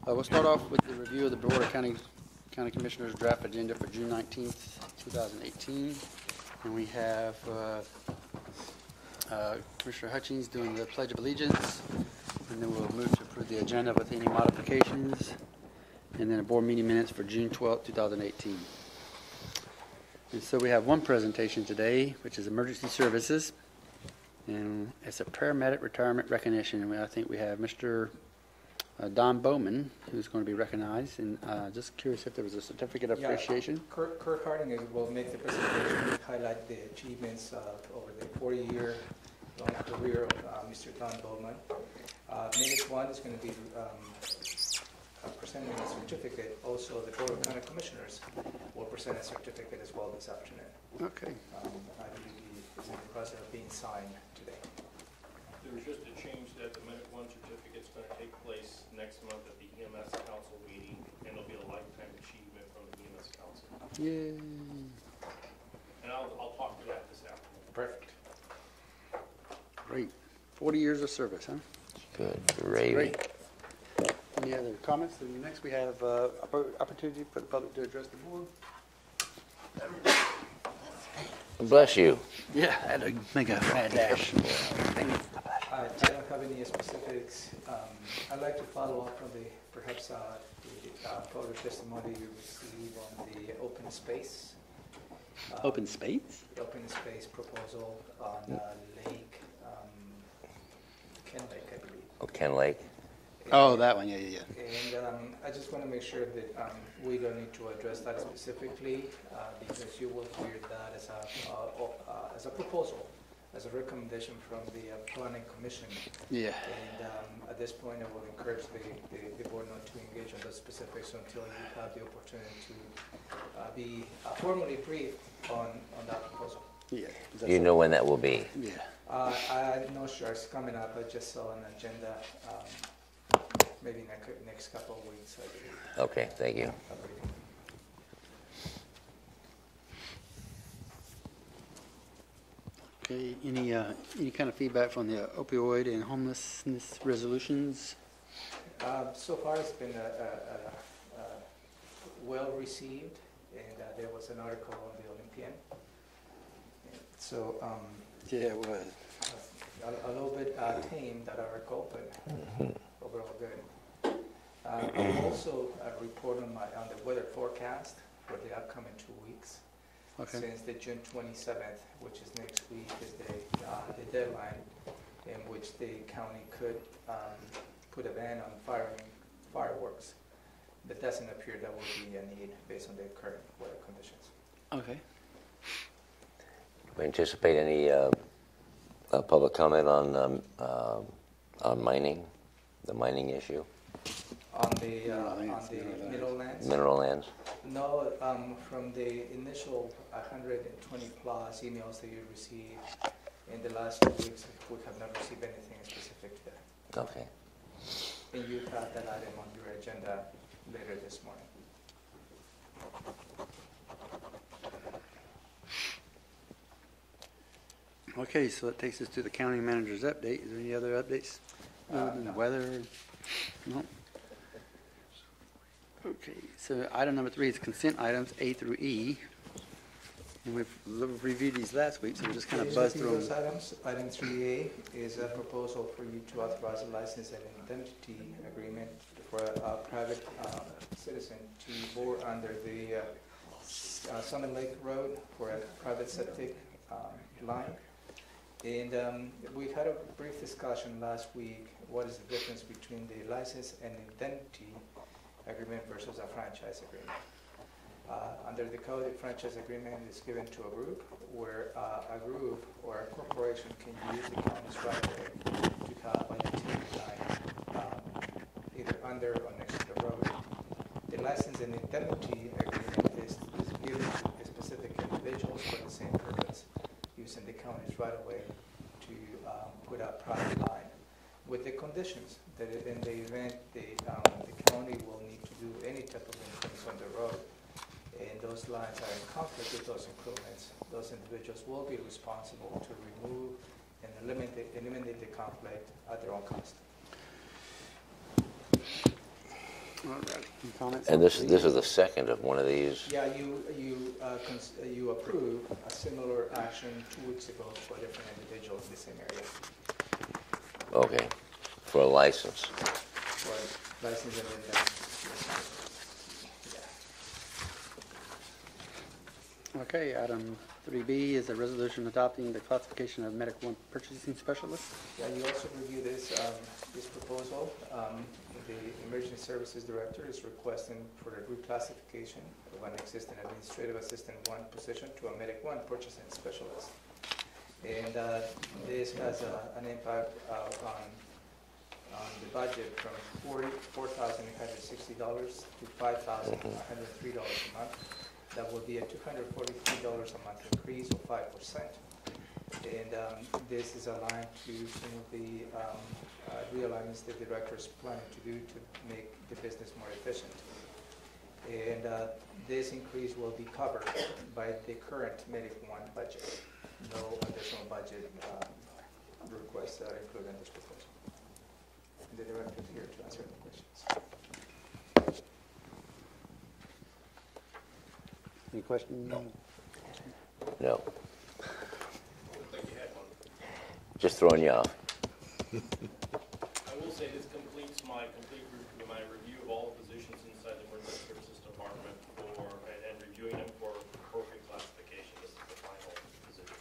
We'll start off with the review of the Board of County Commissioners draft agenda for June 19th, 2018. And we have Commissioner Hutchings doing the Pledge of Allegiance. And then we'll move to approve the agenda with any modifications. And then a board meeting minutes for June 12th, 2018. And so we have one presentation today, which is emergency services. And it's a paramedic retirement recognition. And I think we have Mr. Don Bowman, who's going to be recognized. And just curious if there was a certificate of appreciation. Kurt Harding will make the presentation, highlight the achievements over the 40-year long career of Mr. Don Bowman. Minute one is going to be presenting a certificate. Also, the Board of County Commissioners will present a certificate as well this afternoon. Okay. I believe he is in the process of being signed today. There was just a change that the minute one certificate is going to take place next month at the EMS Council meeting, and it'll be a lifetime achievement from the EMS Council. Yay. And I'll talk to that this afternoon. Perfect. Great. 40 years of service, huh? Good. Great. Any other comments? And next we have opportunity for the public to address the board. Bless you. Yeah, I had to make a mad dash. I don't have any specifics. I'd like to follow up on perhaps the public testimony you received on the open space. Open space? The open space proposal on Lake, Ken Lake, I believe. Oh, Ken Lake. Oh, that one, yeah. And I just want to make sure that we don't need to address that specifically because you will hear that as a proposal, as a recommendation from the Planning Commission. Yeah. And at this point, I will encourage the board not to engage on those specifics until you have the opportunity to be formally briefed on that proposal. Yeah. You know when that will be? Yeah. I'm not sure. It's coming up. I just saw an agenda. Maybe next couple of weeks, I believe. Okay, thank you. Okay, any kind of feedback from the opioid and homelessness resolutions? So far, it's been well received, and there was an article on the Olympian. So yeah, it was a little bit tame, that article, but overall good. I'm also report on the weather forecast for the upcoming 2 weeks. Okay. Since the June 27th, which is next week, is the deadline in which the county could put a ban on firing fireworks. But it doesn't appear that will be a need based on the current weather conditions. Okay. Do we anticipate any public comment on mining, the mining issue? On the mineral lands? Mineral lands? No, from the initial 120 plus emails that you received in the last 2 weeks, we have not received anything specific to that. Okay. And you have that item on your agenda later this morning. Okay, so that takes us to the county manager's update. Is there any other updates? No. Weather? No. Okay, so item number 3 is consent items A through E. And we've reviewed these last week, so we'll just kind of buzz through those them. items. Item 3A is a proposal for you to authorize a license and indemnity agreement for a private citizen to bore under the Summit Lake Road for a private septic line. And we had a brief discussion last week. What is the difference between the license and indemnity agreement versus a franchise agreement? Under the code, the franchise agreement is given to a group where a group or a corporation can use the county's right of way to have a utility line either under or next to the road. The license and indemnity agreement is given to specific individuals for the same purpose, using the county's right of way to put a private line, with the conditions that in the event the county will need to do any type of improvements on the road, and those lines are in conflict with those improvements, those individuals will be responsible to remove and eliminate the conflict at their own cost. All right. Any comments? And on this these? is the second of one of these. Yeah, you approved a similar action 2 weeks ago for a different individual in the same area Okay, for a license. for license and then yeah. Okay, item 3B is a resolution adopting the classification of Medic 1 purchasing specialist. Yeah, you also review this proposal. The Emergency Services Director is requesting for a reclassification of an existing Administrative Assistant 1 position to a Medic 1 purchasing specialist. And this has an impact on the budget from $4,860 to $5,103 a month. That would be a $243 a month increase of 5%. And this is aligned to some of the realignments the director is planning to do to make the business more efficient. And this increase will be covered by the current Medic 1 budget. No additional budget requests are included in this proposal. And the director is here to answer any questions. Any questions? No. I would think you had one. Just throwing you off. I will say this completes my review of all the positions inside the Emergency Services Department and reviewing them for appropriate classification. This is the final position.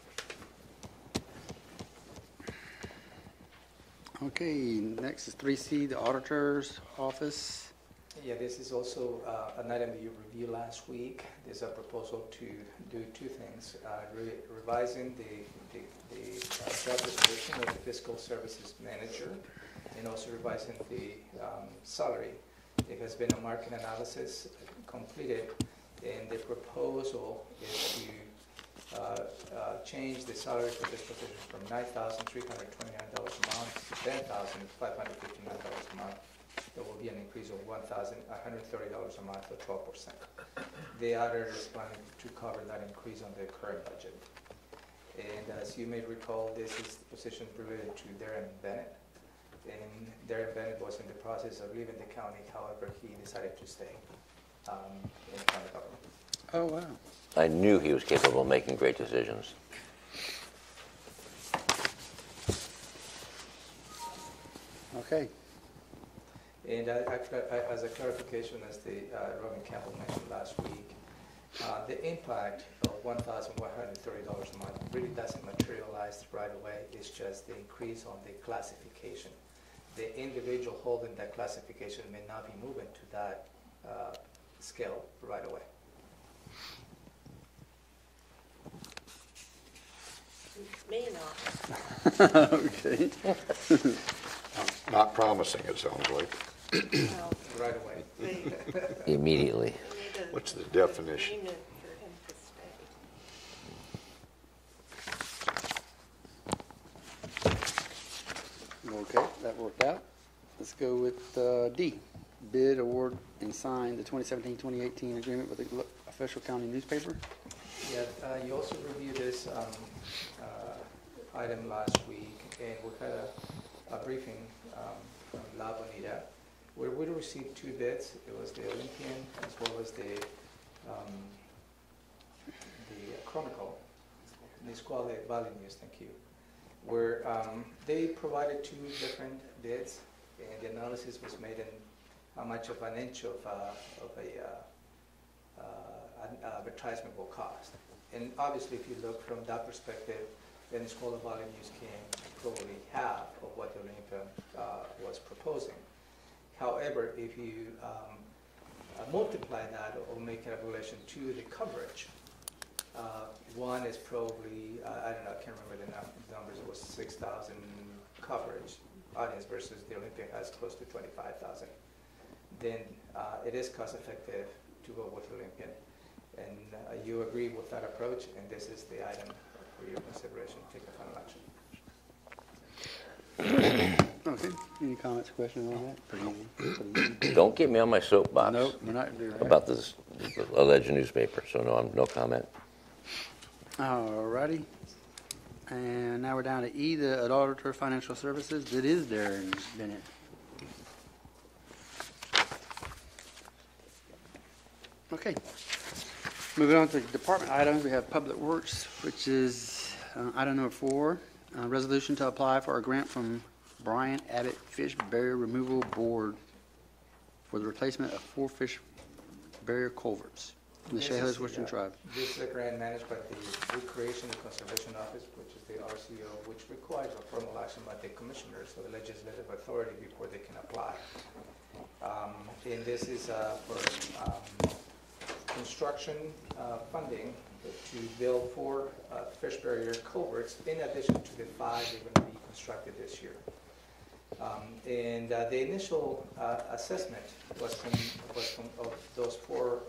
Okay, next is 3C, the auditor's office. Yeah, this is also an item that you reviewed last week. There's a proposal to do two things. Revising the job description of the fiscal services manager and also revising the salary. There has been a market analysis completed, and the proposal is to change the salary for this position from $9,329 a month to $10,559 a month. There will be an increase of $1,130 a month or 12%. The auditor is planning to cover that increase on the current budget. And as you may recall, this is the position related to Darren Bennett. And Darren Bennett was in the process of leaving the county. However, he decided to stay in the county government. Oh, wow. I knew he was capable of making great decisions. Okay. And as a clarification, as the Robin Campbell mentioned last week, the impact of $1,130 a month really doesn't materialize right away. It's just the increase on the classification. The individual holding that classification may not be moving to that scale right away. May not. Okay. Not promising, it sounds like. Well, Right away. we Immediately. need a What's the definition? agreement for him to stay. Okay, that worked out. Let's go with D. Bid, award, and sign the 2017-2018 agreement with the official county newspaper. Yeah, you also reviewed this item last week, and we had a briefing from La Bonita, where we received two bids. It was the Olympian as well as the Chronicle, the Nisqually Valley News, thank you, where they provided two different bids, and the analysis was made in how much of an inch of advertisement will cost. And obviously, if you look from that perspective, then Nisqually Valley News came probably half of what the Olympia was proposing. However, if you multiply that or make it a relation to the coverage, one is probably, I don't know, I can't remember the numbers, it was 6,000 coverage audience versus the Olympia has close to 25,000. Then it is cost effective to go with Olympian. And you agree with that approach, and this is the item for your consideration to take a final action. Okay. Any comments, questions on that? Pretty easy. Don't get me on my soapbox Nope, we're not doing that. about this alleged newspaper, so no comment. All righty. And now we're down to E, the auditor financial services. It is Darren Bennett. Okay. Moving on to department items, we have Public Works, which is item number 4, resolution to apply for a grant from Brian Abbott Fish Barrier Removal Board for the replacement of 4 fish barrier culverts in the This Chehalis is the, Western Tribe. This is a grant managed by the Recreation and Conservation Office, which is the RCO, which requires a formal action by the commissioners of the legislative authority before they can apply. And this is for construction funding to build 4 fish barrier culverts in addition to the 5 that are going to be constructed this year. And the initial assessment was from of those 4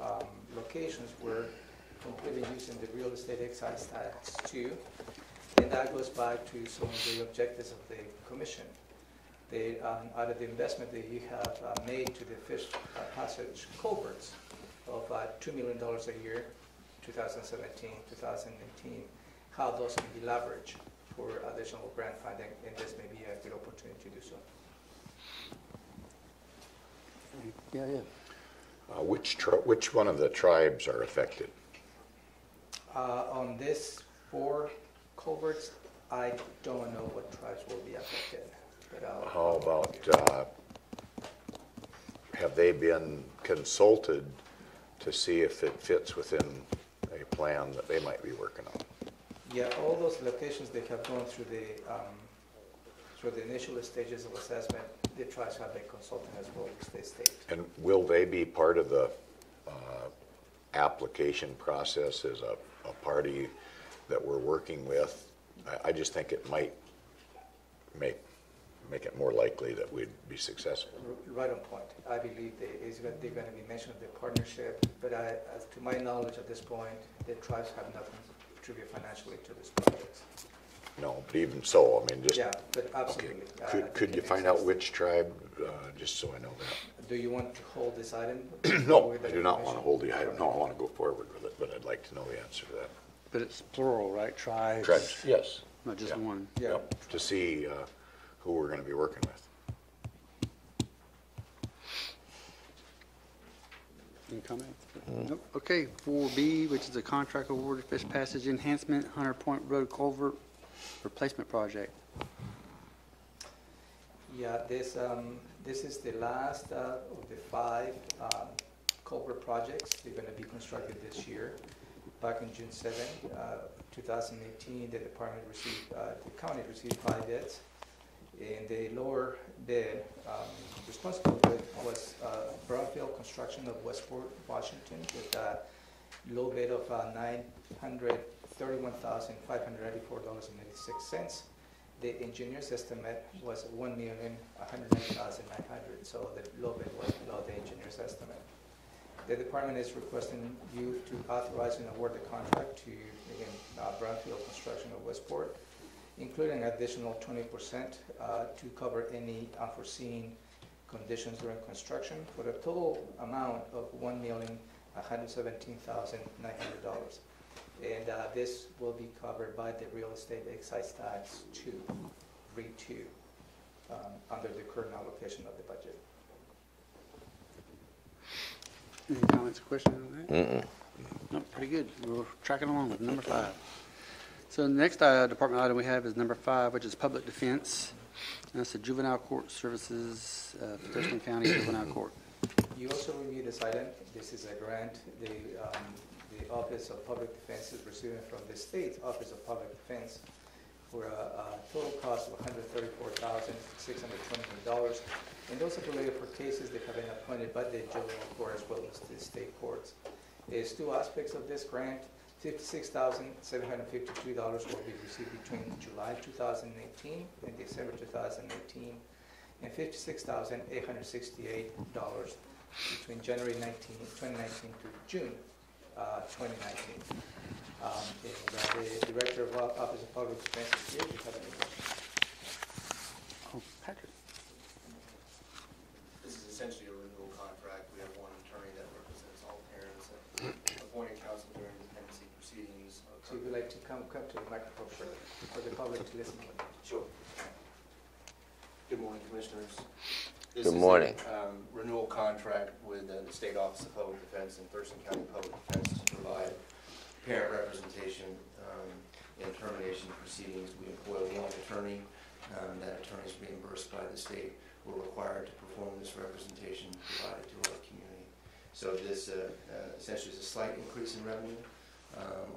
locations were completely using the real estate excise tax too, and that goes back to some of the objectives of the commission. They, out of the investment that you have made to the fish passage culverts of $2 million a year, 2017, 2018, how those can be leveraged for additional grant funding, and this may be a good opportunity to do so. Yeah. Which one of the tribes are affected? On this 4 culverts, I don't know what tribes will be affected. But How about, have they been consulted to see if it fits within a plan that they might be working on? yeah, all those locations they have gone through the initial stages of assessment, the tribes have been consulting as well as the state. And will they be part of the application process as a party that we're working with? I just think it might make it more likely that we'd be successful. Right on point. I believe they're going to be mentioned in the partnership, but as to my knowledge at this point, the tribes have nothing to contribute financially to this project. No, but even so, I mean, just. Yeah, but absolutely. Okay. Could you find out which tribe, just so I know that? Do you want to hold this item? No, with I the do not want commission? to hold the item. No, I want to go forward with it, but I'd like to know the answer to that. But it's plural, right? Tribes? Tribes, yes. Not just Yeah. one. Yeah. Yep, to see who we're going to be working with. Any comments? Nope. Okay, 4B, which is a contract awarded fish passage enhancement, Hunter Point Road Culvert Replacement Project. Yeah, this is the last of the 5 culvert projects. They're going to be constructed this year. Back on June 7, 2018, the department received, the county received 5 bids, and the lower bid responsible bid was Brownfield Construction of Westport, Washington, with a low bid of $931,584.86. The engineer's estimate was $1,190,900, so the low bid was below the engineer's estimate. The department is requesting you to authorize and award the contract to Brownfield Construction of Westport, including additional 20% to cover any unforeseen conditions during construction for a total amount of $1,117,900. And this will be covered by the real estate excise tax under the current allocation of the budget. Any comments or questions on that? Nope, pretty good. We're tracking along with number 5. So the next department item we have is number 5, which is public defense. And that's the juvenile court services, Thurston County Juvenile Court. You also review this item. This is a grant the Office of Public Defense is receiving from the state Office of Public Defense for a total cost of $134,620. And those are related for cases that have been appointed by the juvenile court as well as the state courts. There's 2 aspects of this grant. $56,752 will be received between July 2018 and December 2018, and $56,868 between January 2019 to June 2019. The Director of Office of Public Defense is here. Do you have any questions? Oh, Patrick. This is essentially a renewal contract. We have one attorney that represents all parents and appointed counsel during dependency proceedings. So if you'd like to come to the microphone for the public to listen. Sure. Good morning, Commissioners. This Good is morning. a renewal contract with the State Office of Public Defense and Thurston County Public Defense to provide parent representation in termination proceedings. We employ one attorney. That attorney is reimbursed by the state. We're required to perform this representation provided to our community. So this essentially is a slight increase in revenue.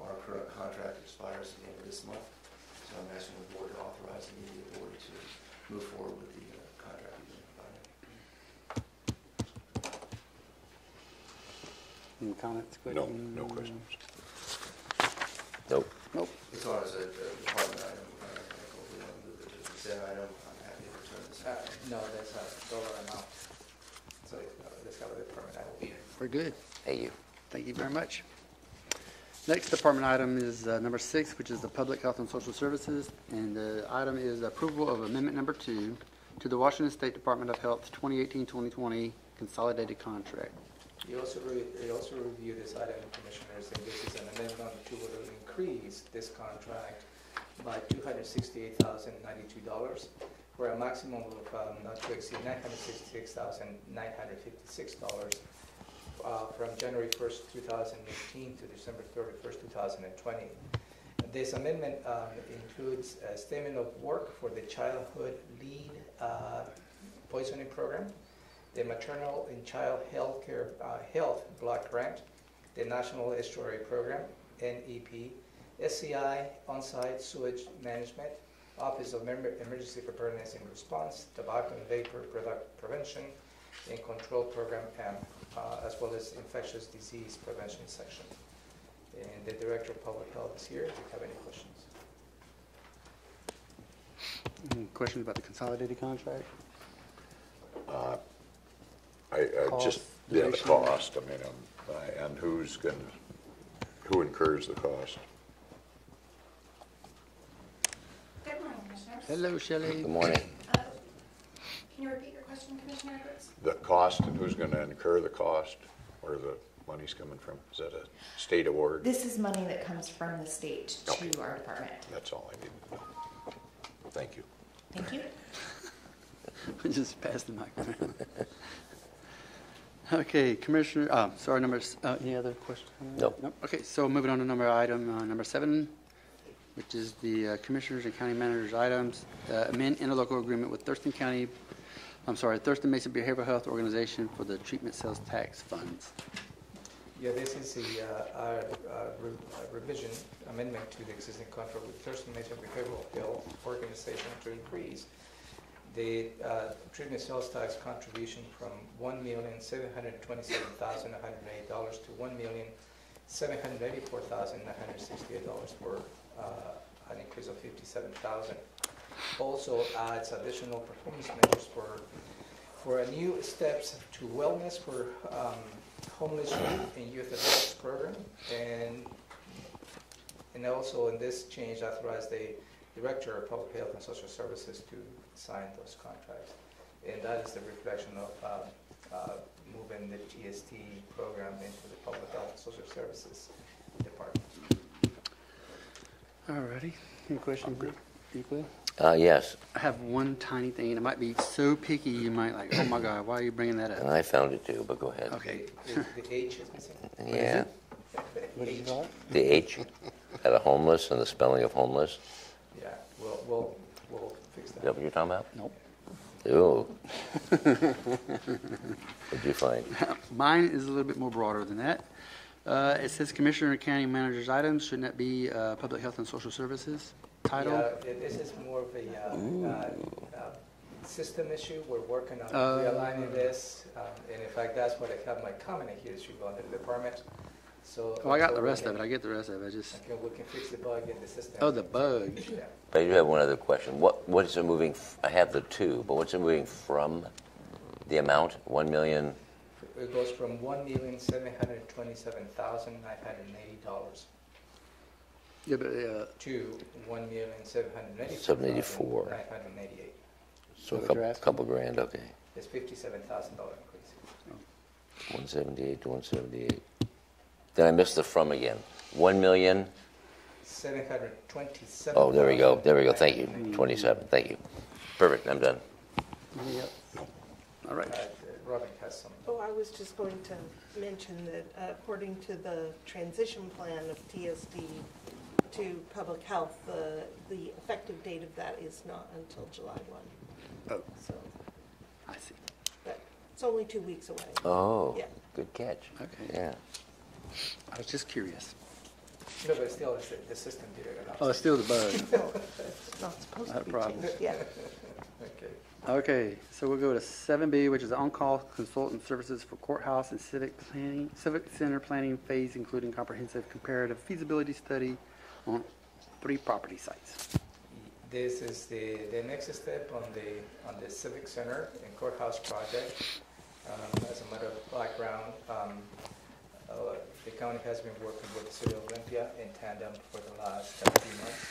Our current contract expires at the end of this month. So I'm asking the board to authorize the immediate board to move forward with the contract we've been provided. Any comments? No, questions? no questions. Nope. Nope. It's on as a department item. If we want to move it to a consent item, I'm happy to return this. No, that's a dollar amount. So let's have a department item. We're good. Hey, you. Thank you very much. Next department item is number 6, which is the Public Health and Social Services. And the item is approval of amendment number 2 to the Washington State Department of Health 2018-2020 consolidated contract. You also review this item, Commissioners, and this is an amendment to increase this contract by $268,092 for a maximum of not to exceed $966,956 from January 1st, 2018 to December 31st, 2020. This amendment includes a statement of work for the Childhood Lead Poisoning Program, the Maternal and Child Health Block Grant, the National Estuary Program, NEP, SCI, On-Site Sewage Management, Office of Emergency Preparedness and Response, Tobacco and Vapor Product Prevention and Control Program, as well as Infectious Disease Prevention section. And the Director of Public Health is here. Do you have any questions? Any questions about the consolidated contract? I Cost, just, yeah, the duration. cost, I mean, and who incurs the cost? Good morning, Commissioners. Hello, Shelley. Good morning. Can you repeat your question, Commissioner Edwards? The cost and who's going to incur the cost, where the money's coming from? Is that a state award? This is money that comes from the state Okay. to our department. That's all I need to know. Thank you. Thank you. Just pass the microphone. Okay, Commissioner, sorry, any other questions? Nope. Okay, so moving on to number 7, which is the Commissioners and County Managers items. Amend interlocal agreement with Thurston Mason Behavioral Health Organization for the treatment sales tax funds. Yeah, this is our revision amendment to the existing contract with Thurston Mason Behavioral Health Organization to increase the treatment sales tax contribution from $1,727,108 to $1,784,968 for an increase of $57,000. Also adds additional performance measures for a new steps to wellness for homeless youth and youth adults program, and also in this change authorized the Director of Public Health and Social Services to sign those contracts. And that is the reflection of moving the TST program into the Public Health and Social Services Department. All righty. Any questions? Equally? Yes, I have one tiny thing, and it might be so picky you might like, oh my God, why are you bringing that and up? I found it too, but go ahead. Okay. The H is missing. Yeah, What did you call it? the H at a homeless and the spelling of homeless. Yeah, we'll fix Is that. that what you're talking about? Nope. Ooh. What'd you find? Mine is a little bit more broader than that. It says Commissioner and County Managers items. Shouldn't that be Public Health and Social Services title? Yeah, this is more of a system issue. We're working on realigning this, and in fact, that's what I have my comment here. It should go under the department. So. Oh, I got the rest of it. I get the rest of it. I just, We can fix the bug in the system. oh, the bug. Yeah. I do have one other question. What is it moving? I have the 2, but what's it moving from? The amount, 1 million. It goes from $1,727,980 Yeah, but to $784. $1,784,988. So What a you're asking? couple grand. Okay. It's $57,000 increase. 178 to 178. Then I missed the from again. 1 million. 727. Oh, there we go. There we go. Thank you. 27. Thank you. Perfect. I'm done. Yep. All right. Robin has some. Oh, I was just going to mention that according to the transition plan of TSD to public health, the effective date of that is not until July 1. Oh, So, I see. but it's only 2 weeks away. Oh, Yeah. good catch. Okay. Yeah. I was just curious. No, but still, the system did it. Oh, it's still the bug. It's not supposed Not to a be problem. changed. Yeah. Okay. Okay, so we'll go to 7B, which is on-call consultant services for courthouse and civic center planning phase, including comprehensive comparative feasibility study on 3 property sites. This is the next step on the civic center and courthouse project. As a matter of background, the county has been working with the city of Olympia in tandem for the last 3 months.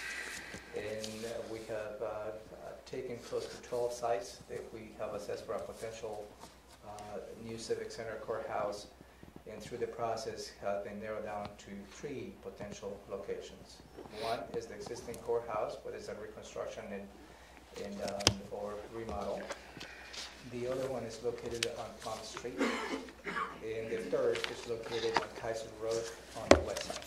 And we have taken close to 12 sites that we have assessed for a potential new civic center courthouse. And through the process have been narrowed down to 3 potential locations. One is the existing courthouse, but it's a reconstruction and or remodel. The other one is located on Palm Street. And the third is located on Kaiser Road on the west side.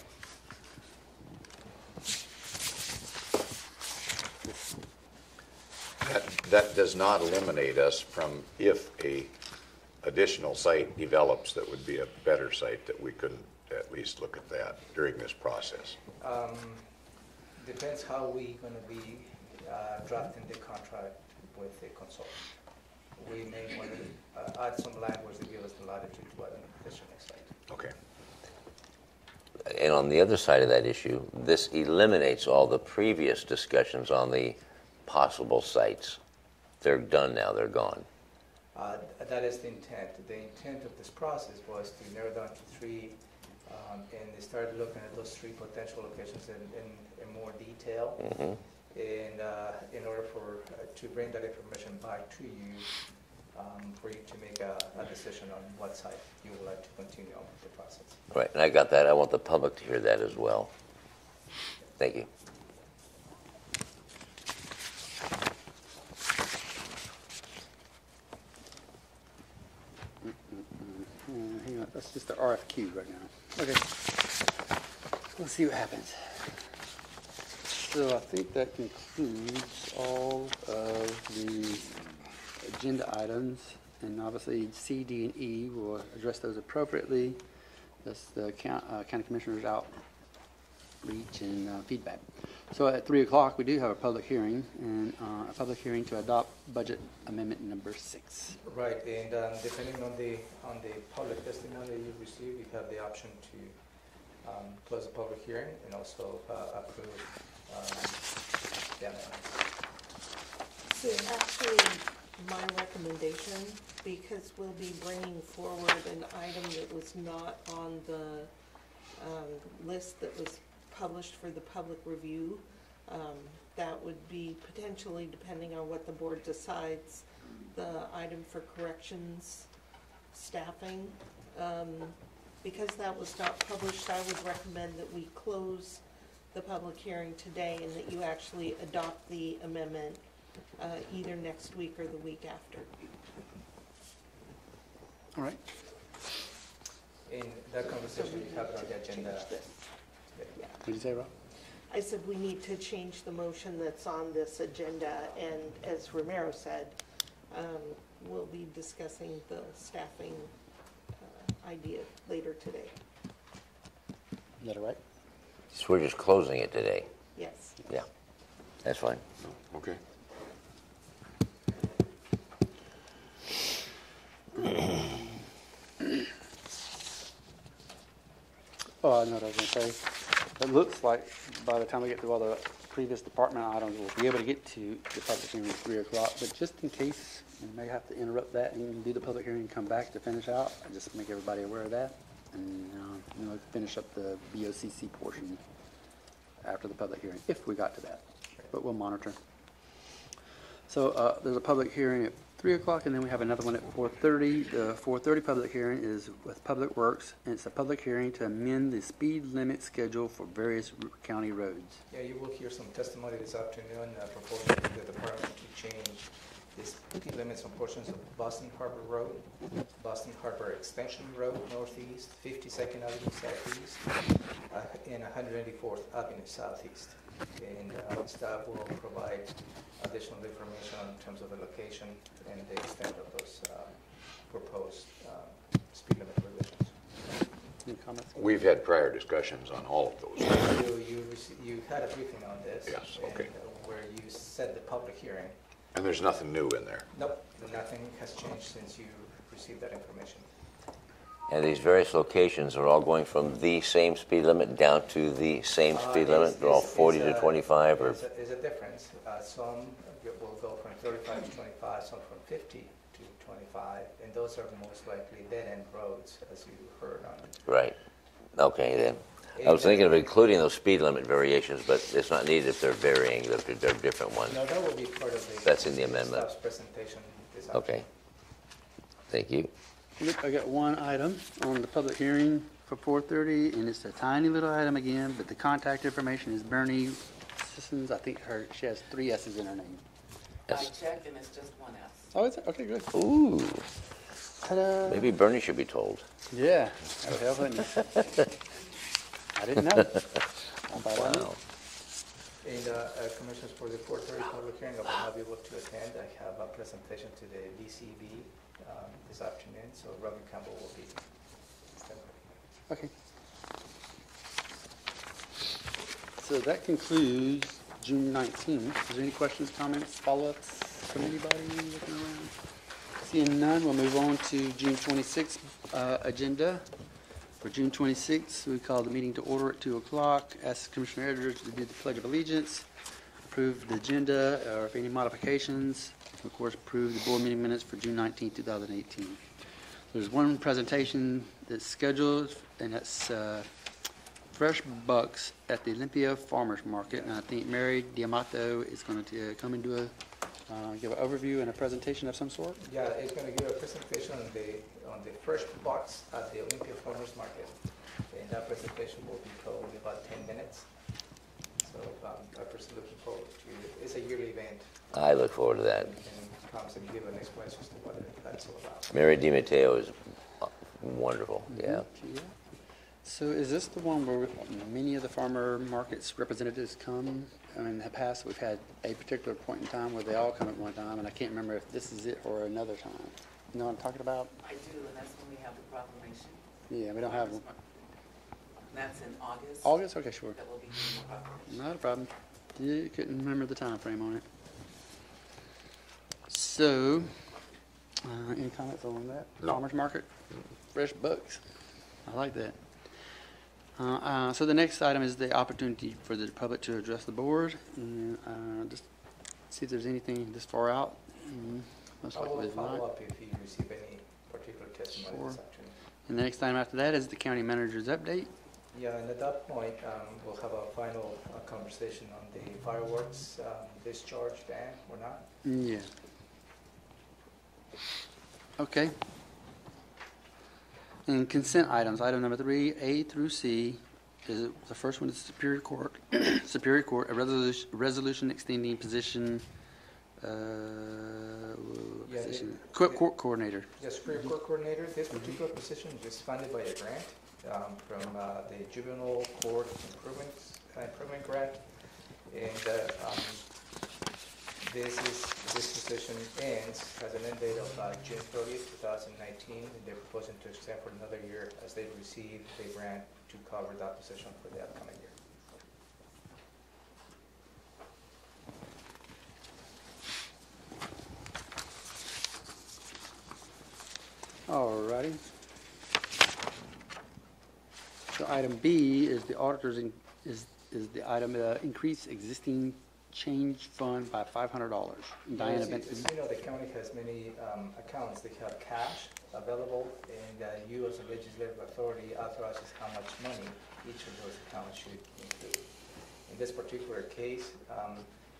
That does not eliminate us from, if a additional site develops that would be a better site, that we couldn't at least look at that during this process. Depends how we going to be drafting the contract with the consultant. We may want to add some language to give us the latitude to add an additional site. Okay. And on the other side of that issue, this eliminates all the previous discussions on the possible sites. They're done now, they're gone. That is the intent. The intent of this process was to narrow down to 3 and they started looking at those 3 potential locations in more detail. Mm-hmm. And in order to bring that information back to you, for you to make a decision on what site you would like to continue on with the process. Right, and I got that. I want the public to hear that as well. Thank you. Hang on, that's just the RFQ right now. Okay. Let's see what happens. So I think that concludes all of the agenda items, and obviously C, D, and E will address those appropriately. That's the county commissioners' outreach and feedback. So at 3 o'clock, we do have a public hearing, and a public hearing to adopt budget amendment number 6. Right, and depending on the public testimony you receive, you have the option to close the public hearing and also approve the amendments. So actually, my recommendation, because we'll be bringing forward an item that was not on the list that was published for the public review, that would be potentially, depending on what the board decides, the item for corrections staffing. Because that was not published, I would recommend that we close the public hearing today and that you actually adopt the amendment either next week or the week after. All right. In that conversation, you have it on the agenda. Yeah. What did you say, Rob? I said we need to change the motion that's on this agenda, and as Romero said, we'll be discussing the staffing idea later today. Is that all right? So we're just closing it today. Yes. Yeah, that's fine. Okay. Oh, I know what I was going to say. It looks like by the time we get through all the previous department items, we'll be able to get to the public hearing at 3 o'clock. But just in case, we may have to interrupt that and do the public hearing and come back to finish out. I just make everybody aware of that. And finish up the BoCC portion after the public hearing, if we got to that. But we'll monitor. So there's a public hearing at 3 o'clock, and then we have another one at 4:30. The 4:30 public hearing is with Public Works, and it's a public hearing to amend the speed limit schedule for various county roads. Yeah, you will hear some testimony this afternoon proposing to the department to change the speed limits on portions of Boston Harbor Road, Boston Harbor Extension Road Northeast, 52nd Avenue Southeast, and 184th Avenue Southeast. And staff will provide additional information in terms of the location and the extent of those proposed speed limit revisions. Any comments? We've had prior discussions on all of those. You had a briefing on this. Yes, and, okay. where you set the public hearing. And there's nothing new in there. Nope, nothing has changed since you received that information. And these various locations are all going from the same speed limit down to the same speed limit? They're all 40 to 25 or? There's a difference. Some will go from 35 to 25, some from 50 to 25, and those are most likely dead-end roads, as you heard on. Right. Okay, then. I was thinking of including those speed limit variations, but it's not needed if they're varying, if they're different ones. No, that will be part of the. That's in the amendment. Staff's presentation this afternoon. Okay. Thank you. Look, I got one item on the public hearing for 4:30, and it's a tiny little item again, but the contact information is Bernie Sissons. I think she has 3 S's in her name. I checked and it's just 1 S. Oh, is it? Okay, good. Ooh. Ta-da. Maybe Bernie should be told. Yeah, that would help, wouldn't it? I didn't know. I thought I knew. Wow. And commissioners, for the 4:30 public hearing, I will not be able to attend. I have a presentation to the BCB this afternoon, so Robin Campbell will be. Okay. So that concludes June 19th. Is there any questions, comments, follow-ups from anybody looking around? Seeing none, we'll move on to June 26th agenda. For June 26th, we call the meeting to order at 2 o'clock. Ask Commissioner Edwards to do the Pledge of Allegiance, approve the agenda, or if any modifications, of course, approve the board meeting minutes for June 19th, 2018. There's one presentation that's scheduled, and that's fresh bucks at the Olympia Farmers Market. And I think Mary Diamato is going to come and do give an overview and a presentation of some sort. Yeah, it's going to give a presentation on the fresh box at the Olympia Farmers Market. And that presentation will be probably about 10 minutes. So I'm personally looking forward to it. It's a yearly event. I look forward to that. And comes and give an explanation as to what that's all about. Mary DiMatteo is wonderful. Yeah. Yeah. So is this the one where many of the farmer markets representatives come? I mean, in the past, we've had a particular point in time where they all come at one time, and I can't remember if this is it or another time. You know what I'm talking about? I do, and that's when we have the proclamation. Yeah, we don't have one. That's in August. August? Okay, sure. That will be doing the proclamation. Not a problem. You couldn't remember the time frame on it. So, any comments on that? No. Farmers market, fresh bucks. I like that. So the next item is the opportunity for the public to address the board, and just see if there's anything this far out. Most I likely will there's not. follow up if you receive any particular testimony Sure. this afternoon. And the next item after that is the county manager's update. Yeah, and at that point, we'll have a final conversation on the fireworks discharge ban or not. Yeah. Okay. And consent items, item number 3, A through C, is the first one is Superior Court. Superior Court, a resolution extending position, court coordinator. The Superior Court Coordinator, this particular position is funded by a grant from the Juvenile Court Improvement Grant. And this position has an end date of June 30th, 2019, and they're proposing to extend for another year as they receive the grant to cover that position for the upcoming year. All righty. So item B is the auditors, is the item increase existing change fund by $500. Diana As Benson. you know, the county has many accounts. They have cash available, and you as a legislative authority authorizes how much money each of those accounts should include. In this particular case,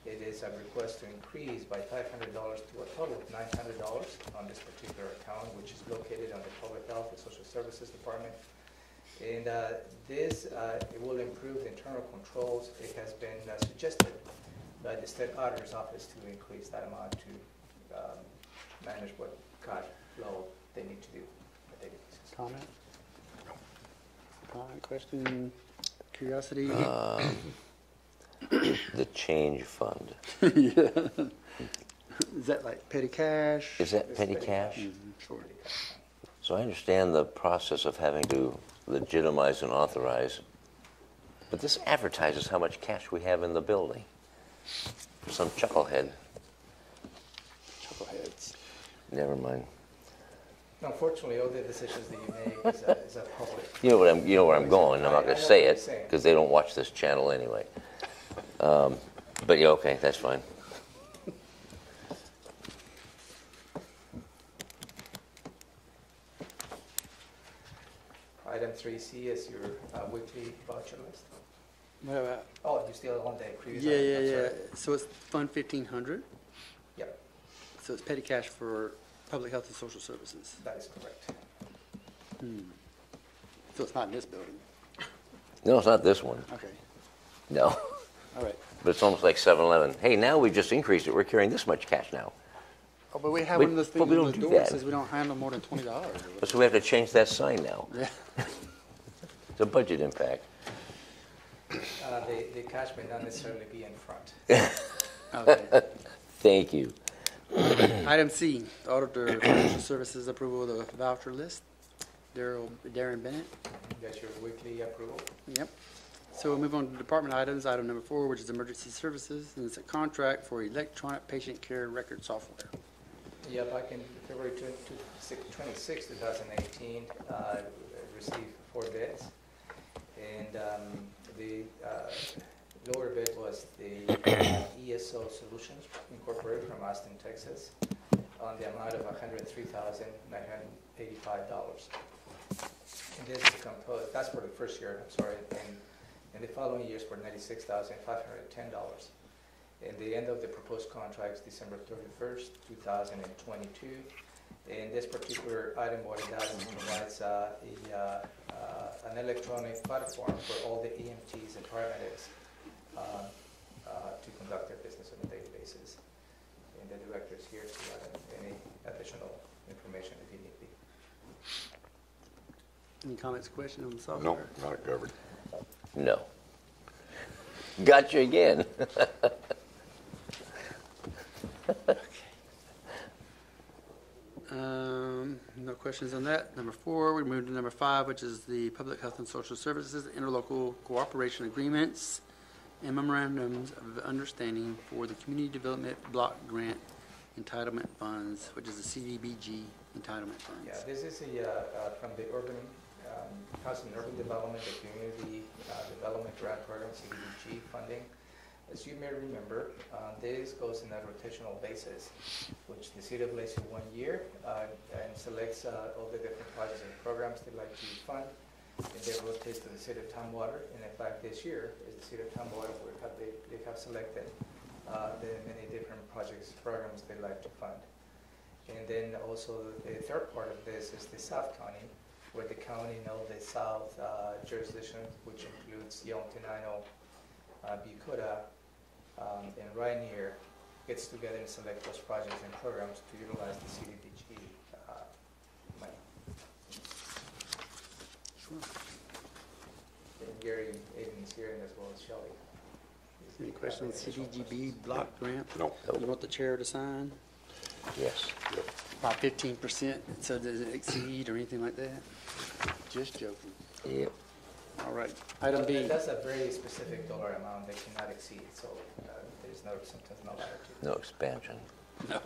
it is a request to increase by $500 to a total of $900 on this particular account, which is located on the Public Health and Social Services Department. And it will improve the internal controls. It has been suggested by the State Auditor's Office to increase that amount to manage what cut flow they need to do on a daily basis. Comment? Comment, question, curiosity? The change fund. Yeah. Is that like petty cash? Is that It's petty petty cash? cash. Sure. So I understand the process of having to legitimize and authorize, but this advertises how much cash we have in the building. For some chucklehead. Chuckleheads. Never mind. Unfortunately, all the decisions that you make is a public. You know where I'm going. I'm not going I to know say what you're it saying. because they don't watch this channel anyway. But yeah, okay, that's fine. Item 3C is your weekly voucher list. What about? Oh, you still on the previous Yeah, item? yeah, I'm yeah. sorry. So it's Fund 1500. Yep, So it's petty cash for public health and social services. that is correct. So it's not in this building. No, it's not this one. Okay. No. All right. But it's almost like 7-Eleven. Hey, now we've just increased it. We're carrying this much cash now. Oh, but we have We- one of those but things we on don't the do door that that. says we don't handle more than $20. So we have to change that sign now. Yeah. It's a budget impact. The cash may not necessarily be in front. Okay. Thank you. Item C, Auditor Financial Services approval of the voucher list. Darren Bennett. That's your weekly approval. Yep. So we'll move on to department items. Item number 4, which is emergency services, and it's a contract for electronic patient care record software. Yeah, back in February 26, 2018, received 4 bids. And the lower bid was the ESO Solutions Incorporated from Austin, Texas, on the amount of $103,985. And this is composed, that's for the first year, I'm sorry, and the following years for $96,510. And the end of the proposed contract is December 31st, 2022. And this particular item, what it does is provides an electronic platform for all the EMTs and paramedics to conduct their business on a daily basis. And the director is here to add any additional information if you need be. Any comments, questions on the No, software? not covered. No. Got you again. No questions on that. Number 4, we move to number 5, which is the Public Health and Social Services Interlocal Cooperation Agreements and Memorandums of Understanding for the Community Development Block Grant Entitlement Funds, which is the CDBG Entitlement Funds. Yeah, this is from the Urban Housing and Urban Development, the Community Development Grant Program, CDBG funding. As you may remember, this goes in a rotational basis, which the city plays in 1 year and selects all the different projects and programs they'd like to fund, and they rotate to the city of Tumwater. And in fact, this year is the city of Tumwater where they have selected the many different projects, programs they'd like to fund. And then also the third part of this is the South County, where the county knows the South jurisdiction, which includes Young, Tenino, Bucura, and Rainier, gets together and select those projects and programs to utilize the CDBG money. And Gary Aiden is here, and as well as Shelley. Any questions on CDBG block grant? No. You want the chair to sign? Yes. About 15%, so does it exceed or anything like that? Just joking. Yep. All right. Item B. That's a very specific dollar amount that cannot exceed, so there's sometimes no latitude. No expansion. No.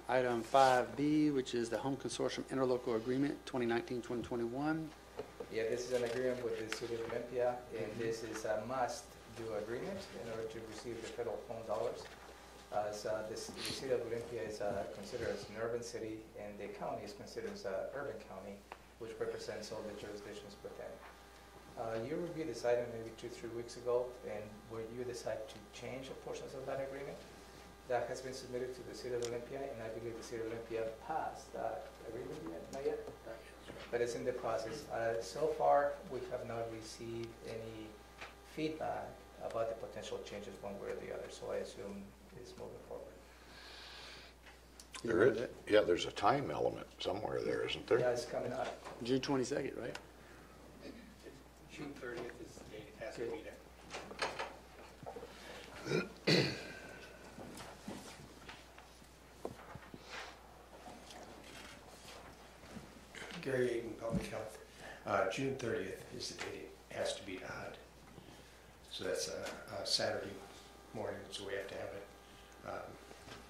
Item 5B, which is the Home Consortium Interlocal Agreement 2019-2021. Yeah, this is an agreement with the City of Olympia, and this is a must-do agreement in order to receive the federal home dollars. The City of Olympia is considered as an urban city, and the county is considered as an urban county, which represents all the jurisdictions within. You reviewed this item maybe 2-3 weeks ago, and where you decide to change portions of that agreement, that has been submitted to the City of Olympia, and I believe the City of Olympia passed that agreement yet, not yet, but it's in the process. So far, we have not received any feedback about the potential changes one way or the other, so I assume it's moving forward. You There know is, that? yeah, there's a time element somewhere there, isn't there? Yeah, it's coming up. June 22nd, right? June 30th is the date it has to be there. Gary Aiden, Public Health. June 30th is the date it has to be to HUD. So that's a Saturday morning, so we have to have it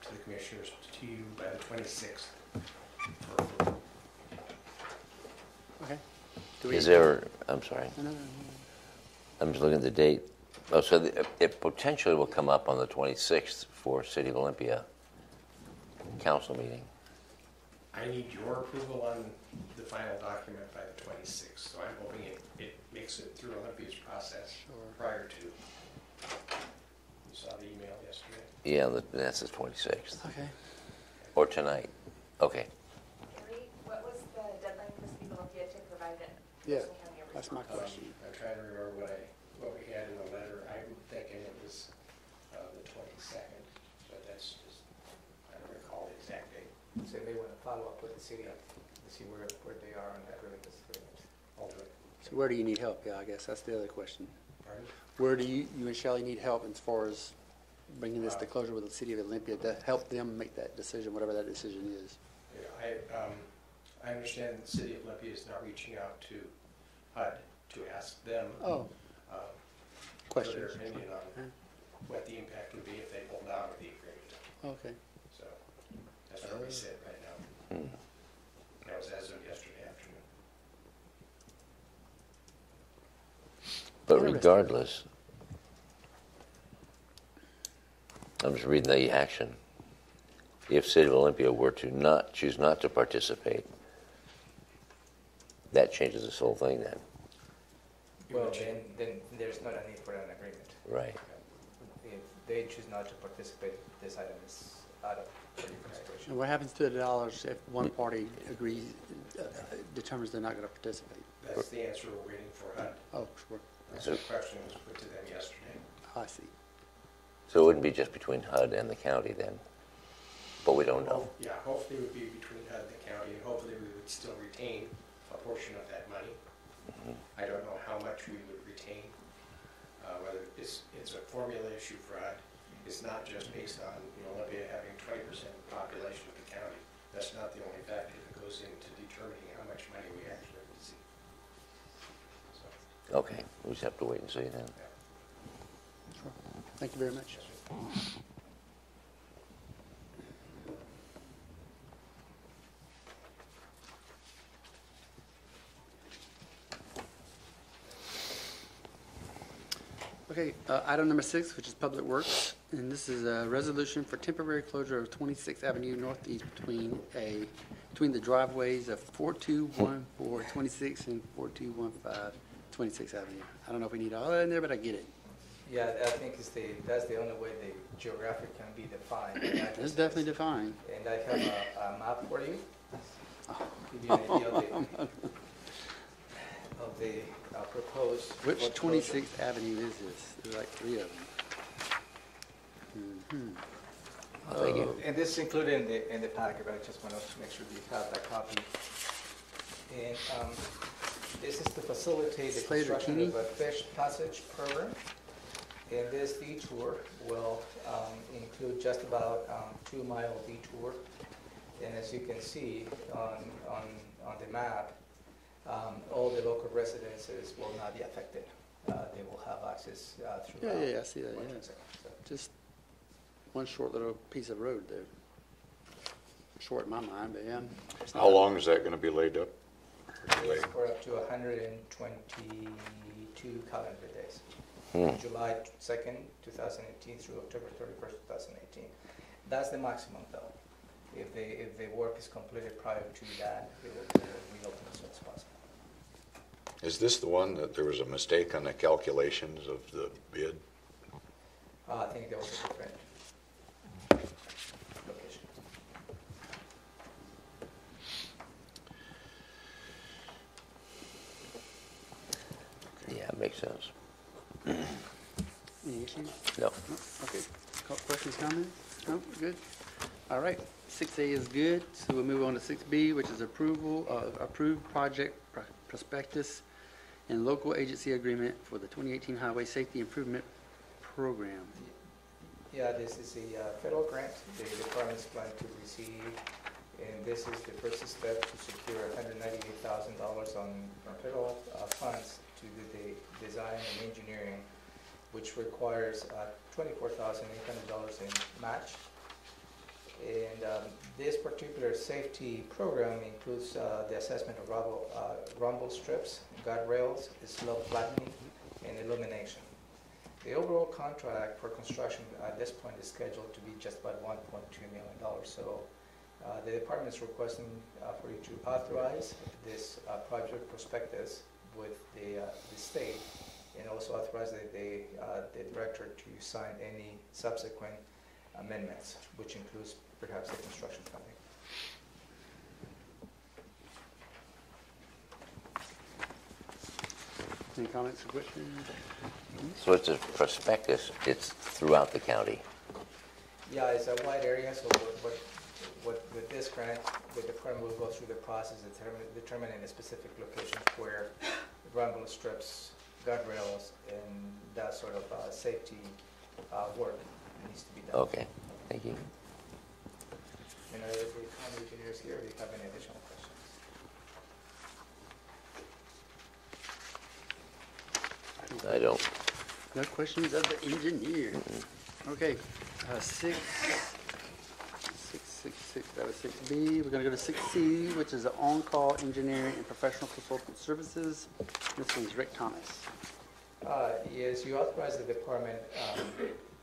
to the commissioners, to you by the 26th. for approval. Okay. Is there, I'm sorry, No, no, no. I'm just looking at the date. Oh, so it potentially will come up on the 26th for City of Olympia council meeting. I need your approval on the final document by the 26th, so I'm hoping it makes it through Olympia's process prior to. You saw the email yesterday. Yeah, that's the 26th. Okay. Or tonight. Okay. Gary, what was the deadline for City of Olympia to provide it? Yeah, Thurston County a that's my response? question. I'm trying to remember what we had in the letter. I'm thinking it was the 22nd, but that's just, I don't recall the exact date. So they want to follow up with the city to see where they are on that agreement. I'll do it. So where do you need help? Yeah, I guess that's the other question. Pardon? Where do you and Shelley need help as far as bringing this to closure with the City of Olympia to help them make that decision, whatever that decision is? Yeah, I understand the city of Olympia is now reaching out to HUD to ask them Oh, for their questions. opinion on what the impact would be if they pulled out of the agreement. Okay. So that's where we sit right now. That was as of yesterday afternoon. But Interesting. regardless, I'm just reading the action. If City of Olympia were to choose not to participate, that changes this whole thing then. Well, then there's not a need for an agreement. Right. If they choose not to participate, this item is out of consideration. And what happens to the dollars if one party agrees, determines they're not going to participate? That's the answer we're waiting for HUD. Oh, sure. That question was put to them yesterday. I see. So it wouldn't be just between HUD and the county then? But we don't know. Yeah, hopefully it would be between HUD and the county, and hopefully we would still retain a portion of that money. I don't know how much we would retain, whether it's a formula issue for HUD. It's not just based on Olympia having 20% of the population of the county. That's not the only factor that goes into determining how much money we actually receive. So, Okay, we just have to wait and see then. yeah. Sure. Thank you very much. Okay, item number 6, which is Public Works, and this is a resolution for temporary closure of 26th Avenue Northeast between the driveways of 4214 26 and 4215 26th Avenue. I don't know if we need all that in there, but I get it. Yeah, I think that's the only way the geographic can be defined. It's definitely defined. And I have a map for you. Give you an idea of the proposed. Which foreclosure. 26th Avenue is this? There's like 3 of them. Thank you. And this is included in the packet, but I just want to make sure you have that copy. And this is to facilitate the Slater construction Keeney? of a fish passage program. And this detour will include just about 2-mile detour. And as you can see on the map, all the local residences will not be affected. They will have access through. Yeah, I see that, yeah. So, Just one short little piece of road there. Short in my mind, but yeah. It's not- How long is that going to be laid up? it's for up to 122 calendar days. July 2nd, 2018 through October 31st, 2018. That's the maximum though. If the work is completed prior to that, it will reopen as soon as possible. Is this the one that there was a mistake on the calculations of the bid? I think there was a different location. Yeah, it makes sense. Any issues? No. No? Okay. Questions, comments? No, good. All right, 6A is good, so we'll move on to 6B, which is approval of approved project prospectus and local agency agreement for the 2018 Highway Safety Improvement Program. Yeah, this is a federal grant the department is planning to receive, and this is the first step to secure $198,000 on federal funds to do the design and engineering, which requires $24,800 in match. And this particular safety program includes the assessment of rumble strips, guardrails, slope flattening, and illumination. The overall contract for construction at this point is scheduled to be just about $1.2 million. So the department is requesting for you to authorize this project prospectus with the state, and also authorize the director to sign any subsequent amendments, which includes perhaps the construction funding. Any comments or questions? So it's a prospectus, it's throughout the county. Yeah, it's a wide area, so with this grant, the department will go through the process of determining the specific locations where rumble strips, guardrails, and that sort of safety work needs to be done. Okay, thank you. And are the county engineers here, do you have any additional questions? I don't. No questions of the engineer. Okay, 6, that was 6B. We're going to go to 6C, which is the on-call engineering and professional consultant services. This one's Rick Thomas. Yes, you authorize the department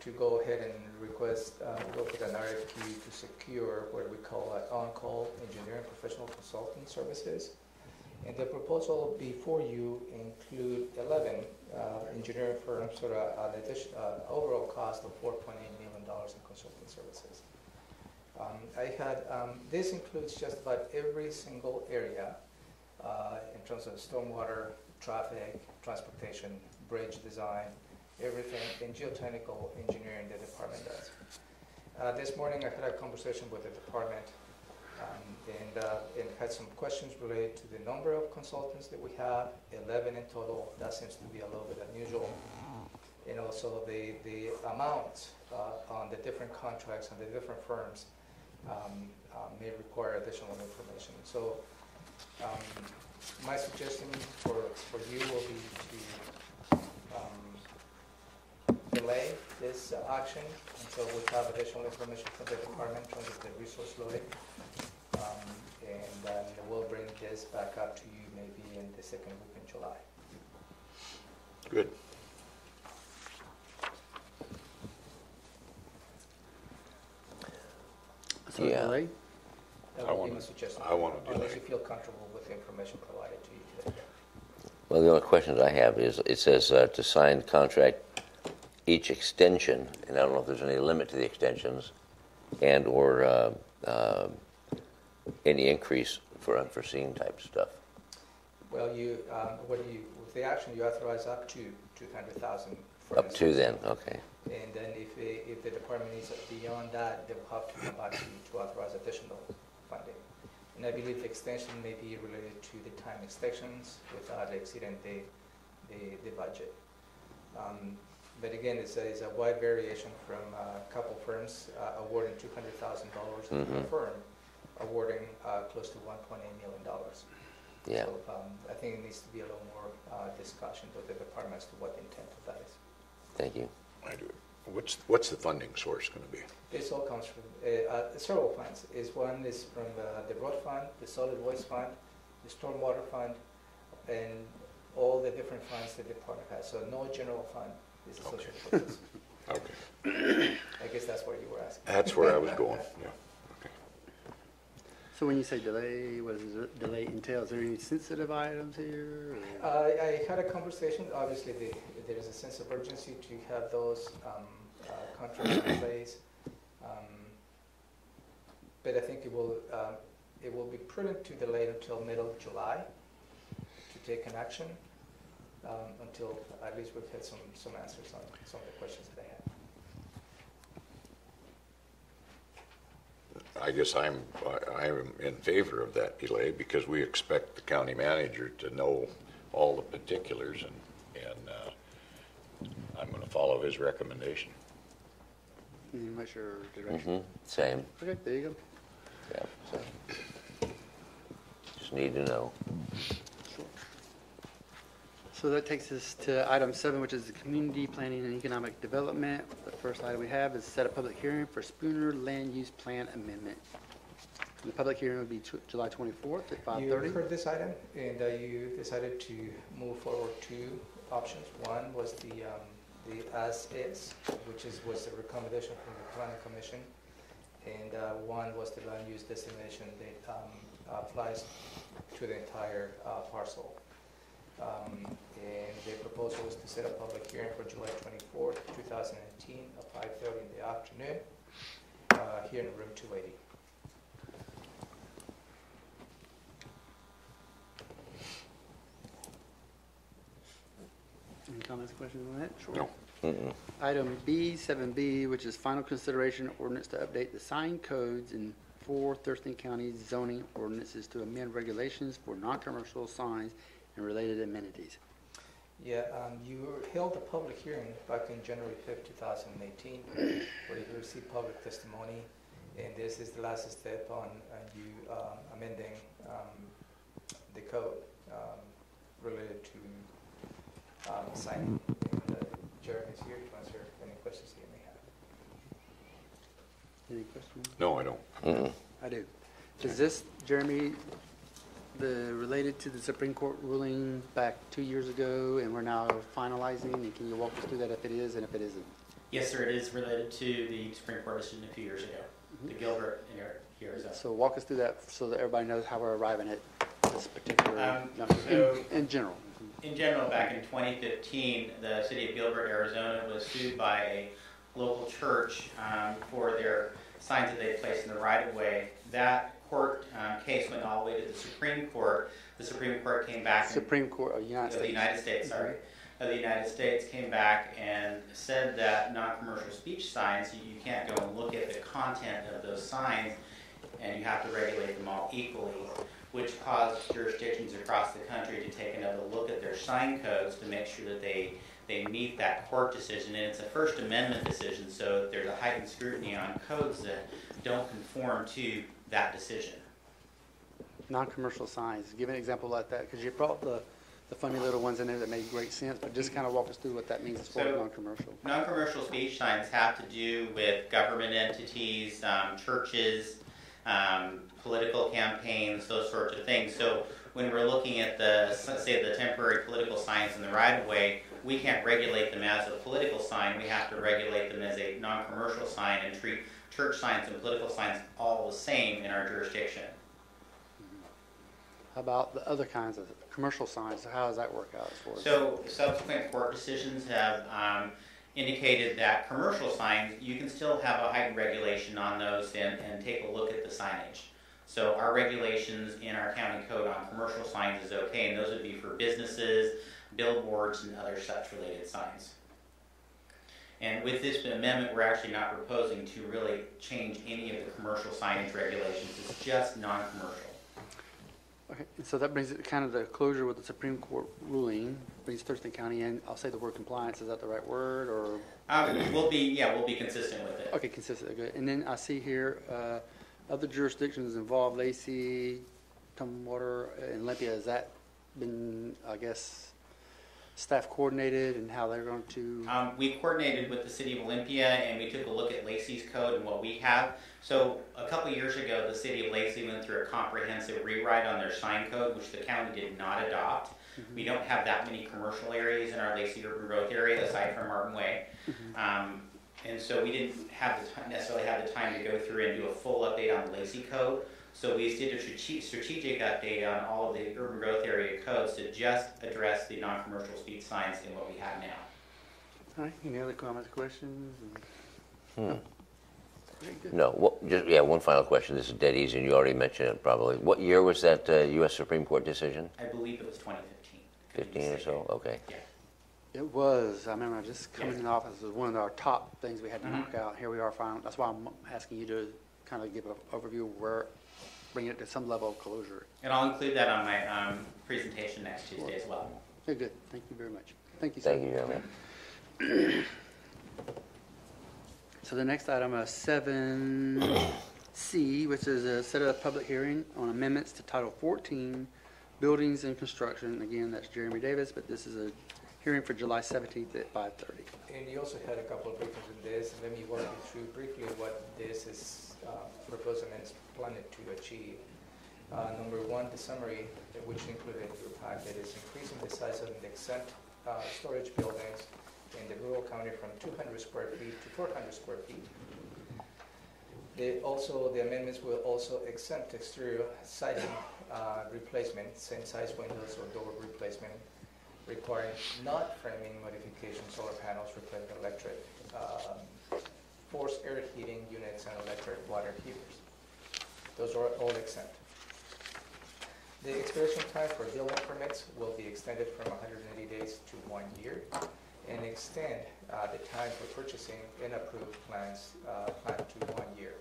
to go ahead and request, go with an RFQ to secure what we call on-call engineering professional consulting services. And the proposal before you include 11 engineering firms, sort of an overall cost of $4.8 million in consulting services. This includes just about every single area in terms of stormwater, traffic, transportation, bridge design, everything in geotechnical engineering the department does. This morning I had a conversation with the department and had some questions related to the number of consultants that we have, 11 in total. That seems to be a little bit unusual. And also the amounts on the different contracts and the different firms may require additional information. So my suggestion for you will be to delay this action until we have additional information from the department in terms of the resource loading. And then we'll bring this back up to you maybe in the second week in July. Good. So Yeah. delay? That would be my suggestion. I want to Unless delay. you feel comfortable with the information provided to you today. Well, the only questions I have is, it says to sign contract each extension, and I don't know if there's any limit to the extensions, and or any increase for unforeseen type stuff. Well, with the action, you authorize up to $200,000. Up to then, okay. And then if the department needs it beyond that, they will have to come back to you to authorize additional funding. And I believe the extension may be related to the time extensions without exceeding the budget. But again, it's a wide variation from a couple firms awarding $200,000 to a firm awarding close to $1.8 million. Yeah. So I think it needs to be a little more discussion with the department as to what the intent of that is. Thank you. I do. What's the funding source going to be? This all comes from several funds. One is from the road fund, the solid waste fund, the stormwater fund, and all the different funds the department has. So no general fund is associated with this. Okay. I guess that's what you were asking. That's where I was going, yeah. Okay. So when you say delay, what does delay entail? Is there any sensitive items here? Or? I had a conversation. Obviously, there is a sense of urgency to have those contracts in place. But I think it will be prudent to delay until middle of July to take an action until at least we've had some answers on some of the questions that I had. I guess I'm in favor of that delay because we expect the county manager to know all the particulars, and I'm going to follow his recommendation. What's your direction? Same. Okay, there you go. Yeah. So just need to know. Sure. So that takes us to item 7, which is the community planning and economic development. The first item we have is set a public hearing for Spooner Land Use Plan Amendment. The public hearing will be July 24th at 5:30. You heard this item, and you decided to move forward 2 options. One was the as-is, which was the recommendation from the planning commission, and one was the land use designation that applies to the entire parcel. And the proposal was to set a public hearing for July 24th, 2018, at 5:30 in the afternoon, here in room 280. Any comments, questions on that? Sure. No. Item B, 7B, which is final consideration ordinance to update the sign codes in 4 Thurston County zoning ordinances to amend regulations for non-commercial signs and related amenities. Yeah, you held a public hearing back in January 5th, 2018, where you received public testimony, and this is the last step on you amending the code related to signing. And Jeremy is here to answer any questions you may have. Any questions? No, I don't. I do. Is this, Jeremy, related to the Supreme Court ruling back 2 years ago, and we're now finalizing? And can you walk us through that if it is and if it isn't? Yes, sir. It is related to the Supreme Court decision a few years ago. The Gilbert here is So walk us through that so that everybody knows how we're arriving at this particular, in general. In general, back in 2015, the city of Gilbert, Arizona was sued by a local church for their signs that they placed in the right-of-way. That court case went all the way to the Supreme Court. The Supreme Court came back. Supreme Court of the United States. Of the United States, sorry. Of the United States came back and said that non-commercial speech signs, you can't go and look at the content of those signs, and you have to regulate them all equally, which caused jurisdictions across the country to take another look at their sign codes to make sure that they meet that court decision. And it's a First Amendment decision, so there's a heightened scrutiny on codes that don't conform to that decision. Non-commercial signs. Give an example like that, because you brought the funny little ones in there that made great sense, but just kind of walk us through what that means as far as non-commercial. Non-commercial speech signs have to do with government entities, churches, political campaigns, those sorts of things. So when we're looking at say the temporary political signs in the right-of-way, we can't regulate them as a political sign. We have to regulate them as a non-commercial sign and treat church signs and political signs all the same in our jurisdiction. How about the other kinds of commercial signs? How does that work out as far as? So subsequent court decisions have indicated that commercial signs, you can still have a heightened regulation on those and take a look at the signage. So our regulations in our county code on commercial signs is okay, and those would be for businesses, billboards, and other such related signs. And with this amendment, we're actually not proposing to really change any of the commercial signage regulations. It's just non-commercial. Okay, and so that brings it kind of the closure with the Supreme Court ruling, brings Thurston County in. I'll say the word compliance. Is that the right word, or? We'll be consistent with it. Okay, consistent. Good. And then I see here other jurisdictions involved: Lacey, Tumwater, and Olympia. Has that been, I guess, staff coordinated, and how they're going to? We coordinated with the city of Olympia, and we took a look at Lacey's code and what we have. So a couple years ago, the city of Lacey went through a comprehensive rewrite on their sign code, which the county did not adopt. Mm-hmm. We don't have that many commercial areas in our Lacey urban growth area, aside from Martin Way. Mm-hmm. And so we didn't necessarily have the time to go through and do a full update on the Lacey code. So we did a strategic update on all of the urban growth area codes to just address the non-commercial speed signs in what we have now. All right. Any other comments, questions? No. One final question. This is dead easy, and you already mentioned it probably. What year was that U.S. Supreme Court decision? I believe it was 2015. 15 or so? Okay. Yeah. It was. I remember just coming in office. It was one of our top things we had to knock out. Here we are finally. That's why I'm asking you to kind of give an overview where, bring it to some level of closure. And I'll include that on my presentation next Tuesday as well. Okay, good. Thank you very much. Thank you, sir. Thank you, gentlemen. So the next item is 7C, which is a set of a public hearing on amendments to Title 14, Buildings and Construction. Again, that's Jeremy Davis, but this is a hearing for July 17th at 5:30. And you also had a couple of briefings in this. Let me walk you through briefly what this is proposing and is planning to achieve. Number one, the summary, which included your packet, is increasing the size of the exempt storage buildings in the rural county from 200 square feet to 400 square feet. The amendments will also exempt exterior siding replacement, same size windows or door replacement, requiring not framing modification, solar panels, replacement electric, forced air heating units, and electric water heaters. Those are all exempt. The expiration time for building permits will be extended from 180 days to 1 year, and extend the time for purchasing and approved plans to 1 year.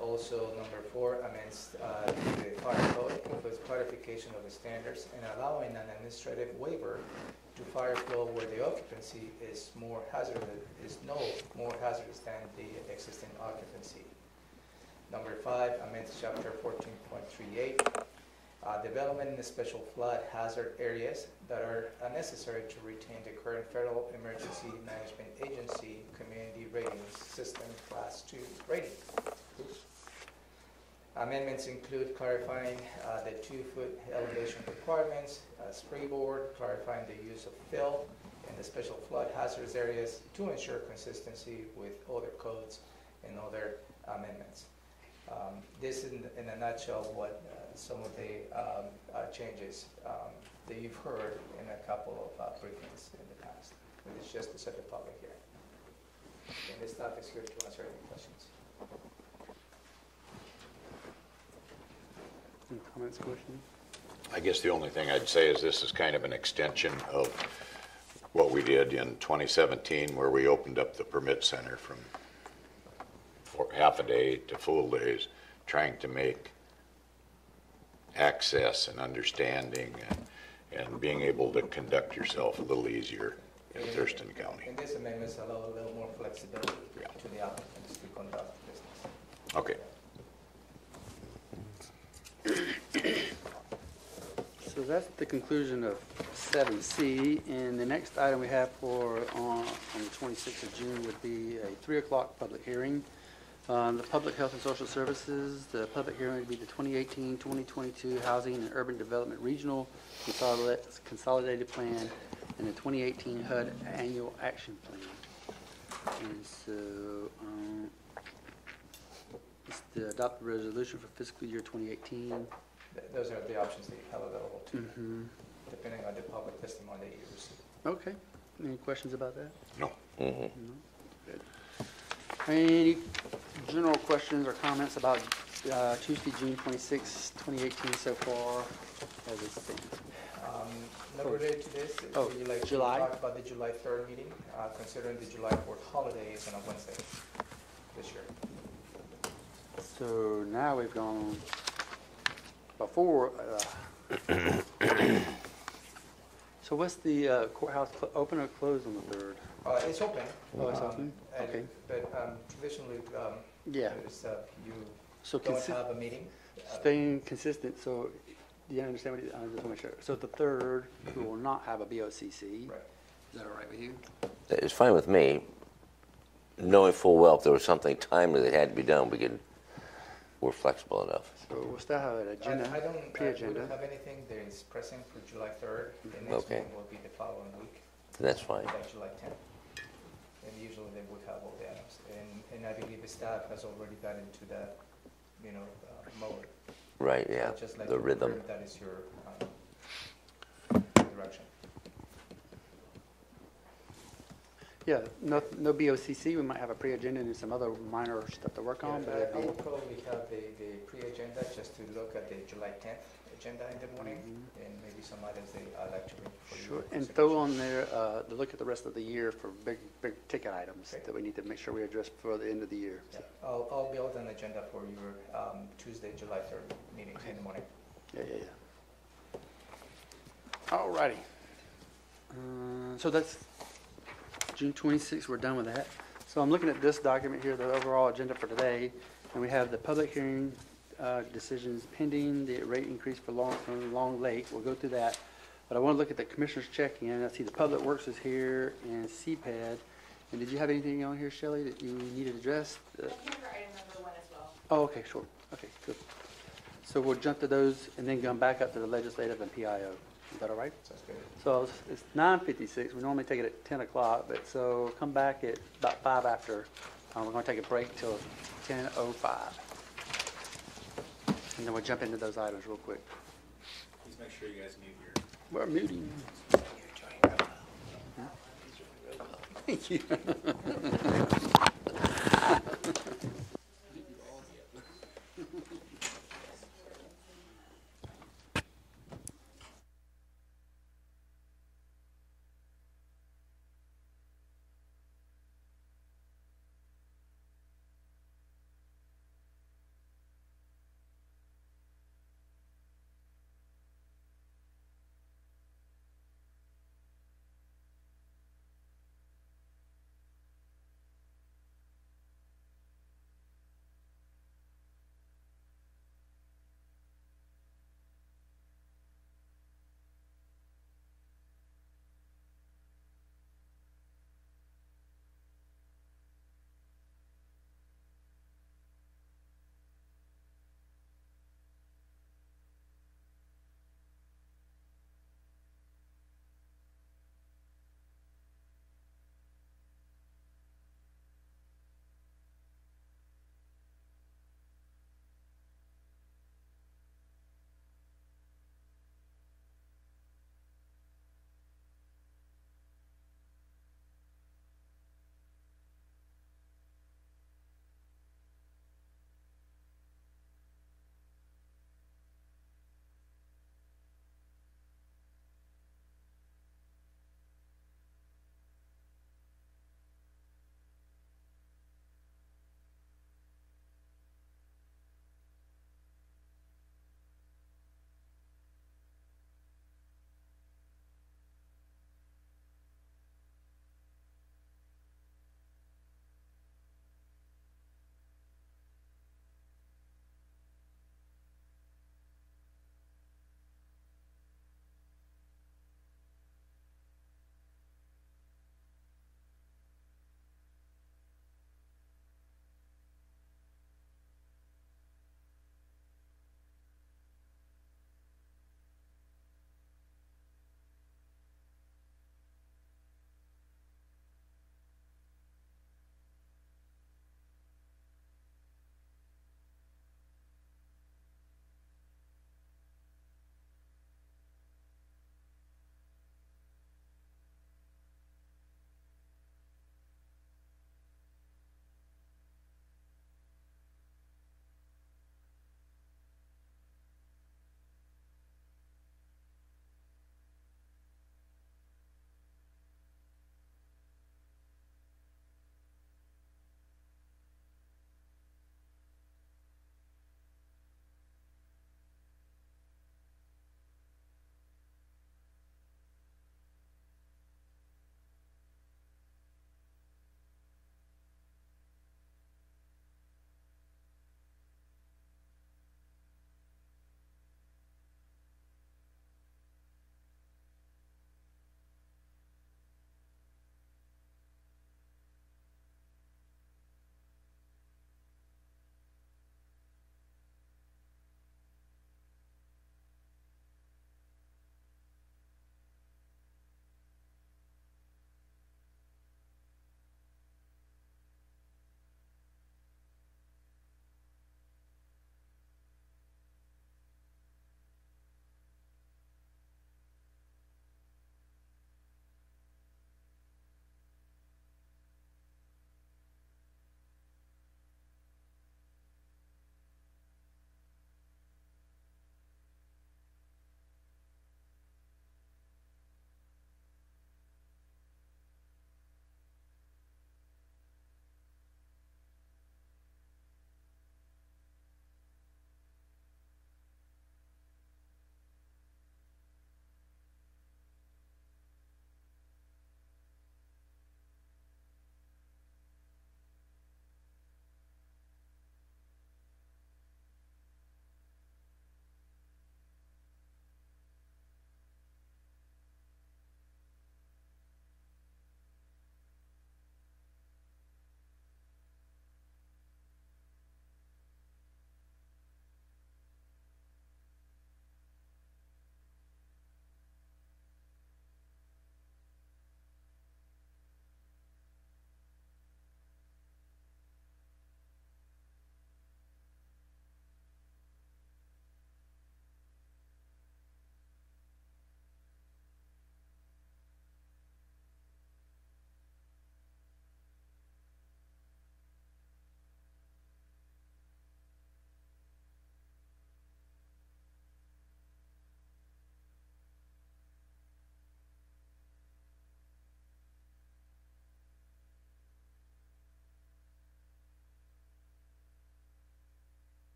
Also, number 4 amends the fire code, includes clarification of the standards and allowing an administrative waiver to fire flow where the occupancy is no more hazardous than the existing occupancy. Number 5 amends chapter 14.38. Development in the special flood hazard areas that are necessary to retain the current Federal Emergency Management Agency Community Rating System Class 2 rating. Amendments include clarifying the 2-foot elevation requirements, springboard, clarifying the use of fill in the special flood hazards areas to ensure consistency with other codes and other amendments. This is in a nutshell what some of the changes that you've heard in a couple of briefings in the past. It's just to set the public hearing. And the staff is here to answer any questions. Any comments, questions? I guess the only thing I'd say is this is kind of an extension of what we did in 2017, where we opened up the permit center from half a day to full days, trying to make access and understanding and being able to conduct yourself a little easier in Thurston County. And these amendments allow a little more flexibility to the applicants to conduct business. Okay. So that's the conclusion of 7C, and the next item we have for on the 26th of June would be a 3 o'clock public hearing. The Public Health and Social Services, the public hearing would be the 2018-2022 Housing and Urban Development Regional Consolidated Plan and the 2018 HUD Annual Action Plan. And so it's the adopted resolution for fiscal year 2018. Those are the options that you have available to you, depending on the public testimony that you receive. Okay. Any questions about that? No. No? Good. Any general questions or comments about Tuesday, June 26, 2018 so far as it stands? Not related to this, would you like July? to talk about the July 3rd meeting, considering the July 4th holiday is on a Wednesday this year? So now we've gone before. So what's the courthouse open or closed on the 3rd? It's open. Oh, it's open? Okay. But traditionally, Yeah. you So don't have a meeting. staying consistent, so do you understand what I just want to make sure? So the 3rd, we will not have a BoCC. Right. Is that all right with you? It's fine with me, knowing full well if there was something timely that had to be done, we're flexible enough. So we'll still have an agenda, I don't pre-agenda. have anything that is pressing for July 3rd. The next Okay. meeting will be the following week, That's fine. like July 10th. And usually they would have all the items. And I believe the staff has already got into that, mode. Right, yeah, So just like the to rhythm. confirm that is your direction. Yeah, no BoCC. We might have a pre-agenda and some other minor stuff to work on, but I it'd will be, probably have the pre-agenda just to look at the July 10th agenda in the morning, and maybe some items they like to bring for you. Sure, and throw on there, to look at the rest of the year for big ticket items Okay. that we need to make sure we address before the end of the year. Yeah, I'll build an agenda for your Tuesday, July 3rd meeting in the morning. Yeah. All righty. So that's June 26th, we're done with that. So I'm looking at this document here, the overall agenda for today, and we have the public hearing decisions pending, the rate increase for Long Lake. We'll go through that. But I want to look at the commissioner's check-in. I see the Public Works is here and CPAD. And did you have anything on here, Shelley, that you needed addressed? I'm here for item number 1 as well. Oh, okay, sure. Okay, good. So we'll jump to those and then come back up to the legislative and PIO. Is that all right? Sounds good. So it's 9:56. We normally take it at 10 o'clock, but so come back at about 5 after. We're going to take a break till 10:05. And then we'll jump into those items real quick. Please make sure you guys mute your. We're muting. Thank you.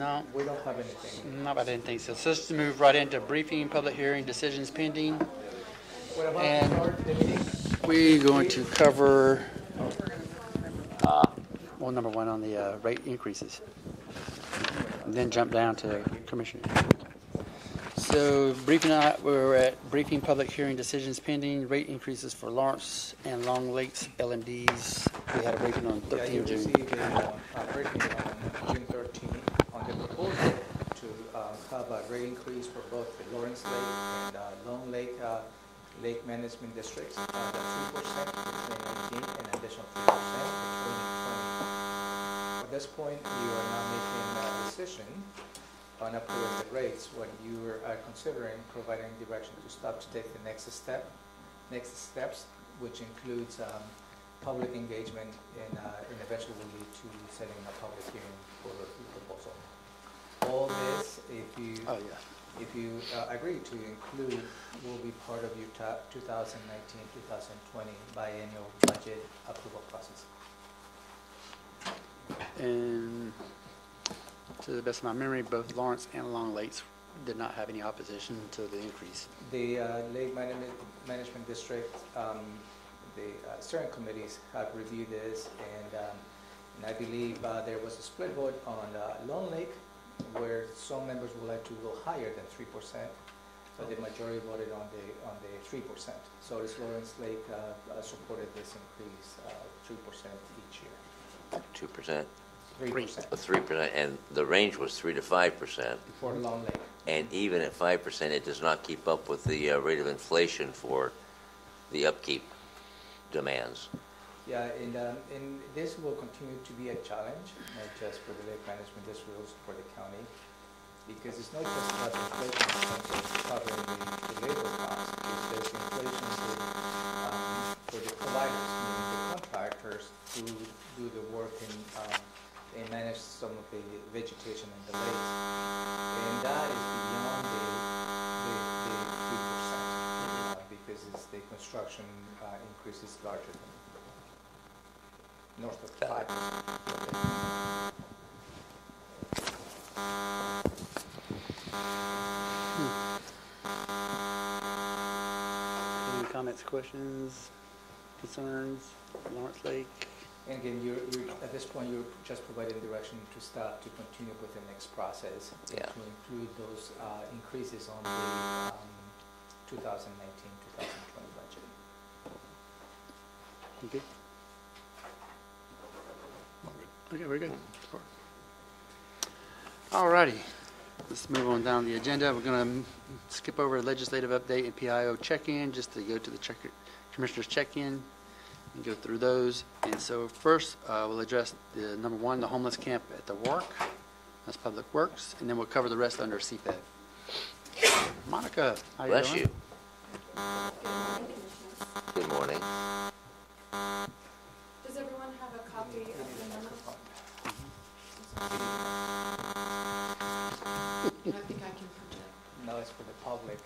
No, We don't have anything. no, I didn't think so. So let's just move right into briefing, public hearing, decisions pending. What about And- the start the meeting? We're going to cover, well, number one on the rate increases. And then jump down to commissioner. So briefing, we're at briefing, public hearing, decisions pending, rate increases for Lawrence and Long Lakes LMDs. We had a briefing on Yeah, you 13 June. received a briefing on June 13 on the proposal to have a rate increase for both the Lawrence Lake and Long Lake Lake Management Districts, the 3% for 2019 and additional 3% for 2020. At this point, you are now making a decision on approving the rates when you are considering providing direction to staff to take the next steps, which includes public engagement and eventually will lead to setting a public hearing for the proposal. All this, if you Oh, yeah. agree to include, will be part of your 2019-2020 biennial budget approval process. And to the best of my memory, both Lawrence and Long Lakes did not have any opposition to the increase. The Lake Management District, the steering committees have reviewed this, and I believe there was a split vote on Long Lake, where some members would like to go higher than 3%, but the majority voted on the 3%. So this Lawrence Lake supported this increase, 3% each year. 2%, 3% 3%, and the range was 3 to 5%. for Long Lake. And even at 5%, it does not keep up with the rate of inflation for the upkeep demands. Yeah, and this will continue to be a challenge, not just for the Lake Management District, also for the county, because it's not just about inflation in terms of covering the labor costs, because there's inflation for the providers, meaning the contractors who do the work and manage some of the vegetation in the lakes. And that is beyond the 3%, because it's the construction increase is larger than north of 5%. Any comments, questions, concerns? Lawrence Lake? And again, you're at this point, you're just providing direction to staff to continue with the next process, and Yeah. to include those increases on the 2019-2020 budget. Okay. Okay, we're good. All righty. Let's move on down the agenda. We're going to skip over legislative update and PIO check-in, just to go to the commissioner's check-in and go through those. And so first, we'll address the number one, the homeless camp at the work. That's Public Works. And then we'll cover the rest under CPED. Monica, how you doing? Bless you. Good morning. Does everyone have a copy of the memo? I think I can project. No, it's for the public.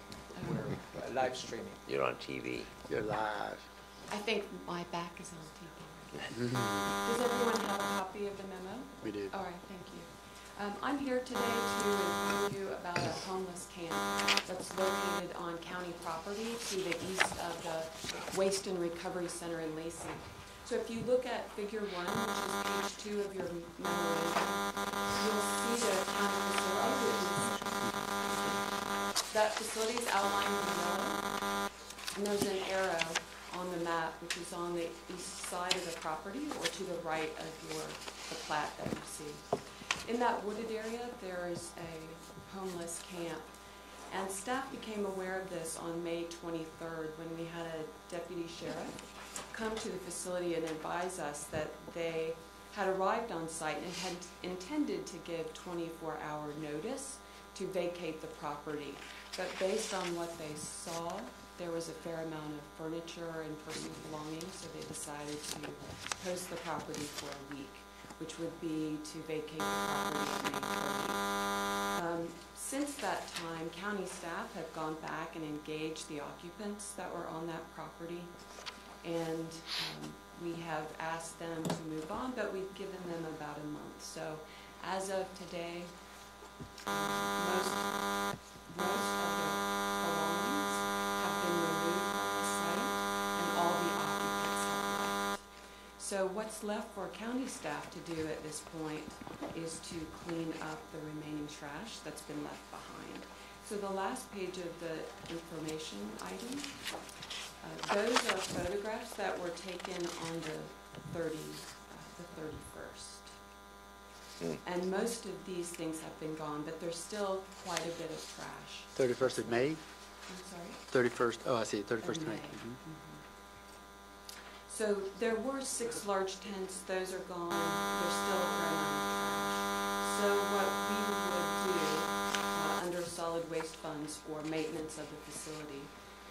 We're live streaming. You're on TV. You're live. I think my back is on TV. Does everyone have a copy of the memo? We do. All right, thank you. I'm here today to inform you about a homeless camp that's located on county property to the east of the Waste and Recovery Center in Lacey. So if you look at figure 1, which is page 2 of your memorandum, you'll see the county facility. That facility is outlined in yellow, and there's an arrow on the map which is on the east side of the property, or to the right of the plat that you see. In that wooded area, there is a homeless camp. And staff became aware of this on May 23rd when we had a deputy sheriff come to the facility and advise us that they had arrived on site and had intended to give 24-hour notice to vacate the property. But based on what they saw, there was a fair amount of furniture and personal belongings, so they decided to post the property for a week, which would be to vacate the property on May 30. Since that time, county staff have gone back and engaged the occupants that were on that property, and we have asked them to move on, but we've given them about a month. So as of today, Most of the belongings have been removed from the site and all the occupants have left. So what's left for county staff to do at this point is to clean up the remaining trash that's been left behind. So the last page of the information item, those are photographs that were taken on the 31st. And most of these things have been gone, but there's still quite a bit of trash. 31st of May? I'm sorry? 31st, oh, I see, 31st of May. So there were 6 large tents, those are gone, there's still a fair amount of trash. So what we would do under solid waste funds or maintenance of the facility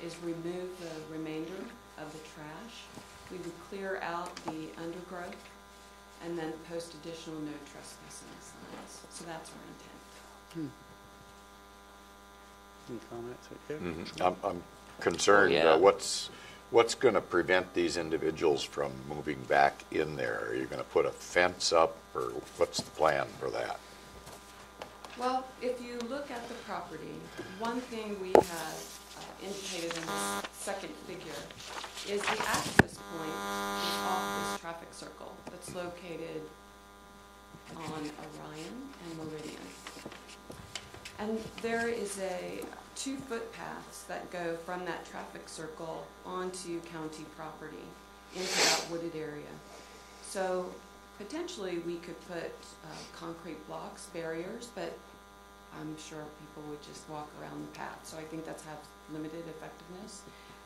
is remove the remainder of the trash. We would clear out the undergrowth and then post additional no trespassing signs. So that's our intent. Any comments right there? I'm concerned, Oh, yeah. what's going to prevent these individuals from moving back in there? Are you going to put a fence up, or what's the plan for that? Well, if you look at the property, one thing we have indicated in the second figure is the access point is off this traffic circle that's located on Orion and Meridian. And there is 2 footpaths that go from that traffic circle onto county property into that wooded area. So potentially we could put concrete blocks, barriers, but I'm sure people would just walk around the path. So I think that's have limited effectiveness.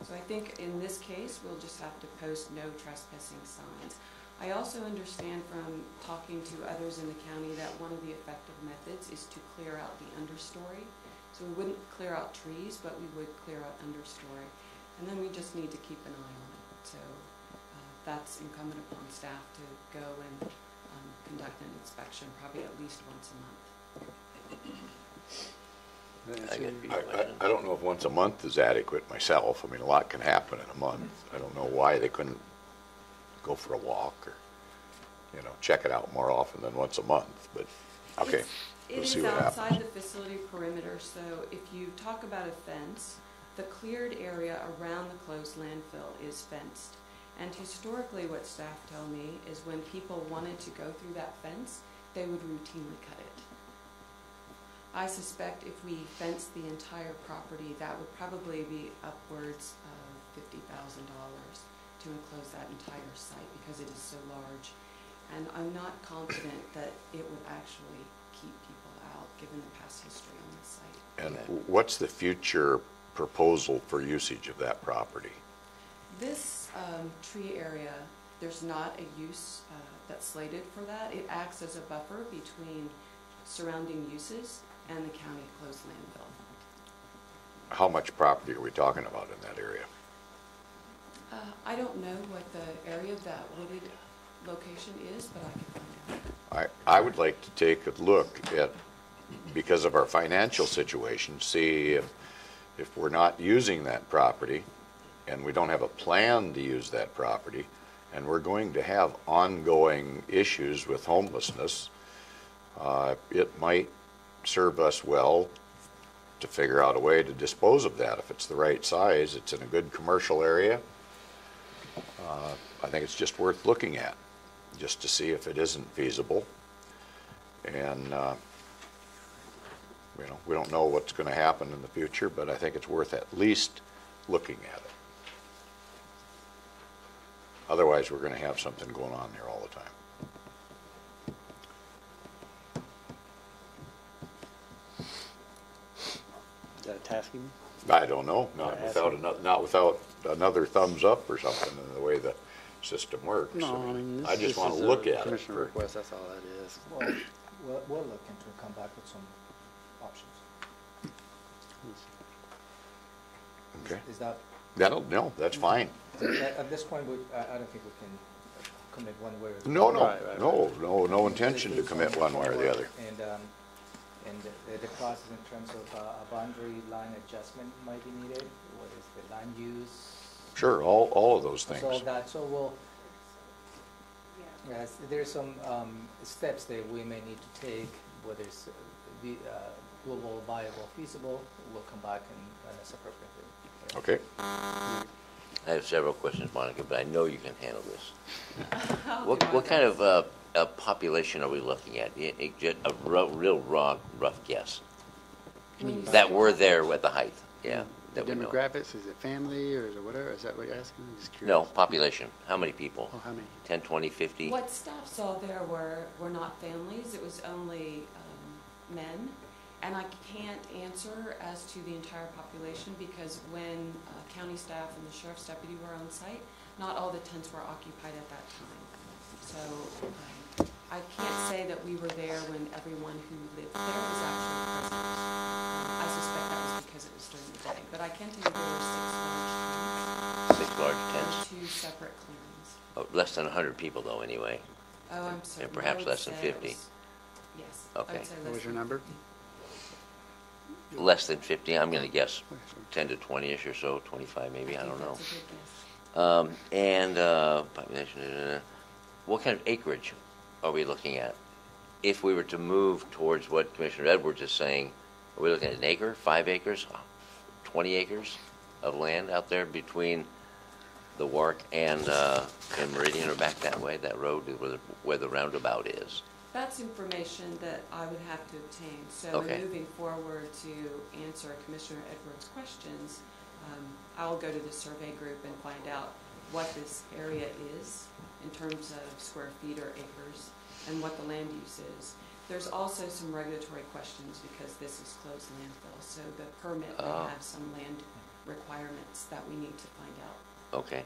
So I think in this case, we'll just have to post no trespassing signs. I also understand from talking to others in the county that one of the effective methods is to clear out the understory. So we wouldn't clear out trees, but we would clear out understory. And then we just need to keep an eye on it. So that's incumbent upon staff to go and conduct an inspection probably at least once a month. I don't know if once a month is adequate myself. I mean, a lot can happen in a month. I don't know why they couldn't go for a walk or, check it out more often than once a month, but okay. It is outside the facility perimeter, so if you talk about a fence, the cleared area around the closed landfill is fenced. And historically what staff tell me is when people wanted to go through that fence, they would routinely cut it. I suspect if we fenced the entire property, that would probably be upwards of $50,000 to enclose that entire site because it is so large. And I'm not confident that it would actually keep people out given the past history on the site. And what's the future proposal for usage of that property? This tree area, there's not a use that's slated for that. It acts as a buffer between surrounding uses and the county closed landfill. How much property are we talking about in that area? I don't know what the area of that wooded location is, but I can find out. I would like to take a look at, because of our financial situation, see if we're not using that property and we don't have a plan to use that property and we're going to have ongoing issues with homelessness, it might serve us well to figure out a way to dispose of that. If it's the right size, it's in a good commercial area, I think it's just worth looking at, just to see if it isn't feasible. And we don't know what's going to happen in the future, but I think it's worth at least looking at it. Otherwise, we're going to have something going on there all the time. Is that a tasking? I don't know, not without another thumbs up or something in the way the system works. No, I mean, I just want to look at it. Commissioner request, that's all that is. Well, we'll look into it, come back with some options. Okay. Is that? No, that's fine. At this point, I don't think we can commit one way or the other. No, no intention to commit one way or the other. And the process in terms of a boundary line adjustment might be needed, what is the land use? Sure, all of those things. So we'll, yes, there's some steps that we may need to take, whether it's doable, viable, feasible, we'll come back and as appropriately. Okay. I have several questions, Monica, but I know you can handle this. What kind of population are we looking at? Just a real raw, rough guess. That were there at the height, yeah. The That we know. demographics, is it family or is it whatever? Is that what you're asking? I'm just No, curious. population. How many people? Oh, how many? 10, 20, 50? What staff saw there were not families, it was only men. And I can't answer as to the entire population because when county staff and the sheriff's deputy were on site, not all the tents were occupied at that time. So I can't say that we were there when everyone who lived there was actually present. I suspect that was because it was during the day. But I can tell you there were 6 large tents. 6 large tents? And 2 separate clearings. Oh, less than 100 people, though, anyway. Oh, I'm sorry. And perhaps I would less than say 50. Yes. Okay. I would say What less was your than number? 50. Less than 50? I'm going to guess 10 to 20-ish or so, 25 maybe, I don't know. That's a good guess. And population, what kind of acreage are we looking at? If we were to move towards what Commissioner Edwards is saying, are we looking at an acre, 5 acres, 20 acres of land out there between the Wark and Meridian or back that way, that road where the roundabout is? That's information that I would have to obtain. So Okay. in moving forward to answer Commissioner Edwards' questions, I'll go to the survey group and find out what this area is in terms of square feet or acres and what the land use is. There's also some regulatory questions because this is closed landfill, so the permit may have some land requirements that we need to find out. Okay.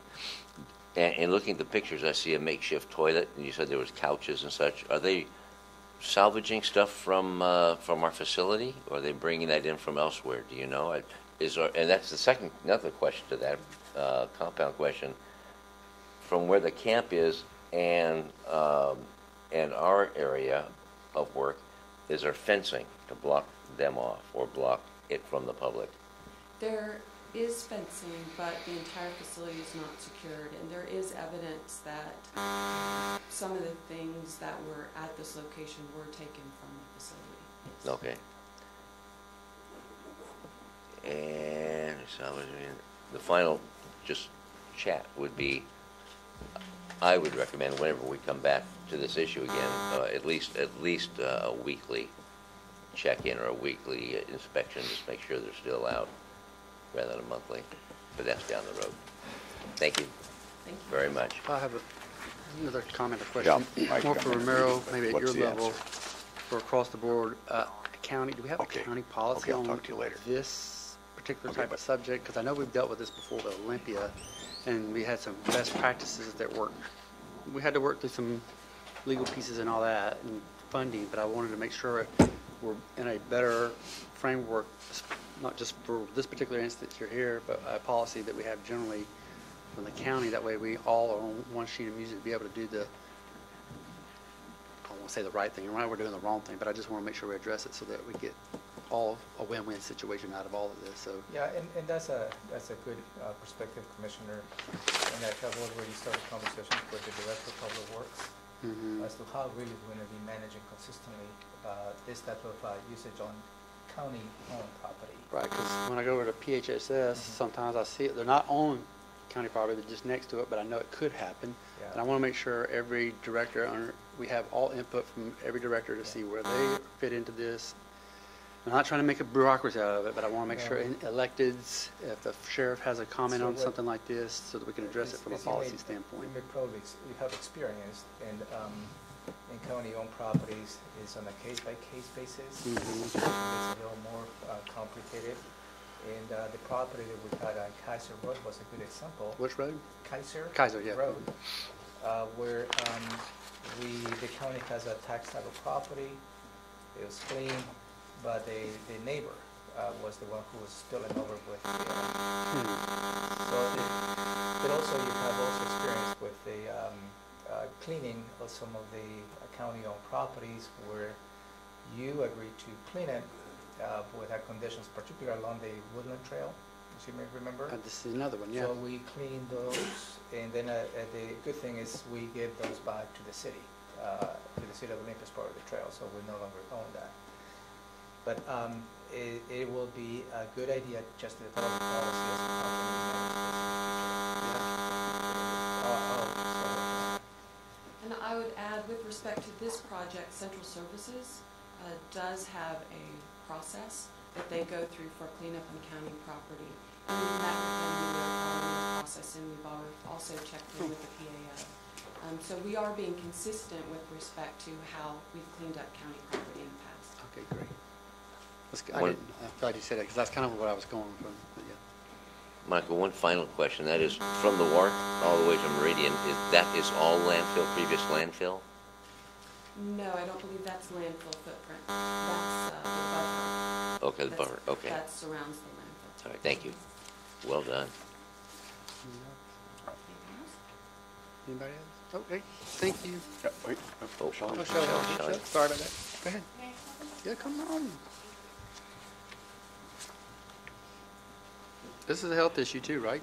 And looking at the pictures, I see a makeshift toilet, and you said there was couches and such. Are they salvaging stuff from our facility, or are they bringing that in from elsewhere? Do you know? And that's another question to that compound question. From where the camp is and our area of work, is there fencing to block them off or block it from the public? There is fencing, but the entire facility is not secured, and there is evidence that some of the things that were at this location were taken from the facility. Yes. Okay. And so the final just chat would be, I would recommend whenever we come back to this issue again, at least a weekly check-in or a weekly inspection, just make sure they're still out, rather than a monthly, but that's down the road. Thank you Thank you very much. I have another comment or question. Mike, More for Romero, maybe at what's your the level, answer? for across the board. County, do we have Okay. a county policy Okay, I'll on talk to you later. this particular Okay, type but- of subject? Because I know we've dealt with this before with Olympia, and we had some best practices that worked. We had to work through some legal pieces and all that, and funding, but I wanted to make sure we're in a better framework, not just for this particular instance you're here, but a policy that we have generally from the county. That way we all are on one sheet of music to be able to do the, I don't want to say the right thing, right, we're doing the wrong thing, but I just want to make sure we address it so that we get all a win-win situation out of all of this, so. Yeah, and that's a good perspective, Commissioner, and I have already started conversations with the Director of Public Works as to how really we're going to be managing consistently this type of usage on county-owned property. Right, because when I go over to PHSS, sometimes I see it, they're not on county property, they're just next to it, but I know it could happen. Yeah. And I want to make sure every director, we have all input from every director to see where they fit into this. I'm not trying to make a bureaucracy out of it, but I want to make sure electeds, if the sheriff has a comment So on what- something like this, so that we can address it from a As you policy may- standpoint. You may probably have experienced in county-owned properties is on a case-by-case basis. It's a little more complicated. And the property that we had on Kaiser Road was a good example. Which road? Kaiser Yeah. Road, where the county has a tax title property. It was clean, but the neighbor was the one who was spilling over with the. But also you have also experience with the cleaning of some of the county-owned properties where you agreed to clean it with our conditions, particularly along the Woodland Trail, as you may remember. This is another one, yeah. So we cleaned those, and then the good thing is we gave those back to the city of Olympus, part of the trail, so we no longer own that. but it will be a good idea just to develop a policy as to how we manage this. And I would add, with respect to this project, Central Services does have a process that they go through for cleanup on county property. And we've met with them, we know following the process, and we've also checked in with the PAO. So we are being consistent with respect to how we've cleaned up county property in the past. Okay, great. I'm glad you said that, because that's kind of what I was going from. But yeah. Michael, one final question. That is, from the WARC all the way to Meridian, that is all landfill, previous landfill? No, I don't believe that's landfill footprint. That's the buffer. Okay, the buffer, okay. That surrounds the landfill. All right, thank you. Well done. Anything else? Anybody else? Okay, thank you. Wait, Oh, Oh, Shelley, Shelley. Sorry about that. Go ahead. Yeah, come on. This is a health issue too, right?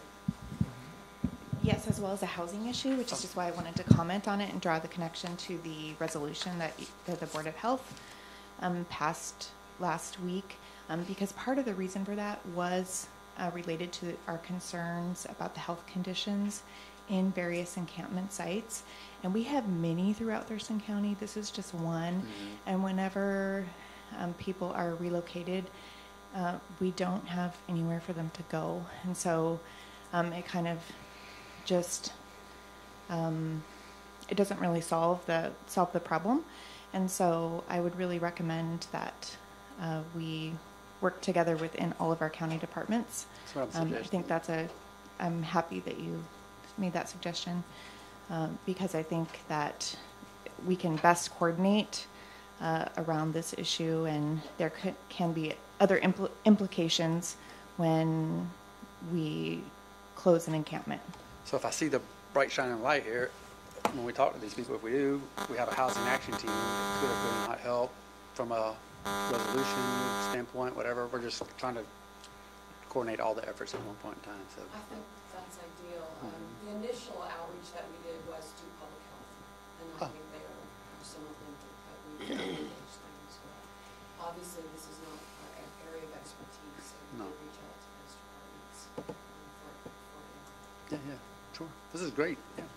Yes, as well as a housing issue, which is just why I wanted to comment on it and draw the connection to the resolution that the Board of Health passed last week, because part of the reason for that was related to our concerns about the health conditions in various encampment sites. And we have many throughout Thurston County. This is just one. And whenever people are relocated, we don't have anywhere for them to go. And so it kind of just it doesn't really solve the problem. And so I would really recommend that we work together within all of our county departments. That's what I'm suggesting. I think I'm happy that you made that suggestion, because I think that we can best coordinate around this issue, and there can be other implications when we close an encampment. So if I see the bright shining light here, when we talk to these people, if we do, we have a housing action team. It's going to not help from a resolution standpoint, whatever. We're just trying to coordinate all the efforts at one point in time. So I think that's ideal. The initial outreach that we did was to public health, and I think they are some of them that we engaged them as well. Obviously, this is not our area of expertise, so we did reach out to those departments for yeah, sure. This is great. Yeah.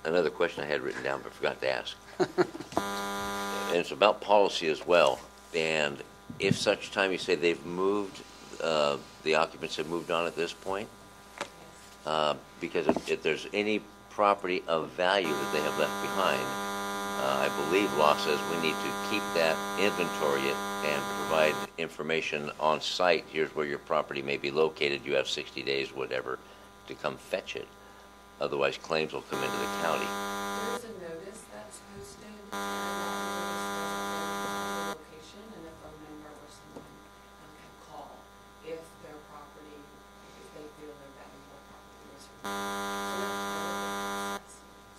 Another question I had written down but forgot to ask. And it's about policy as well. And if such time you say they've moved, the occupants have moved on at this point, because if there's any property of value that they have left behind, I believe law says we need to keep that, inventory it, and provide information on site. Here's where your property may be located. You have 60 days, whatever, to come fetch it. Otherwise, claims will come into the county. There's a notice that's posted, and that notice doesn't have the location, and if a member or someone can call if their property, if they feel their valuable property is removed.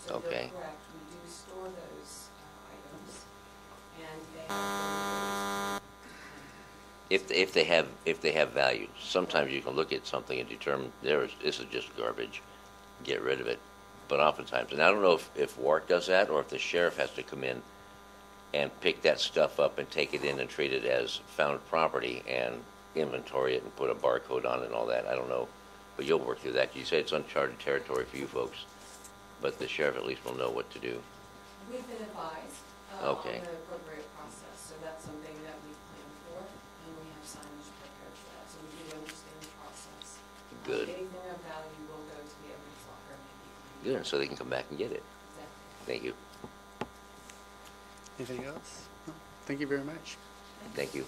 So Okay. you're correct, we do store those items, and they have If they have value, sometimes you can look at something and determine this is just garbage, get rid of it. But oftentimes, and I don't know if WARC does that or if the sheriff has to come in and pick that stuff up and take it in and treat it as found property and inventory it and put a barcode on it and all that. I don't know, but you'll work through that. You say it's uncharted territory for you folks, but the sheriff at least will know what to do. We've been advised Okay. on the appropriate process, so that's something that we plan for, and we have signage prepared for that, so we do understand the process. Good. Anything of value will go to the evidence locker and maybe. Good, so they can come back and get it. Exactly. Thank you. Anything else? No? Thank you very much. Thank you.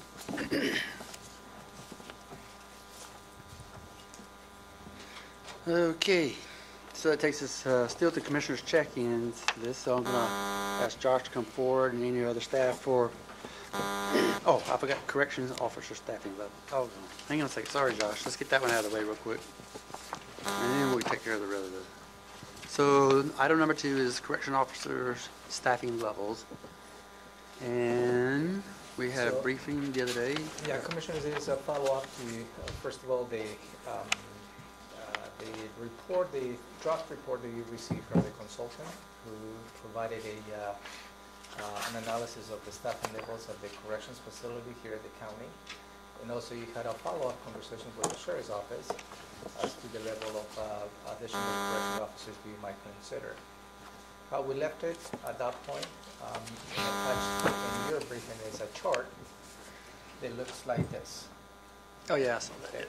Okay, so that takes us still to commissioners' check-ins. So I'm going to ask Josh to come forward and any other staff for. Oh, I forgot corrections officer staffing level. Oh, hang on a second. Sorry, Josh. Let's get that one out of the way real quick, and then we'll take care of the rest of it. So item number 2 is correction officers staffing levels, and we had a So- briefing the other day. Yeah, Commissioners, it is a follow-up to, first of all, the report, the draft report that you received from the consultant who provided a an analysis of the staffing levels at the corrections facility here at the county. And also you had a follow-up conversation with the sheriff's office as to the level of additional correction officers we might consider. How we left it at that point, attached in your briefing is a chart that looks like this. Oh, yeah, I saw that. Okay.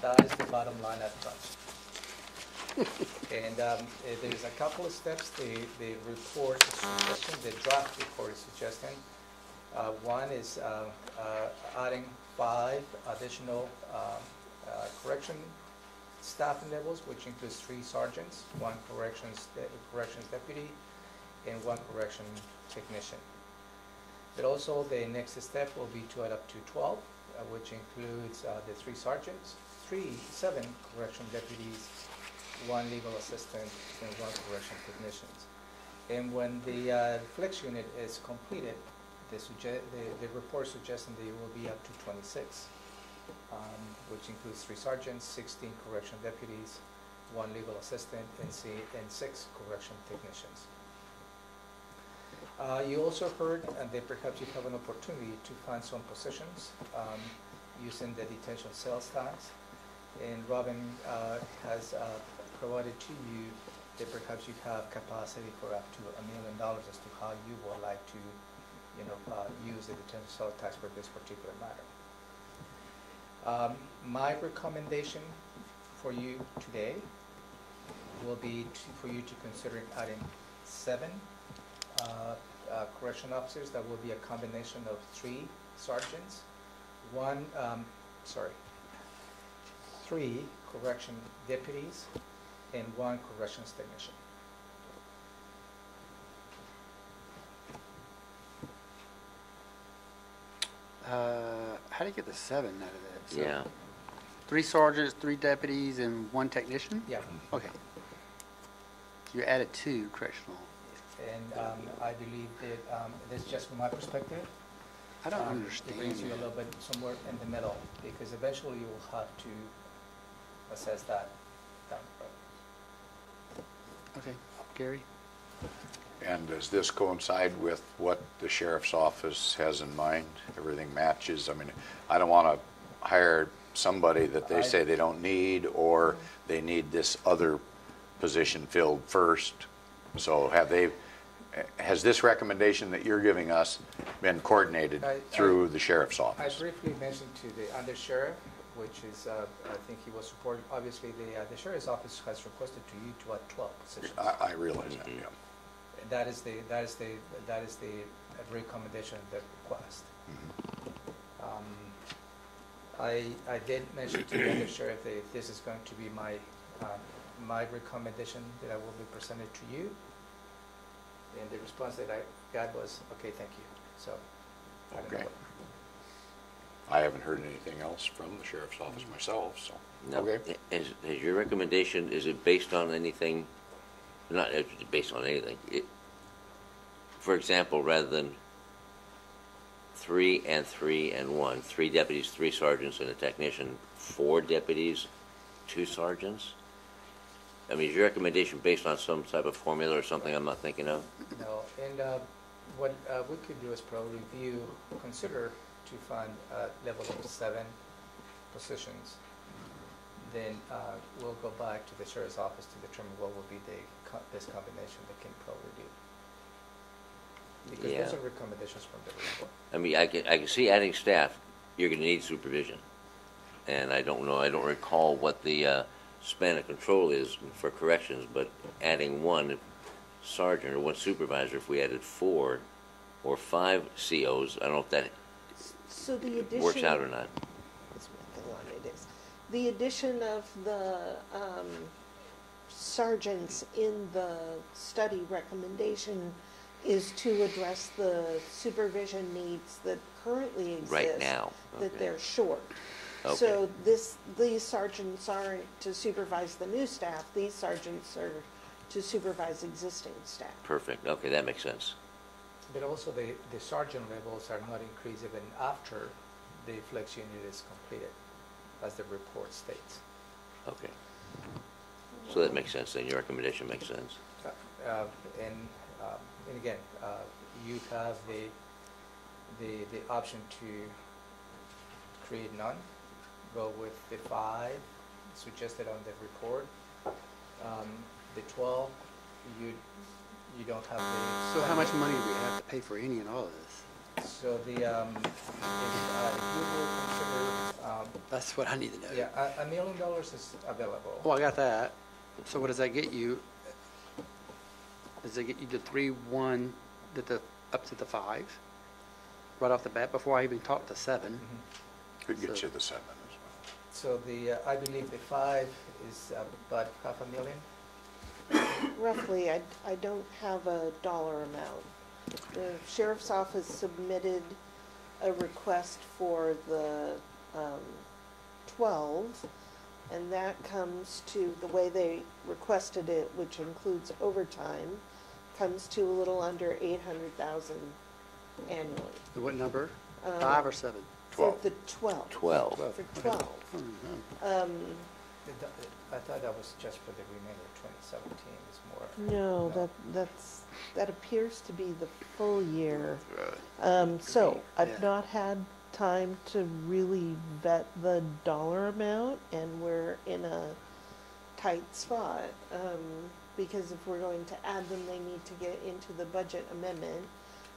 That is the bottom line at front. And there's a couple of steps the report is suggesting, the draft report is suggesting. One is adding 5 additional correction staffing levels, which includes 3 sergeants, 1 corrections deputy, and 1 correction technician. But also the next step will be to add up to 12, which includes the 3 sergeants, 7 correction deputies, 1 legal assistant, and 1 correction technicians. And when the flex unit is completed, the report suggesting that it will be up to 26, which includes 3 sergeants, 16 correction deputies, 1 legal assistant, and 6 correction technicians. You also heard that perhaps you have an opportunity to find some positions using the detention sales tax. And Robin has provided to you that perhaps you have capacity for up to $1 million as to how you would like to, use the detention sales tax for this particular matter. My recommendation for you today will be for you to consider adding 7 correction officers. That will be a combination of 3 sergeants, 3 correction deputies, and 1 corrections technician. How do you get the 7 out of that? So Yeah. 3 sergeants, 3 deputies, and 1 technician? Yeah. Okay. You added 2 correctional. And I believe that this is just from my perspective. I don't It understand. brings you a little bit somewhere in the middle, because eventually you will have to assess that down the road. Okay, Gary? And does this coincide with what the sheriff's office has in mind? Everything matches? I mean, I don't want to hire somebody that they say they don't need, or they need this other position filled first. So has this recommendation that you're giving us been coordinated through the sheriff's I office? briefly mentioned to the undersheriff, which is, I think he was supporting, obviously the sheriff's office has requested to you to add 12 positions. I realize that, yeah. And that is the recommendation of the request. I did mention to the undersheriff that if this is going to be my recommendation that I will be presented to you. And the response that I got was, okay, thank you. So, I don't know Okay. what- I haven't heard anything else from the sheriff's office myself, so. Now, Okay. is your recommendation, is it based on anything, not based on anything? For example, rather than 3 and 3 and 1, 3 deputies, 3 sergeants, and a technician, 4 deputies, 2 sergeants? I mean, is your recommendation based on some type of formula or something I'm not thinking of? No, and what we could do is probably consider to fund a level of 7 positions. Then we'll go back to the sheriff's office to determine what will be this combination that can probably do. Because Yeah. those are recommendations from the report. I mean, I can see adding staff, you're going to need supervision. And I don't recall what the span of control is for corrections, but adding 1 sergeant or 1 supervisor, if we added 4 or 5 COs, I don't know if that So the addition. works out or not. Let's make the one it is. The addition of the sergeants in the study recommendation is to address the supervision needs that currently exist. Right now, That okay. they're short. Okay. So these sergeants aren't to supervise the new staff, these sergeants are to supervise existing staff. Perfect. Okay, that makes sense. But also the sergeant levels are not increased even after the flex unit is completed, as the report states. Okay. So that makes sense then. Your recommendation makes sense. And again, you have the option to create none, go with the 5 suggested on the report. The 12, you don't have the. So how much money do we have to pay for any and all of this? So the, if you will consider, That's what I need to know. yeah, $1 million is available. Well, I got that. So what does that get you? Does it get you to 3-1, up to the 5? Right off the bat, before I even talk to 7? Mhm. Could get So- you the 7 as well. So the, I believe the 5 is about $500,000. Roughly, I don't have a dollar amount. The sheriff's office submitted a request for the 12, and that comes to, the way they requested it, which includes overtime, comes to a little under 800,000 annually. What number? Um, 5 or 7? For the 12. 12. For 12. I thought that was just for the remainder of 2017, it's more. No, that appears to be the full year. Right. So Yeah. I've not had time to really vet the dollar amount, and we're in a tight spot. Because if we're going to add them, they need to get into the budget amendment,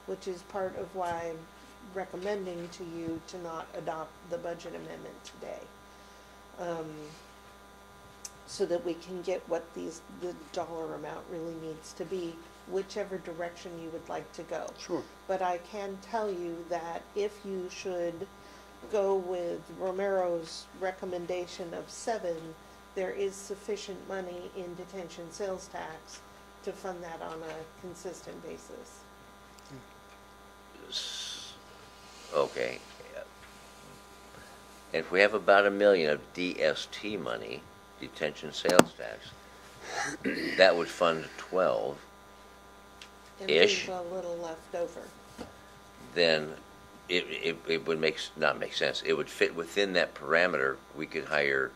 which is part of why I'm recommending to you to not adopt the budget amendment today. So that we can get what the dollar amount really needs to be, whichever direction you would like to go. Sure. But I can tell you that if you should go with Romero's recommendation of 7, there is sufficient money in detention sales tax to fund that on a consistent basis. Okay. If we have about $1 million of DST money, detention sales tax, that would fund 12. And Ish. leave a little left over. Then it would not make sense. It would fit within that parameter. We could hire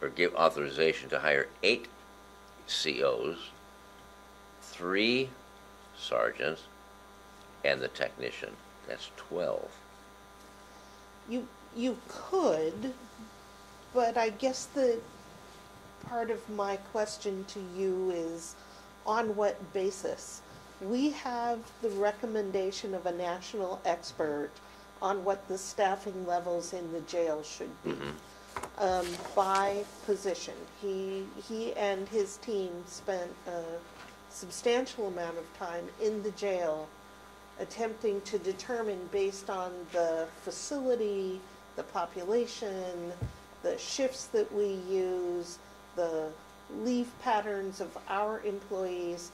or give authorization to hire 8 COs, 3 sergeants, and the technician. That's 12. You could, but I guess the part of my question to you is, on what basis? We have the recommendation of a national expert on what the staffing levels in the jail should be, by position. He and his team spent a substantial amount of time in the jail attempting to determine, based on the facility, the population, the shifts that we use, the leave patterns of our employees.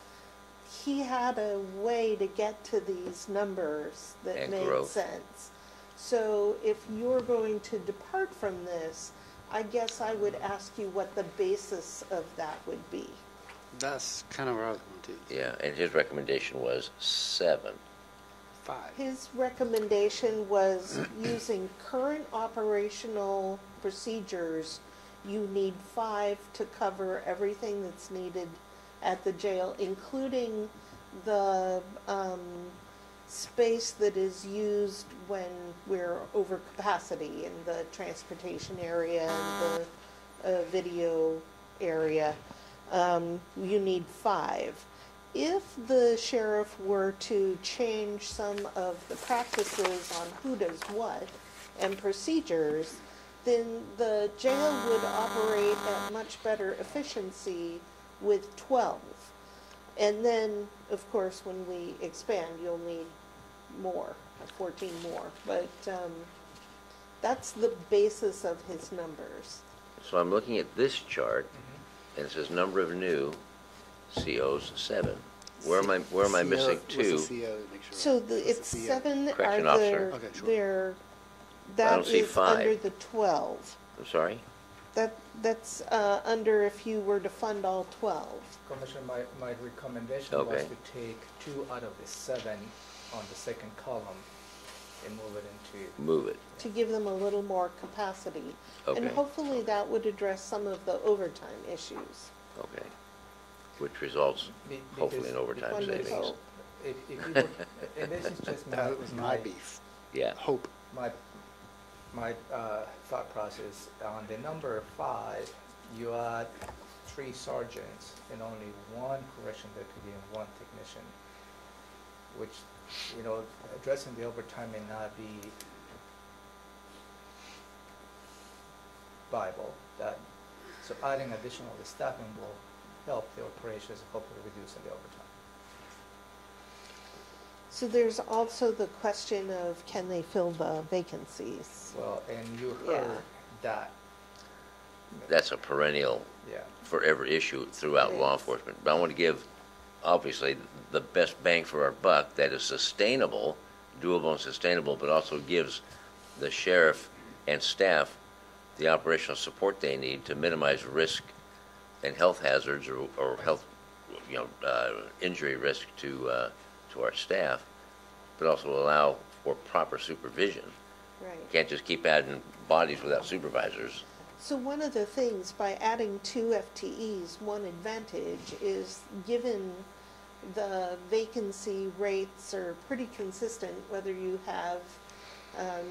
He had a way to get to these numbers that And made growth. sense. So if you're going to depart from this, I guess I would ask you what the basis of that would be. That's kind of where I was going to. Yeah, and his recommendation was 7. 5. His recommendation was using current operational procedures, you need 5 to cover everything that's needed at the jail, including the space that is used when we're over capacity in the transportation area and the video area. You need 5. If the sheriff were to change some of the practices on who does what and procedures, then the jail would operate at much better efficiency with 12. And then, of course, when we expand, you'll need more, 14 more. But that's the basis of his numbers. So I'm looking at this chart, and it says number of new COs 7. Where am I missing 2? What's the CO to make sure? So What's it's the CO? 7 are Correction officer. Okay, sure. they're, I that don't see is 5. under the 12. I'm sorry? That's under if you were to fund all 12. Commissioner, my recommendation was Okay. to take 2 out of the 7 on the second column and move it into. Move it. To give them a little more capacity. And Okay. hopefully that would address some of the overtime issues. Okay. Which results hopefully in overtime One would savings. hope. if you look, and this is just That was my beef. Yeah. Hope. my thought process. On the number 5, you add 3 sergeants and only 1 correction deputy and 1 technician, which, you know, addressing the overtime may not be viable. So adding additional staffing will help the operations, hopefully reducing the overtime. So there's also the question of can they fill the vacancies? Well, and you Yeah. heard that. That's a perennial Yeah. forever issue throughout law Yes. enforcement. But I want to give, obviously, the best bang for our buck that is sustainable, doable and sustainable, but also gives the sheriff and staff the operational support they need to minimize risk and health hazards or health, injury risk to our staff, but also allow for proper supervision. Right. Can't just keep adding bodies without supervisors. So one of the things, by adding 2 FTEs, one advantage is, given the vacancy rates are pretty consistent, whether you have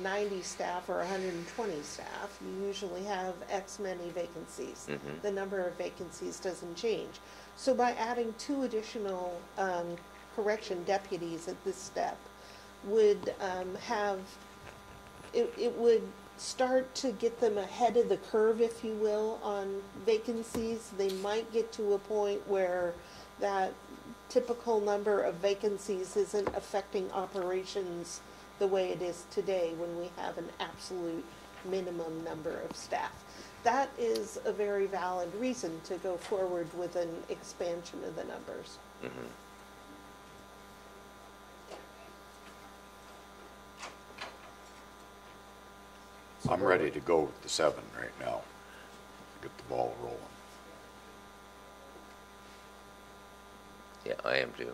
90 staff or 120 staff, you usually have X many vacancies. Mhm. The number of vacancies doesn't change. So by adding 2 additional correction deputies at this step would it would start to get them ahead of the curve, if you will, on vacancies. They might get to a point where that typical number of vacancies isn't affecting operations the way it is today when we have an absolute minimum number of staff. That is a very valid reason to go forward with an expansion of the numbers. Mhm. I'm ready to go with the 7 right now. Get the ball rolling. Yeah, I am too.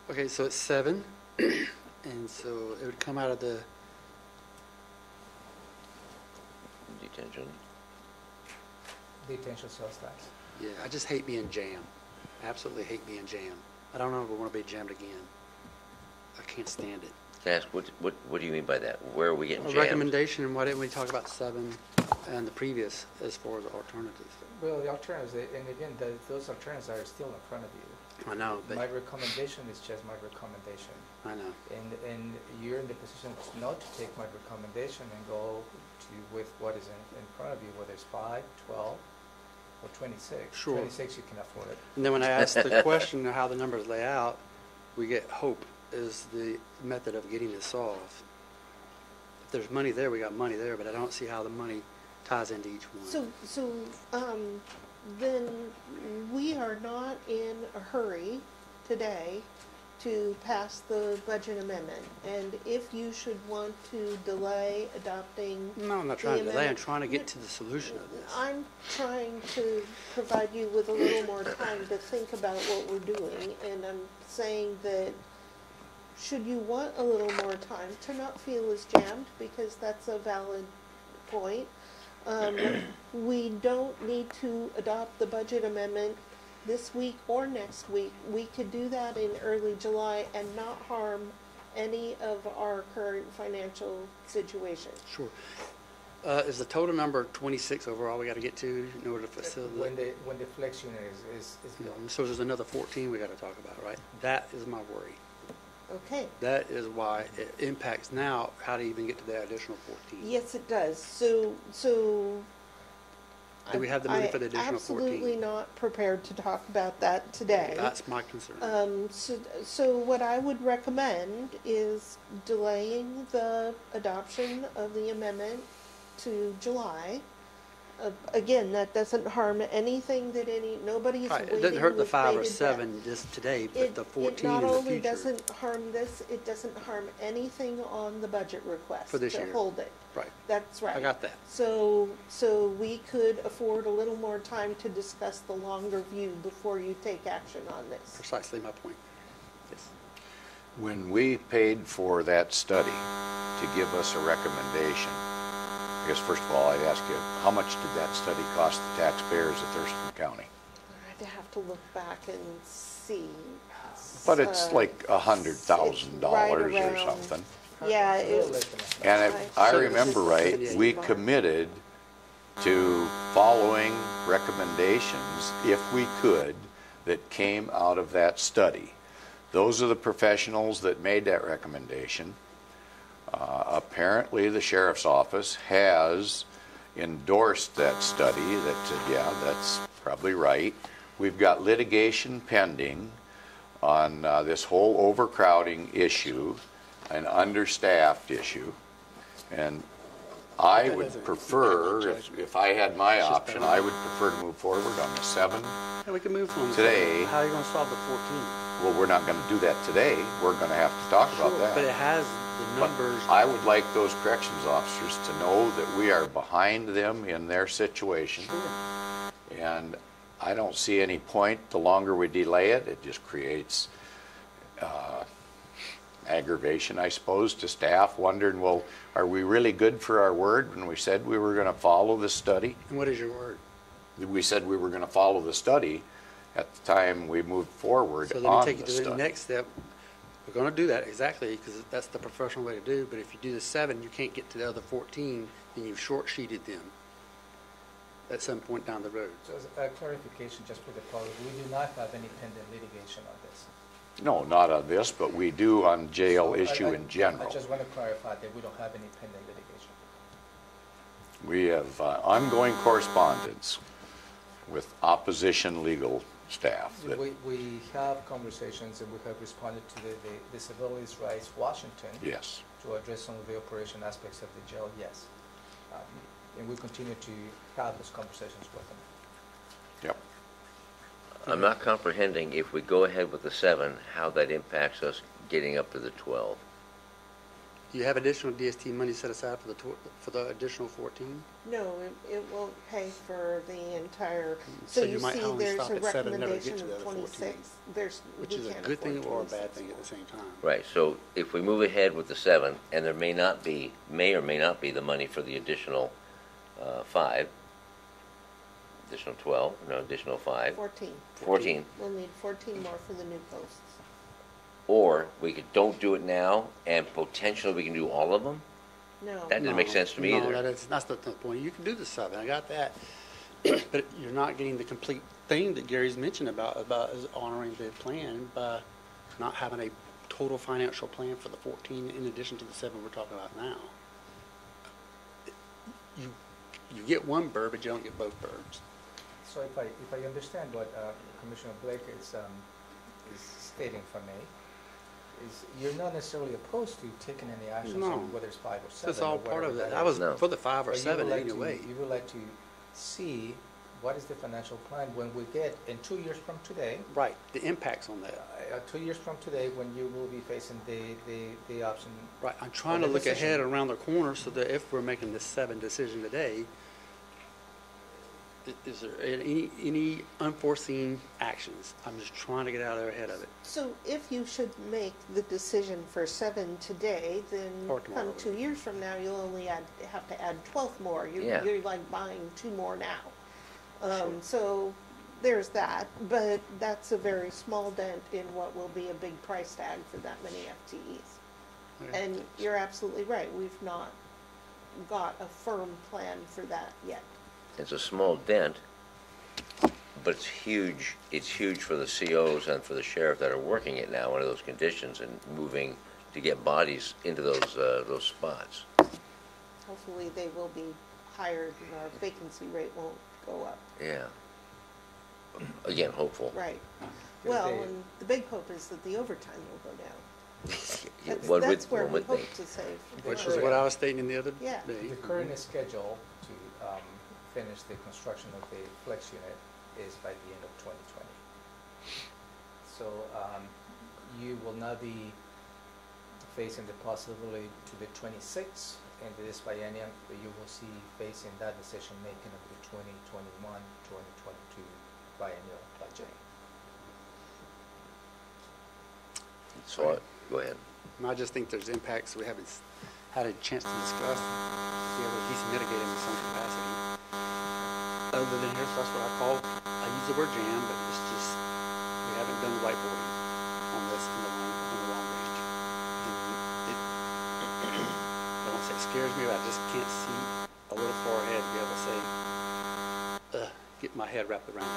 Okay, so it's 7, and so it would come out of the, Detention. Detention sales tax. yeah, I just hate being jammed. I absolutely hate being jammed. I don't ever want to be jammed again. I can't stand it. Can I ask, what do you mean by that? Where are we getting A jammed? recommendation, and why didn't we talk about 7 and the previous as far as alternatives? Well, the alternatives, and again, those alternatives are still in front of you. I know, My but recommendation is just my recommendation. I know. And you're in the position not to take my recommendation and go with what is in front of you, whether it's 5, 12, or 26. Sure. 26, you can afford it. And then when I ask the question of how the numbers lay out, we get hope is the method of getting this solved. If there's money there, we got money there, but I don't see how the money ties into each one. So then we are not in a hurry today to pass the budget amendment. And if you should want to delay adopting No, I'm not the trying to delay. I'm amendment- trying to get to the solution of this. I'm trying to provide you with a little more time to think about what we're doing, and I'm saying that should you want a little more time to not feel as jammed, because that's a valid point, we don't need to adopt the budget amendment this week or next week. We could do that in early July and not harm any of our current financial situation. Sure. Is the total number 26 overall we got to get to in order to facilitate? When the flex unit is built. So there's another 14 we got to talk about, right? That is my worry. Okay. That is why it impacts now how to even get to that additional 14. Yes, it does. So. Do we have the money for the additional 14? I'm absolutely not prepared to talk about that today. That's my concern. So what I would recommend is delaying the adoption of the amendment to July. Again, that doesn't harm anything that nobody's Right, waiting it doesn't hurt the with 5 or bated 7 breath. just today, but the 14 It not in the only future. doesn't harm this, it doesn't harm anything on the budget request For this to year. hold it. Right. That's right. I got that. So we could afford a little more time to discuss the longer view before you take action on this. Precisely my point. Yes. When we paid for that study to give us a recommendation, I guess first of all, I'd ask you, how much did that study cost the taxpayers of Thurston County? I'd have to look back and see. But it's like $100,000 right or around- something. Yeah, A little it, less than that. And if I So remember right, it's we fine. committed to following recommendations, if we could, that came out of that study. Those are the professionals that made that recommendation. Apparently, the sheriff's office has endorsed that study, that said, yeah, that's probably right. We've got litigation pending on this whole overcrowding issue, an understaffed issue, and I would prefer, if I had my option, I would prefer to move forward on the 7. Yeah, we can move on. Today. How are you going to solve the 14? Well, we're not going to do that today. We're going to have to talk about that. But it has the But numbers. I would like those corrections officers to know that we are behind them in their situation. And I don't see any point, the longer we delay it, it just creates aggravation, I suppose, to staff, wondering, well, are we really good for our word when we said we were going to follow the study? And what is your word? We said we were going to follow the study at the time we moved forward So on let me take you the to the study. next step. We're going to do that exactly because that's the professional way to do. But if you do the 7, you can't get to the other 14, then you've short-sheeted them at some point down the road. So as a clarification, just for the public, we do not have any pending litigation on this. No, not on this, but we do on jail So issue I in general. I just want to clarify that we don't have any pending litigation. We have ongoing correspondence with opposition legal staff. that- We have conversations and we have responded to the Disabilities Rights Washington Yes. to address some of the operation aspects of the jail, yes. And we continue to have those conversations with them. Yep. I'm not comprehending, if we go ahead with the 7, how that impacts us getting up to the 12. Do you have additional DST money set aside for the additional 14? no, it won't pay for the entire, So so you you might see only there's stop a at 7 and never get recommendation to the of other 14. 26. There's, Which we is a can't good thing afford or a bad 26. thing at the same time. Right, so if we move ahead with the 7, and there may or may not be the money for the additional 5, additional 12, no, additional 5, 14. 14, We'll need 14 more for the new posts. or don't do it now, and potentially we can do all of them? No. That didn't make sense to me No, either. that's not the point. You can do the 7. I got that. But you're not getting the complete thing that Gary's mentioned about is honoring the plan by not having a total financial plan for the 14 in addition to the 7 we're talking about now. You get one bird, but you don't get both birds. So if I understand what Commissioner Blake is stating for me, is you're not necessarily opposed to taking any actions No. on whether it's 5 or 7. That's all or part of whatever it. that I was is. No. for the 5 or But you 7 would like anyway. You would like to see what is the financial plan when we get, in 2 years from today, Right, the impacts on that. 2 years from today, when you will be facing the option. Right, I'm trying Or to the look decision. ahead around the corner so that if we're making this 7 decision today, is there any unforeseen actions? I'm just trying to get out of there ahead of it. So if you should make the decision for 7 today, then Or tomorrow. come 2 years from now, you'll only have to add 12 more. Yeah. You're like buying 2 more now. So there's that, but that's a very small dent in what will be a big price tag for that many FTEs. Okay. And you're absolutely right, we've not got a firm plan for that yet. It's a small dent, but it's huge. It's huge for the COs and for the sheriff that are working it now under those conditions and moving to get bodies into those spots. Hopefully they will be hired and our vacancy rate won't go up. Yeah. Again, hopeful. Right. Because Well, they- and the big hope is that the overtime will go down. Yeah, That's where one we would hope think. to save. Which is money. what I was stating the other Yeah. day. The current schedule to finish the construction of the flex unit is by the end of 2020. So you will not be facing the possibility to the 26th in this biennium, but you will see facing that decision making of the 2021-2022 biennial budget. So, go ahead. I just think there's impacts we haven't had a chance to discuss, be able to at least mitigate them in some capacity. Other than here, so that's what I use the word jam, but it's just, we haven't done the whiteboarding. on this in the long range. And I won't say it scares me, but I just can't see a little far ahead to be able to say, get my head wrapped around it,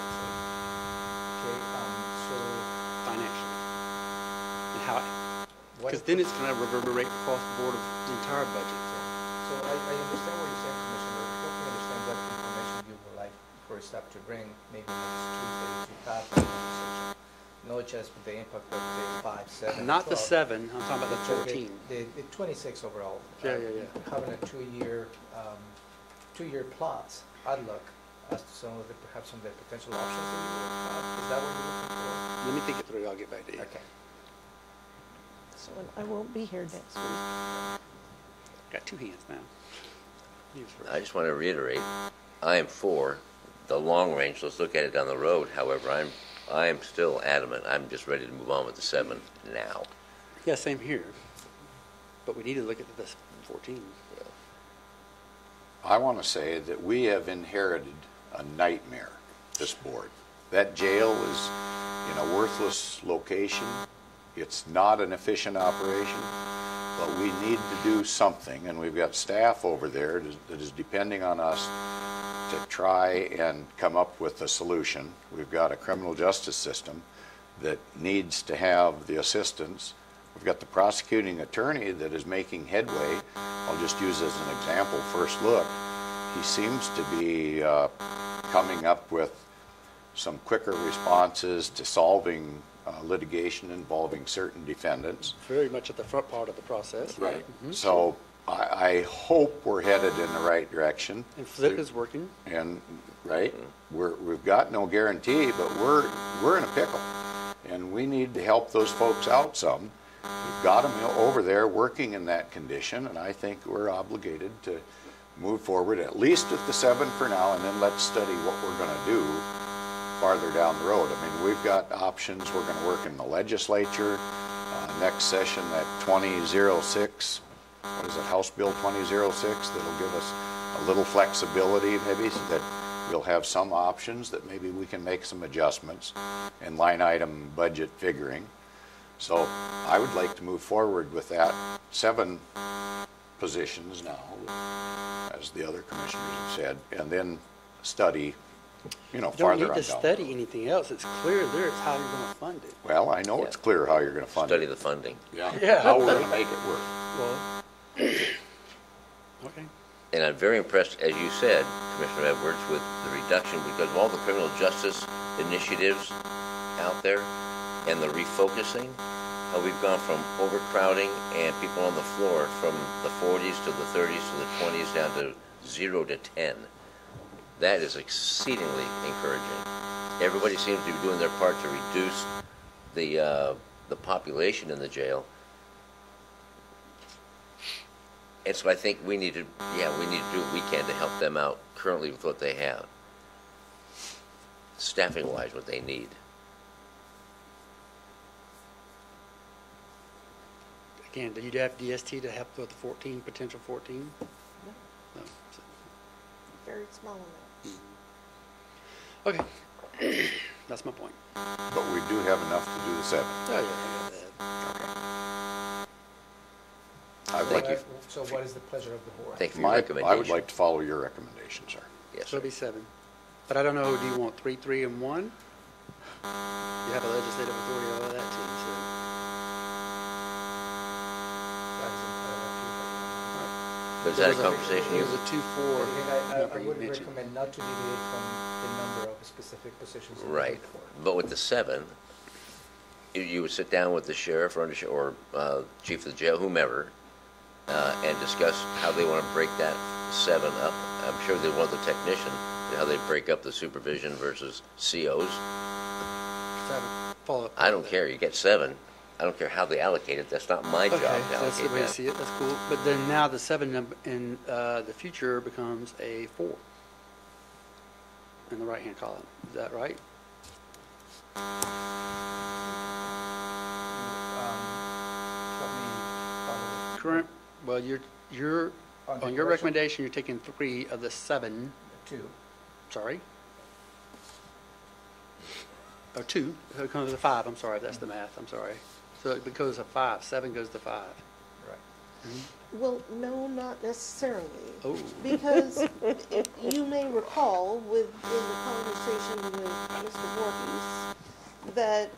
Okay, so financially. And how, what because if- then it's going to reverberate across the board of the entire budget. So I understand what you're saying, Commissioner. Help me understand what information you would like for staff to bring maybe next Tuesday to pass the legislation. Not just with the impact of the 5, 7, Not the 12, 7, I'm talking about the 14. The 26 overall. Yeah, yeah, yeah. Having a two-year plus outlook as to perhaps some of the potential options that you would have. Is that what you're looking for? Let me think it through, I'll get back to you. Okay. So I won't be here next week. Got two hands now. You first. I just want to reiterate, I am for the long range. Let's look at it down the road. However, I'm still adamant. I'm just ready to move on with the 7 now. Yeah, same here. But we need to look at this 14. I want to say that we have inherited a nightmare, this board. That jail is in a worthless location. It's not an efficient operation, but we need to do something, and we've got staff over there that is depending on us to try and come up with a solution. We've got a criminal justice system that needs to have the assistance. We've got the prosecuting attorney that is making headway. I'll just use as an example, first look. He seems to be coming up with some quicker responses to solving litigation involving certain defendants. Very much at the front part of the process. Right. Mhm. So I hope we're headed in the right direction. And Flip is working. And, right, we've got no guarantee, but we're in a pickle. And we need to help those folks out some. We've got them over there working in that condition, and I think we're obligated to move forward, at least with the 7 for now, and then let's study what we're going to do farther down the road. I mean, we've got options. We're going to work in the legislature. Next session, that 2006, what is it, House Bill 2006, that'll give us a little flexibility maybe so that we'll have some options that maybe we can make some adjustments and line item budget figuring. So I would like to move forward with that 7 positions now, as the other commissioners have said, and then study, You don't farther need on to down. study anything else. It's clear there. It's how you're going to fund it. Well, I know it's clear how you're going to fund Study it. the funding. Yeah. How we're going to make it work. Well, okay. And I'm very impressed, as you said, Commissioner Edwards, with the reduction because of all the criminal justice initiatives out there and the refocusing. How we've gone from overcrowding and people on the floor from the 40s to the 30s to the 20s down to 0 to 10. That is exceedingly encouraging. Everybody seems to be doing their part to reduce the population in the jail. And so I think we need to do what we can to help them out currently with what they have. Staffing-wise, what they need. Again, do you have DST to help with the 14, potential 14? No. Very small amount. Okay. That's my point. But we do have enough to do the 7. Oh, yeah, I got that. I'd Thank like you. So what is the pleasure of the board? Thank you for your recommendation. I would like to follow your recommendation, sir. Yes, So sir. it'll be 7. But I don't know, do you want 3, 3, and 1? You have a legislative authority over that too, so. But is that a conversation It you... was a 2, 4 I number you would mentioned. recommend not to deviate from the number of specific positions. that we Right. look for. But with the 7, you would sit down with the sheriff or chief of the jail, whomever, and discuss how they want to break that 7 up. I'm sure they want the technician, how they break up the supervision versus COs. Follow-up. I don't care. You get 7. I don't care how they allocate it. That's not my job Okay, to so that's the allocate way to that. see it. That's cool. But then now the 7 number in the future becomes a 4 in the right-hand column. Is that right? Let me follow. Current. Well, you're On the on your correction? recommendation. You're taking 3 of the 7. 2. Sorry. or 2, it comes to 5, I'm sorry, that's the math, I'm sorry. So it goes to 5, 7 goes to 5. Right. Well, no, not necessarily. Oh. Because if you may recall in the conversation with Mr. Voorhees that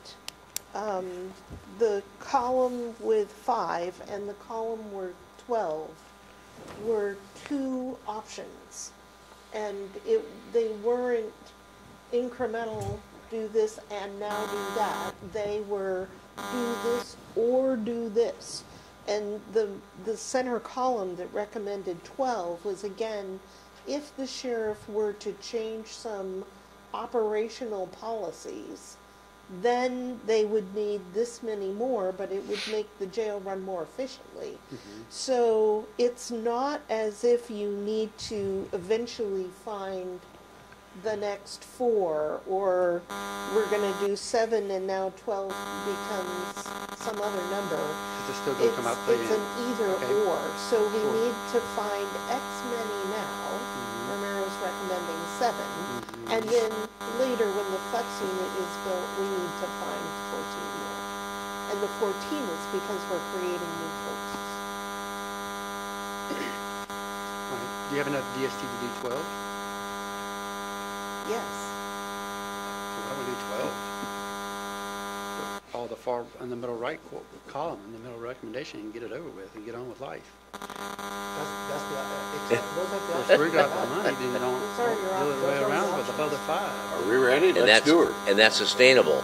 the column with 5 and the column with 12 were 2 options. And they weren't incremental, do this and now do that. They were do this or do this. And the center column that recommended 12 was, again, if the sheriff were to change some operational policies, then they would need this many more, but it would make the jail run more efficiently. Mm-hmm. So it's not as if you need to eventually find the next 4, or we're going to do 7 and now 12 becomes some other number. It's still going to come out clean. It's an either Okay. or. So we Sure. need to find X many now. Romero's recommending 7. And then later when the flex unit is built, we need to find 14 more. And the 14 is because we're creating new posts. Right. Do you have enough DST to do 12? Yes. So why don't we do 12? All the far in the middle right column, in the middle recommendation, and get it over with and get on with life. That's the, those are the If we options. got the money, then don't Sorry, you're do it off. way Those are around the with the other 5. Are we ready? And Let's that's, do it. and that's sustainable.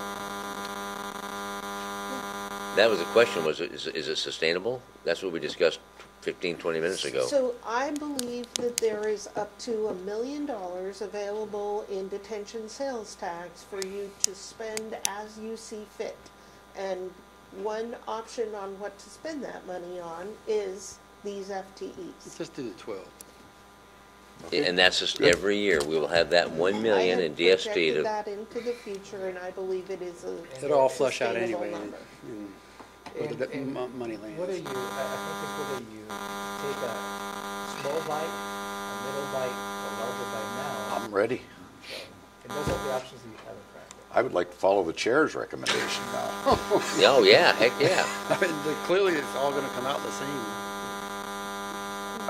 That was the question, is it sustainable? That's what we discussed 15, 20 minutes ago. So I believe that there is up to $1 million available in detention sales tax for you to spend as you see fit. And one option on what to spend that money on is these FTEs. Let's just do the 12. And that's just every year, we will have that 1 million in I DST have projected to, that into the future, and I believe it is a It'll all flush out sustainable anyway. number. Where the money lands. Whether you, I think it's whether you take a small bite, a middle bite, a larger bite now. I'm ready. And those are the options that you have in front of you. I would like to follow the chair's recommendation now. oh, yeah, heck yeah. I mean, clearly it's all going to come out the same.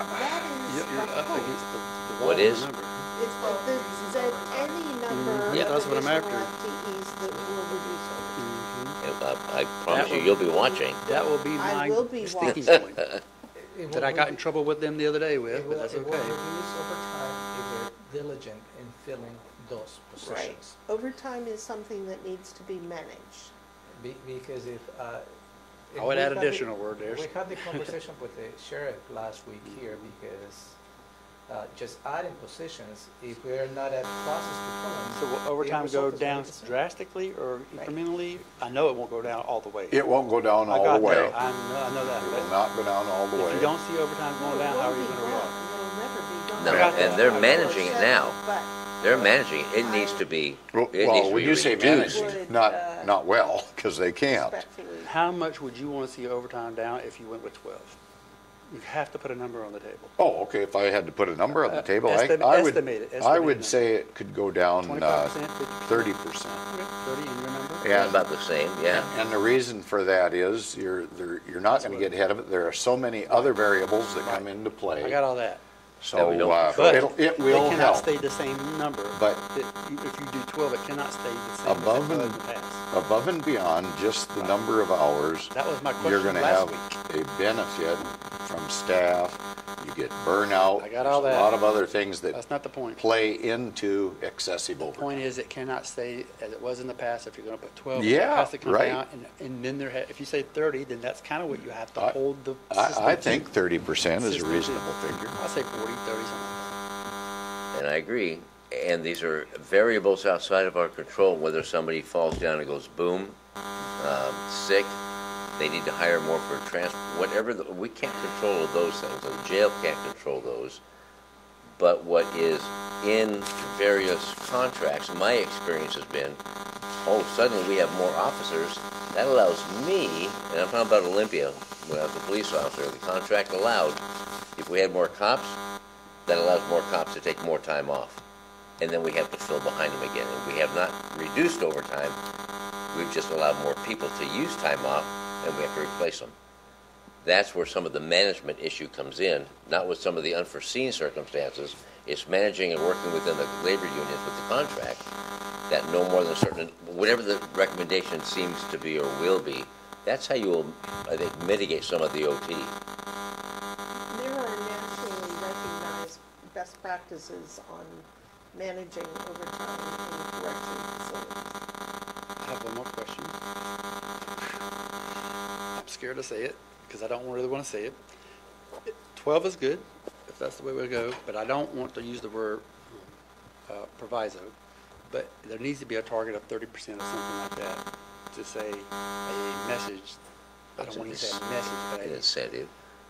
That is You're the up hope. against the wall. What is? Remember. It's that any number Yeah, of that's what I'm additional after. FTEs that will reduce overtime. I promise That you, will- you'll be watching. That will be I my will be sticking watching. point It that will I got in redu- trouble with them the other day with, It but will, that's it will okay. reduce over time if they're diligent in filling those Right. positions. Overtime is something that needs to be managed. Because if I would we add had additional word there. We had the conversation with the sheriff last week here because just adding positions, if we're not at process to fill them. So will overtime go down drastically or incrementally? I know it won't go down all the way. It won't go down I all got the way. that. I know that. It but will not go down all the If way. you don't see overtime going down, how are you going to react? It'll never be gone. No, I got that. and they're I got managing it now. But They're managing it. It needs to be, Well, it needs to when be you say reduced. managed, Would, not well, because they can't. respectfully, How much would you want to see overtime down if you went with 12? You have to put a number on the table. Oh, okay, if I had to put a number on the table, I would, Estimated I would number. say it could go down 25%, 30%. 30 in your number? Yeah. About the same, yeah. And the reason for that is you're not going to get ahead of it. There are so many other variables that come into play. I got all that. That we don't So control. it will It cannot help. stay the same number. But- If you do 12, it cannot stay the same Above as it was and- in the past. Above and beyond just the number of hours, That was my you're question going to last have week. a benefit from staff. You get burnout. I got all There's that. a lot of other things that That's not the point. play into excessive The overtime. point is, it cannot stay as it was in the past. If you're going to put 12, Yeah, it has to come right. down. And then if you say 30, then that's kind of what you have to hold the system I to. think 30% is a System to. reasonable figure. I'll say 40, 30, something like And I agree. And these are variables outside of our control, whether somebody falls down and goes boom, sick, they need to hire more for transport, whatever, we can't control those things. The jail can't control those. But what is in various contracts, my experience has been, suddenly we have more officers. That allows me, and I'm talking about Olympia, when I was a police officer, the contract allowed, if we had more cops, that allows more cops to take more time off. and then we have to fill behind them again. And we have not reduced overtime. We've just allowed more people to use time off, and we have to replace them. That's where some of the management issue comes in, not with some of the unforeseen circumstances. It's managing and working within the labor unions with the contract that no more than a certain, whatever the recommendation seems to be or will be, that's how you will, I think, mitigate some of the OT. There are nationally recognized best practices on managing overtime in correction facilities. I have one more question. I'm scared to say it because I don't really want to say it. 12 is good if that's the way we go, but I don't want to use the word proviso. But there needs to be a target of 30% or something like that to say a message. I don't want to say a message, but An incentive.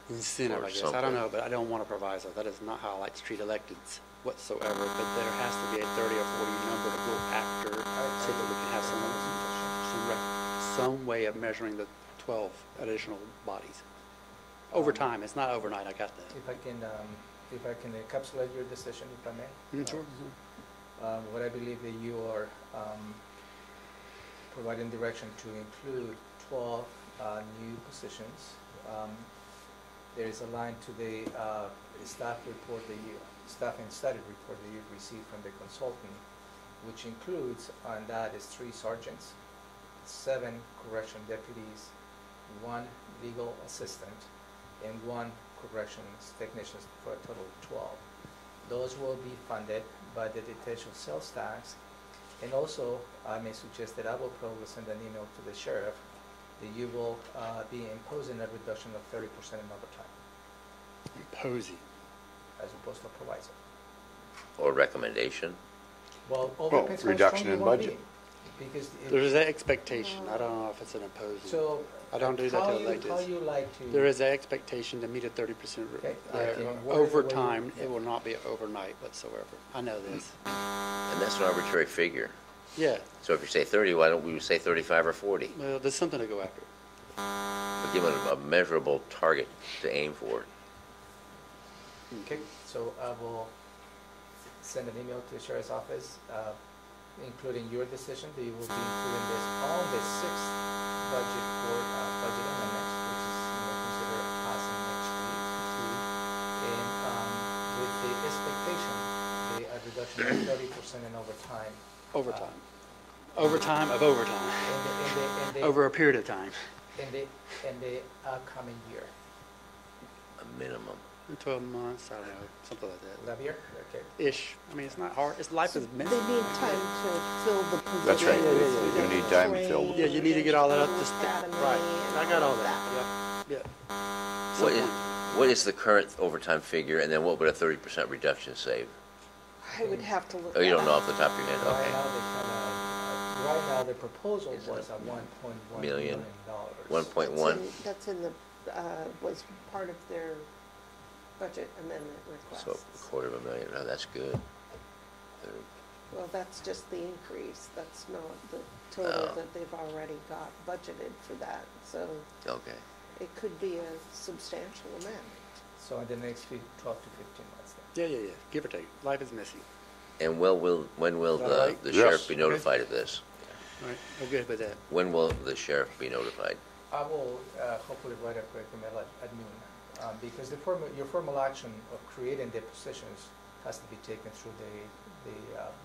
incentive, or I guess. I something. don't know, but I don't want a proviso. That is not how I like to treat electeds whatsoever. But there has to be a 30 or 40 number to go after so that we can have some way of measuring the 12 additional bodies. Over time. It's not overnight. I got that. If I can encapsulate your decision, if I may. Sure. What I believe that you are providing direction to include 12 new positions. There is a line to the staff report staff and study report that you've received from the consultant, which includes, and that is 3 sergeants, 7 correction deputies, 1 legal assistant, and 1 corrections technician for a total of 12. Those will be funded by the detention sales tax, and also I may suggest that I will probably send an email to the sheriff that you will be imposing a reduction of 30% in overtime. Imposing. As opposed to proviso. Or recommendation. Well, reduction in budget. Because There's an expectation. I don't know if it's an imposing. so I don't do that to how electeds. you like to There is an expectation to meet a 30% Okay, overtime. word it. It will not be overnight whatsoever. I know this. And that's an arbitrary figure. Yeah. So if you say 30, why don't we say 35 or 40? Well, there's something to go after. But give them a measurable target to aim for. Okay, so I will send an email to the sheriff's office, including your decision that you will be including this on the 6th budget for budget amendments, which is considered passing next week. And with the expectation, a reduction of 30% in overtime. Overtime. Overtime of overtime. Over a period of time. In the upcoming year. A minimum. In 12 months, I don't know, something like that. That year? Okay. Ish. I mean, it's not hard. It's life is They messy. need time to fill the position. That's right. Yeah. You need time to fill. Yeah, you need to get all that up to Academy Right. and I got all of that. Yep. What is the current overtime figure, and then what would a 30% reduction save? I would have to look. Oh, you that don't know up. off the top of your head? Right Okay. now, right now, the proposal Is it was at $1.1 million? million. 1.1? That's in the, was part of their budget amendment So requests. $250,000. Oh, that's good. Well, that's just the increase. That's not the total Oh. that they've already got budgeted for that. So Okay. it could be a substantial amount. So in the next 12 to 15 months then. Yeah. Give or take. Life is messy. And when will Is that right? the Yes. sheriff be notified of this? All right. I'm good with that. When will the sheriff be notified? I will hopefully write a quick email at noon, because your formal action of creating the positions has to be taken through the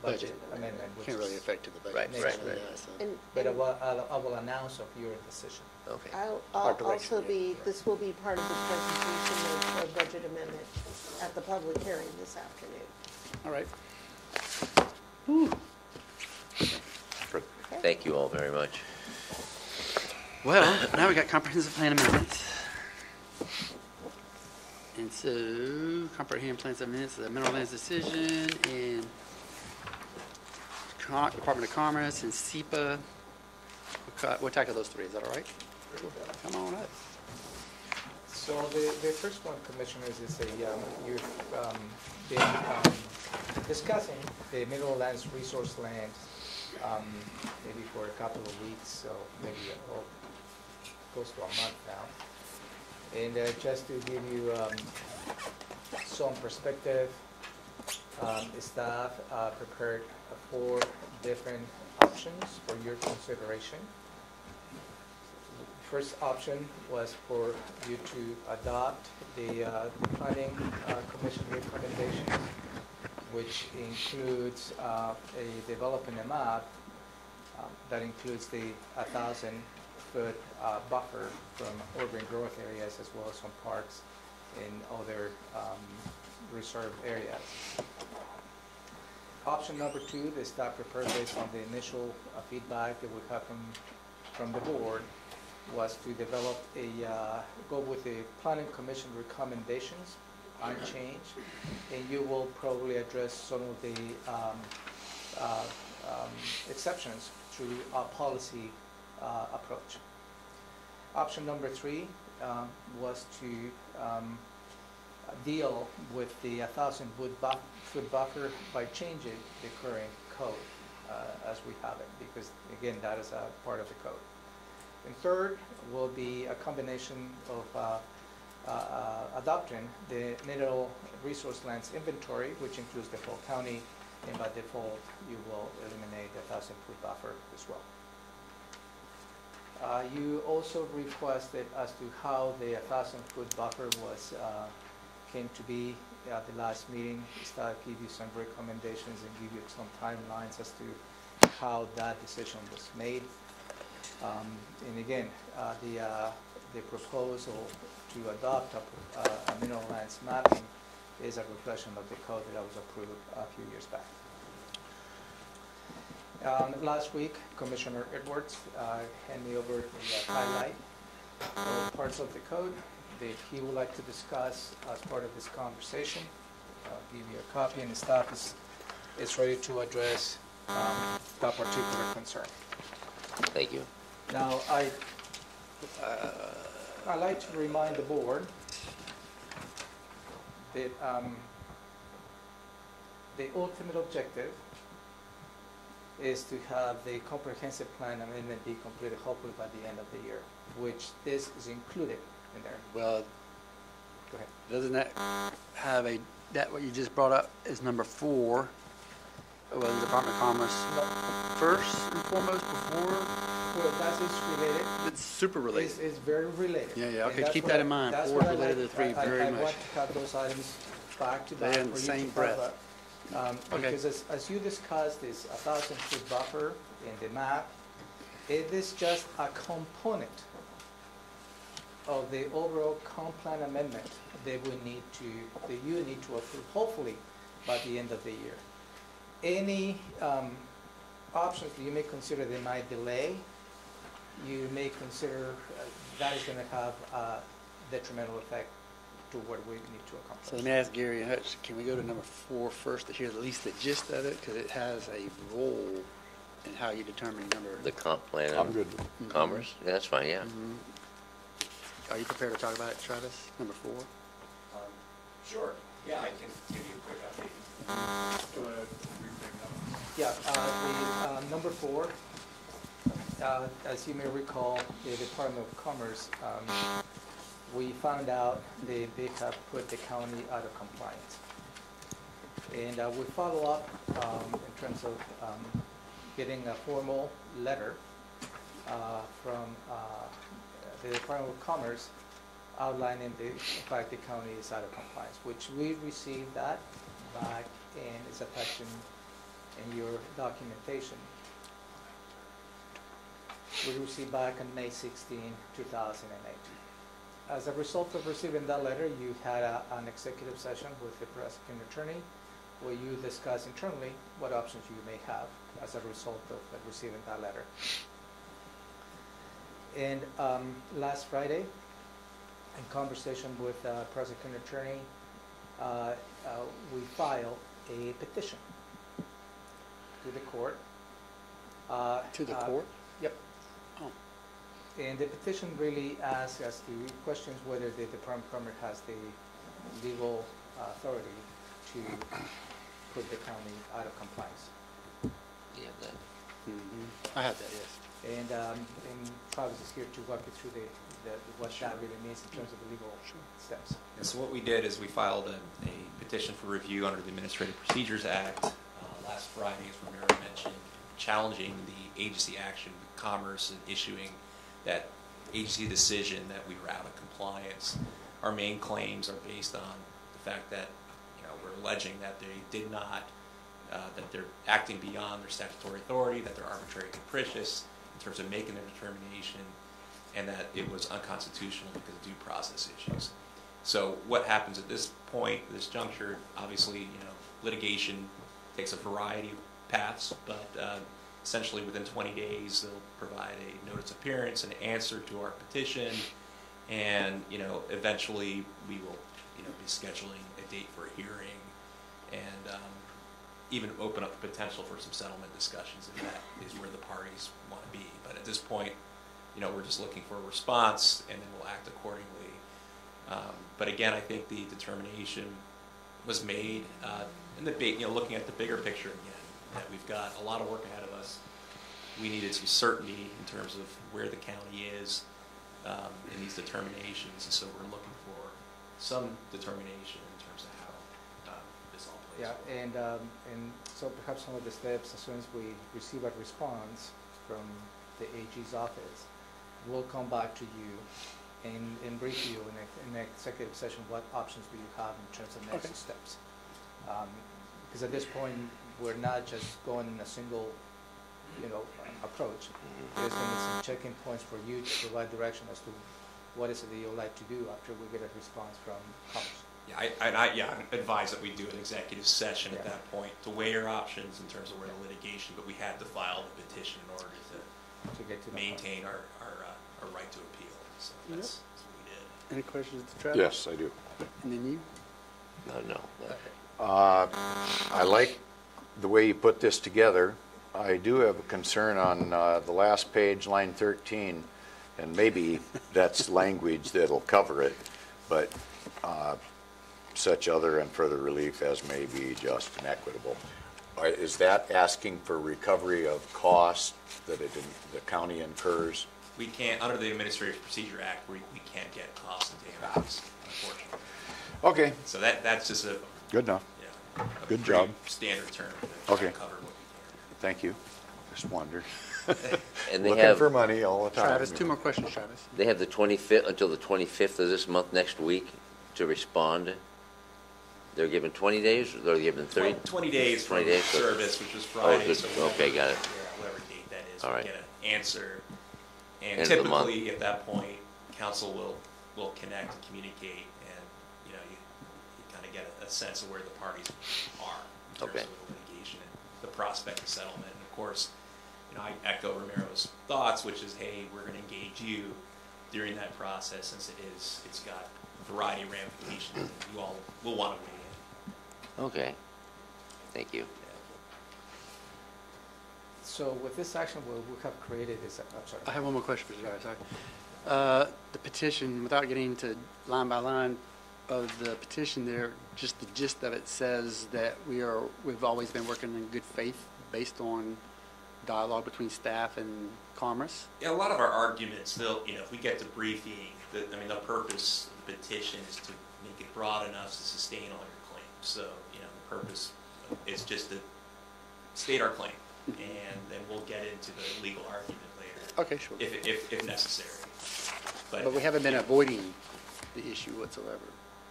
budget amendment, which Can't really is, affect the budget. Right, right, Yeah, right. so. And, but and I will announce of your decision. Okay. I'll Our direction, also yeah. this will be part of the presentation of a budget amendment at the public hearing this afternoon. All right. Thank you all very much. Well, now we got comprehensive plan amendments. And so, comprehensive plans amendments, the mineral lands decision, and Department of Commerce, and SEPA. We'll tackle those 3. Is that all right? Come on up. So the first one, Commissioners, is you've been discussing the mineral lands, resource land, maybe for a couple of weeks, so maybe close to a month now. And just to give you some perspective, Staff prepared 4 different options for your consideration. First option was for you to adopt the Planning Commission recommendations, which includes a development map that includes the 1,000-foot buffer from urban growth areas as well as some parks and other reserved areas. Option number 2, the staff prepared based on the initial feedback that we have from the board, was to develop go with the Planning Commission recommendations unchanged, and you will probably address some of the exceptions through a policy approach. Option number 3 was to deal with the 1,000-foot buffer by changing the current code as we have it, because again, that is a part of the code. And third will be a combination of adopting the mineral resource lands inventory, which includes the whole county, and by default, you will eliminate the 1,000-foot buffer as well. You also requested as to how the 1,000-foot buffer came to be at the last meeting. Staff give you some recommendations and give you some timelines as to how that decision was made. And again, the proposal to adopt a mineral lands mapping is a reflection of the code that was approved a few years back. Last week, Commissioner Edwards handed me over the highlight of parts of the code that he would like to discuss as part of this conversation. I'll give you a copy, and the staff is ready to address that particular concern. Thank you. Now, I'd like to remind the board that the ultimate objective is to have the comprehensive plan amendment be completed hopefully by the end of the year, which this is included in there. Well, Go ahead. doesn't that have that what you just brought up is number 4? Was the Department of Commerce first and foremost before? Well, that is related. It's super related. It's very related. Yeah, And okay, that's keep what that in mind. that's 4 what I is related like. to 3 very I much. want to have those items back to back They're in for the you same to breath. cover. Okay. Because as you discussed, this 1,000-foot buffer in the map, it is just a component of the overall comp plan amendment that you need to approve, hopefully by the end of the year. Any options that you may consider they might delay, you may consider that is going to have a detrimental effect to what we need to accomplish. So let me ask Gary and Hutch, can we go to number 4 first to hear at least the gist of it? Because it has a role in how you determine number. The comp plan. I'm good with Mhm. Commerce? Yeah, that's fine, yeah. Mhm. Are you prepared to talk about it, Travis? Number 4? Sure, yeah, I can give you a quick update. Yeah, the number 4, as you may recall, the Department of Commerce, we found out they have put the county out of compliance. And we follow up in terms of getting a formal letter from the Department of Commerce outlining the fact the county is out of compliance, which we received that back and it's attached in your documentation. We received back on May 16, 2008. As a result of receiving that letter, you had an executive session with the prosecuting attorney where you discussed internally what options you may have as a result of receiving that letter. And last Friday, in conversation with the prosecuting attorney, we filed a petition to the court. To the court? Yep. Oh. And the petition really asks us to questions whether the Department of Commerce has the legal authority to put the county out of compliance. Yeah, that. Mm-hmm. I have that, yes. And Travis is here to walk you through what that really means in terms of the legal steps. And so what we did is we filed a petition for review under the Administrative Procedures Act last Friday, as Romero mentioned, challenging the agency action with Commerce and issuing that agency decision that we were out of compliance. Our main claims are based on the fact that we're alleging that they did not, that they're acting beyond their statutory authority, that they're arbitrary and capricious in terms of making their determination, and that it was unconstitutional because of due process issues. So what happens at this point, this juncture, obviously, litigation takes a variety of paths, but essentially within 20 days they'll provide a notice of appearance, an answer to our petition, and eventually we will be scheduling a date for a hearing, and even open up the potential for some settlement discussions if that is where the parties want to be. But at this point, we're just looking for a response, and then we'll act accordingly. But again, I think the determination was made in the looking at the bigger picture again, that we've got a lot of work ahead of us. We needed some certainty in terms of where the county is in these determinations, and so we're looking for some determination in terms of how this all plays out. Yeah, and so perhaps some of the steps, as soon as we receive a response from the AG's office, we'll come back to you and brief you in an executive session what options do you have in terms of next steps. Because at this point, we're not just going in a single approach. There's going to be some check-in points for you to provide direction as to what is it that you'd like to do after we get a response from Commerce. Yeah, I advise that we do an executive session at that point to weigh our options in terms of where the litigation, but we had to file the petition in order to get to maintain our right to appeal. So that's what we did. Any questions to Travis? Yes, I do. And then you? No. I like the way you put this together. I do have a concern on the last page, line 13, and maybe that's language that'll cover it, but such other and further relief as may be just and equitable. Is that asking for recovery of costs that the county incurs? We can't, under the Administrative Procedure Act, we can't get costs and damages, unfortunately. Okay. So that's just a Good enough. a Good pretty job. standard term to Okay. cover what we Thank you. Just wondered. And they Looking have for money all the time. Travis, two more questions, Travis. they have the 25th until the 25th of this month next week to respond. They're given 20 days, or they're given 30? can. 20 days 20 from days, so- service, which was Friday. good. So Okay, got it. Whatever date that is, All we right. get an answer. And End of the month. typically, at that point, council will connect and communicate, and you kind of get a sense of where the parties are in terms Okay. of the litigation and the prospect of settlement. And of course, I echo Romero's thoughts, which is, hey, we're going to engage you during that process, since it's got a variety of ramifications, and you all will want to weigh in. Okay. Thank you. So with this action, what we have created is, I'm sorry. I have one more question for you guys. Sorry. The petition, without getting into line by line of the petition there, just the gist of it says that we've always been working in good faith based on dialogue between staff and Commerce. Yeah, a lot of our arguments, if we get to briefing, the purpose of the petition is to make it broad enough to sustain all your claims. So, the purpose is just to state our claim, and then we'll get into the legal argument later. Okay, sure. If necessary. But we haven't been avoiding the issue whatsoever.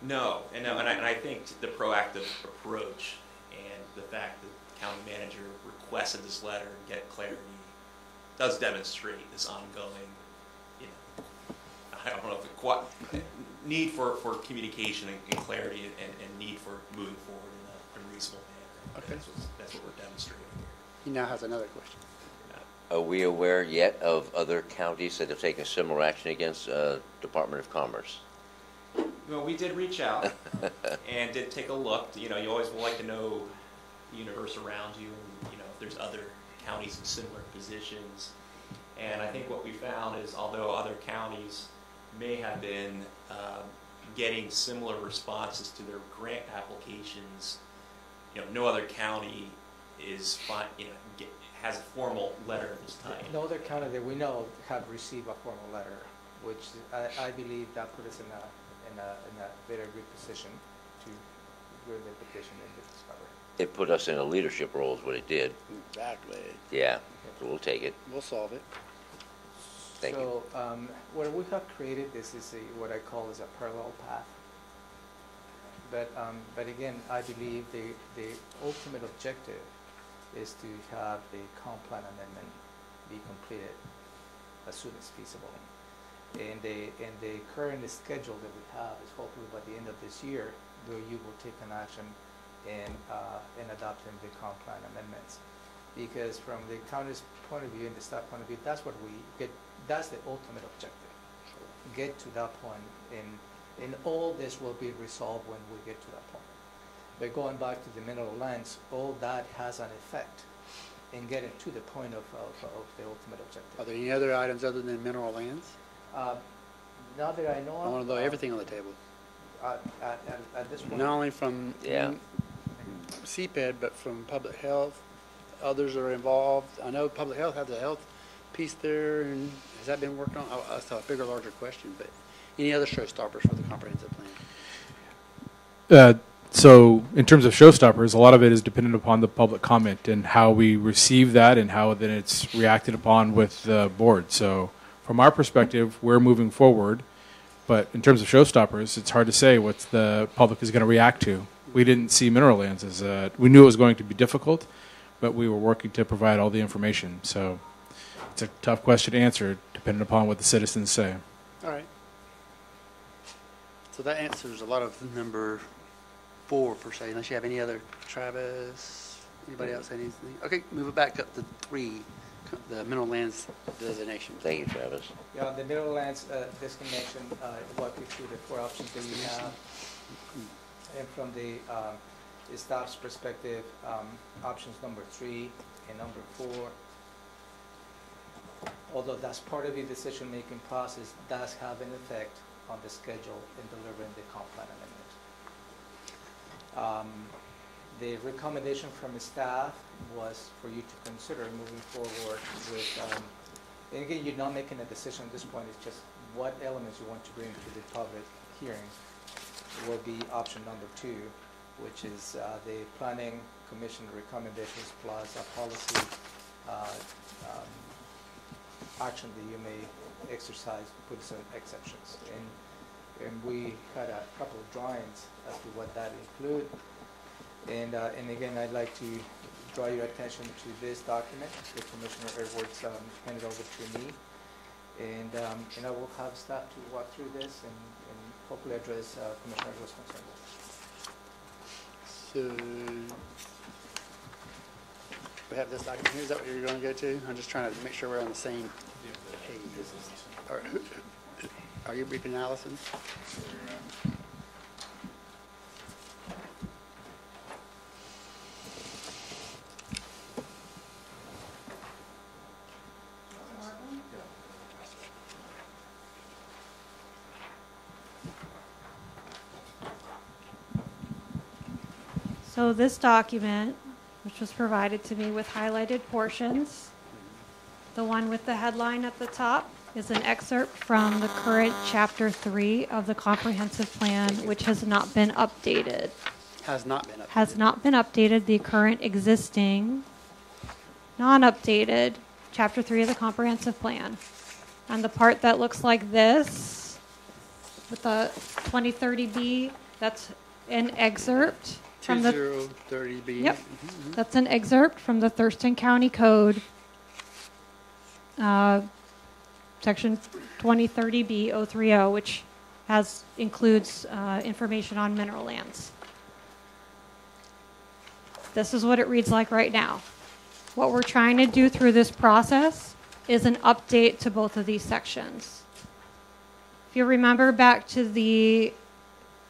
No, and I think the proactive approach and the fact that the county manager requested this letter and get clarity does demonstrate this ongoing, I don't know if the need for communication and clarity and need for moving forward in a reasonable manner. Okay. That's what we're demonstrating here. He now has another question. Are we aware yet of other counties that have taken similar action against Department of Commerce? Well, we did reach out and did take a look. You always would like to know the universe around you, and if there's other counties in similar positions. And I think what we found is, although other counties may have been getting similar responses to their grant applications, no other county is has a formal letter of this type. No other county that we know have received a formal letter which I believe that put us in a very good position to win the petition and the discovery. It put us in a leadership role is what it did. Exactly. Yeah, so we'll take it. We'll solve it. Thank you. So what we have created this is what I call is a parallel path. But again, I believe the ultimate objective is to have the comp plan amendment be completed as soon as feasible. And the current schedule that we have is hopefully by the end of this year, where you will take an action in adopting the comp plan amendments. Because from the county's point of view and the staff point of view, that's what we get. That's the ultimate objective. Get to that point, and all this will be resolved when we get to that point. But going back to the mineral lands, all that has an effect in getting to the point of the ultimate objective. Are there any other items other than mineral lands? Not that I know of. I want to know everything on the table. At this point. Not only from Yeah. CPED, but from public health. Others are involved. I know public health has a health piece there, and has that been worked on? That's a bigger, larger question, but any other showstoppers for the comprehensive plan? So in terms of showstoppers, a lot of it is dependent upon the public comment and how we receive that and how then it's reacted upon with the board. So from our perspective, we're moving forward. But in terms of showstoppers, it's hard to say what the public is going to react to. We didn't see mineral lands as we knew it was going to be difficult, but we were working to provide all the information. So it's a tough question to answer, depending upon what the citizens say. All right. So that answers a lot of number 4 per se, unless you have any other. Travis, anybody else have anything? Okay, move it back up to 3, the mineral lands designation. Thank you, Travis. Yeah, the mineral lands disconnection, walk you through the 4 options that you have. And from the staff's perspective, options number 3 and number 4, although that's part of the decision-making process, does have an effect on the schedule in delivering the comp plan amendment. The recommendation from the staff was for you to consider moving forward with, and again, you're not making a decision at this point, it's just what elements you want to bring to the public hearing will be option number 2, which is the planning commission recommendations plus a policy action that you may exercise with some exceptions. And we had a couple of drawings as to what that include. And again, I'd like to draw your attention to this document that Commissioner Edwards handed over to me. And I will have staff to walk through this and hopefully address Commissioner Edwards' concerns. So we have this document here. Is that what you're going to go to? I'm just trying to make sure we're on the same page. Are you briefing Allison? So this document, which was provided to me with highlighted portions, the one with the headline at the top is an excerpt from the current Chapter 3 of the Comprehensive Plan, which has not been updated. Has not been updated. Has not been updated. The current existing, non-updated Chapter 3 of the Comprehensive Plan. And the part that looks like this, with the 2030B, that's an excerpt from the 2030B. Yep, that's an excerpt from the Thurston County Code, Section 2030B 030, which includes information on mineral lands. This is what it reads like right now. What we're trying to do through this process is an update to both of these sections. If you remember back to the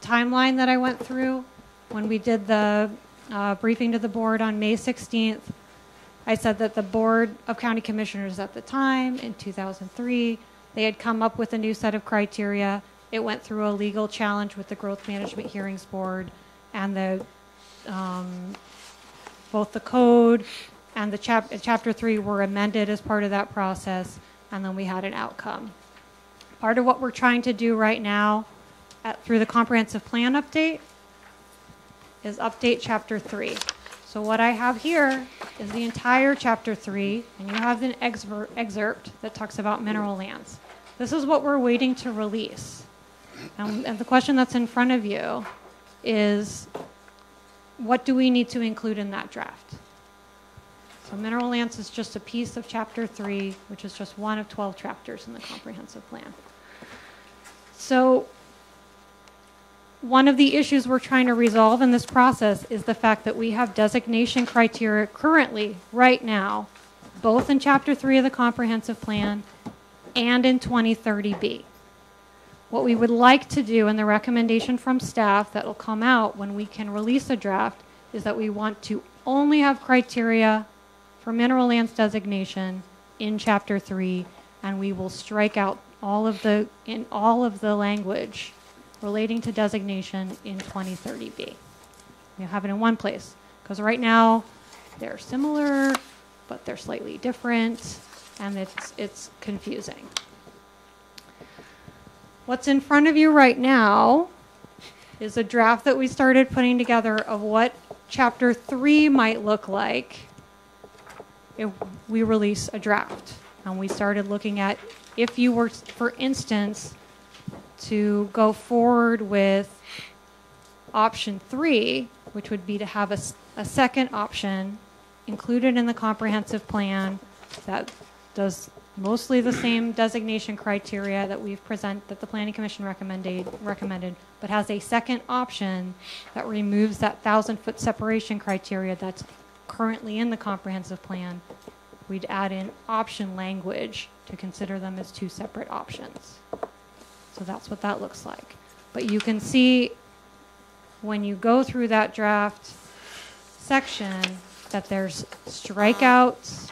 timeline that I went through when we did the briefing to the board on May 16th, I said that the Board of County Commissioners at the time, in 2003, they had come up with a new set of criteria. It went through a legal challenge with the Growth Management Hearings Board, and both the code and the Chapter 3 were amended as part of that process, and then we had an outcome. part of what we're trying to do right now through the comprehensive plan update is update chapter 3. So what I have here is the entire chapter 3, and you have an excerpt that talks about mineral lands. This is what we're waiting to release. And the question that's in front of you is, what do we need to include in that draft? So mineral lands is just a piece of chapter 3, which is just one of 12 chapters in the comprehensive plan. So one of the issues we're trying to resolve in this process is the fact that we have designation criteria currently, right now, both in chapter 3 of the comprehensive plan and in 2030B. What we would like to do in the recommendation from staff that will come out when we can release a draft is that we want to only have criteria for mineral lands designation in chapter 3, and we will strike out all of the language relating to designation in 2030B. You have it in one place, because right now they're similar, but they're slightly different, and it's confusing. What's in front of you right now is a draft that we started putting together of what chapter 3 might look like if we release a draft. And we started looking at, if you were, for instance, to go forward with option 3, which would be to have a second option included in the comprehensive plan that does mostly the same designation criteria that that the Planning Commission recommended, but has a second option that removes that 1,000-foot separation criteria that's currently in the comprehensive plan. We'd add in option language to consider them as two separate options. So that's what that looks like. But you can see when you go through that draft section that there's strikeouts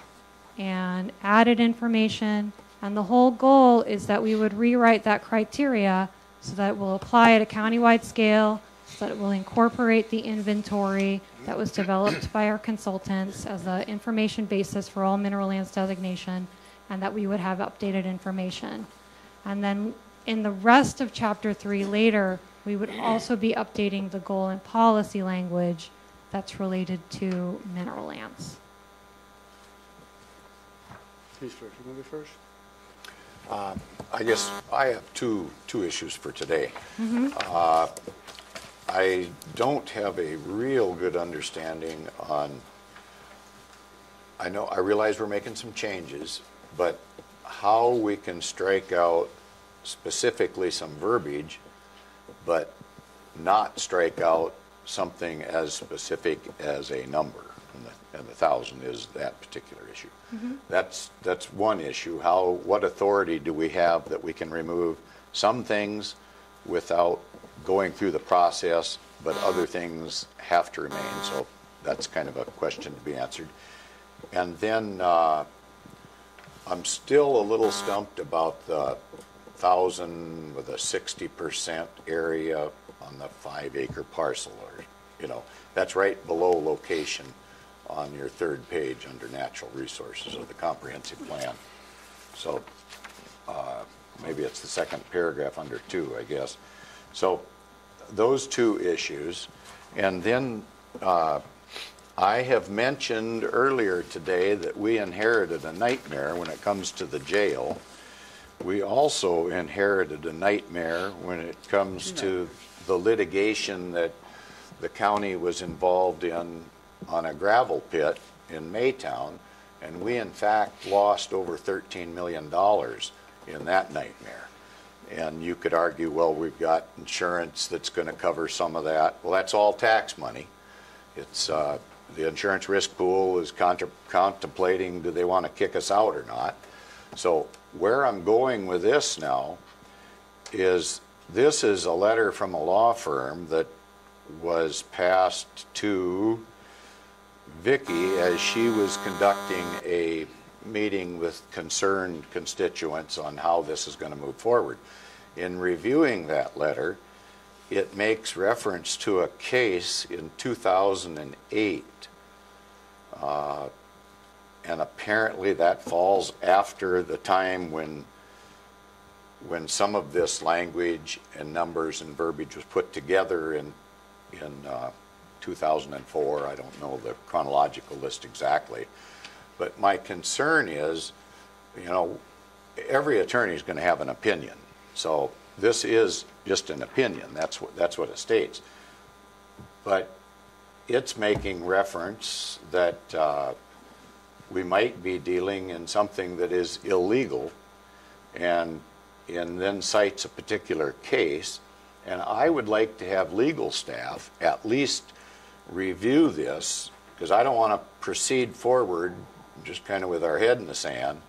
and added information, and the whole goal is that we would rewrite that criteria so that it will apply at a countywide scale, so that it will incorporate the inventory that was developed by our consultants as the information basis for all mineral lands designation, and that we would have updated information. And then in the rest of chapter 3 later, we would also be updating the goal and policy language that's related to mineral lands. Who's first? You want to be first? I guess I have two issues for today. I don't have a real good understanding on, I realize we're making some changes, but how we can strike out specifically some verbiage, but not strike out something as specific as a number, and the 1,000 is that particular issue. That's one issue. What authority do we have that we can remove some things without going through the process, but other things have to remain? So that's kind of a question to be answered. And then I'm still a little stumped about the 1,000 with a 60% area on the 5-acre parcel, or that's right below location on your third page under natural resources of the comprehensive plan. So maybe it's the second paragraph under 2, I guess. So those two issues. And then I have mentioned earlier today that we inherited a nightmare when it comes to the jail. We also inherited a nightmare when it comes to the litigation that the county was involved in on a gravel pit in Maytown, and we in fact lost over $13 million in that nightmare. And you could argue, well, we've got insurance that's going to cover some of that. Well, that's all tax money. It's the insurance risk pool is contemplating, do they want to kick us out or not? So where I'm going with this now is, this is a letter from a law firm that was passed to Vicki as she was conducting a meeting with concerned constituents on how this is going to move forward. In reviewing that letter, it makes reference to a case in 2008, and apparently that falls after the time when when some of this language and numbers and verbiage was put together in 2004. I don't know the chronological list exactly. But my concern is, you know, every attorney is going to have an opinion. So this is just an opinion. That's what it states. But it's making reference that we might be dealing in something that is illegal, and then cites a particular case. And I would like to have legal staff at least review this, because I don't want to proceed forward just kind of with our head in the sand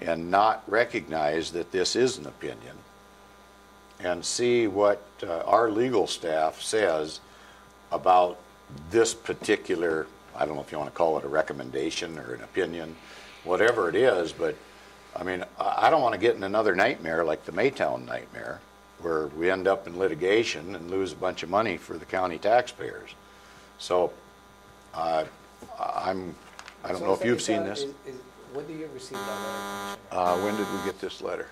and not recognize that this is an opinion, and see what our legal staff says about this particular, I don't know if you want to call it a recommendation or an opinion, whatever it is. But I mean, I don't want to get in another nightmare like the Maytown nightmare, where we end up in litigation and lose a bunch of money for the county taxpayers. So I don't know if you've seen this. When do you receive that letter? When did we get this letter?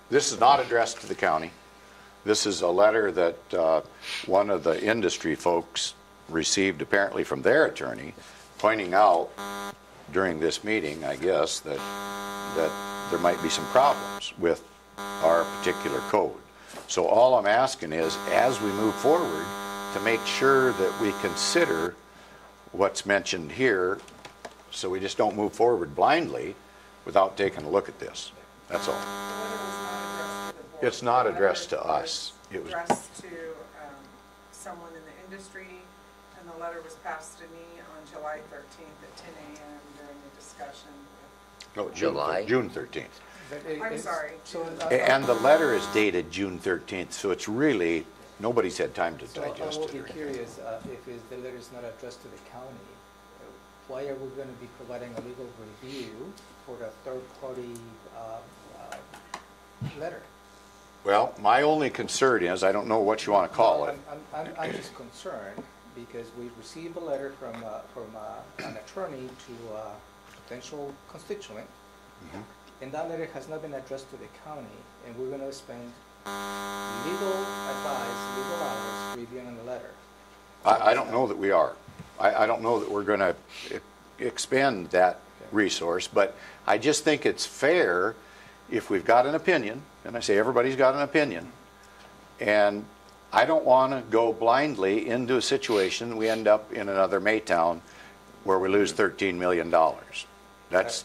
This is not addressed to the county. This is a letter that one of the industry folks received apparently from their attorney, pointing out during this meeting, I guess, that there might be some problems with our particular code. So all I'm asking is, as we move forward, to make sure that we consider what's mentioned here, so we just don't move forward blindly without taking a look at this. That's all. It's not addressed to us. It was addressed to someone in the industry, and the letter was passed to me on July 13th at 10 a.m. during the discussion. no, June 13th. I'm sorry. And the letter is dated June 13th, so it's really, nobody's had time to digest it. I will be curious, if the letter is not addressed to the county, why are we going to be providing a legal review for the third-party letter? Well, my only concern is, I don't know what you want to call it. I'm just concerned because we received a letter from an attorney to a potential constituent, and that letter has not been addressed to the county, and we're going to spend legal advice, legal hours reviewing the letter. I don't know that we are. I don't know that we're going to expend that resource, but I just think it's fair if we've got an opinion, and I say everybody's got an opinion, and I don't want to go blindly into a situation we end up in another Maytown where we lose $13 million. That's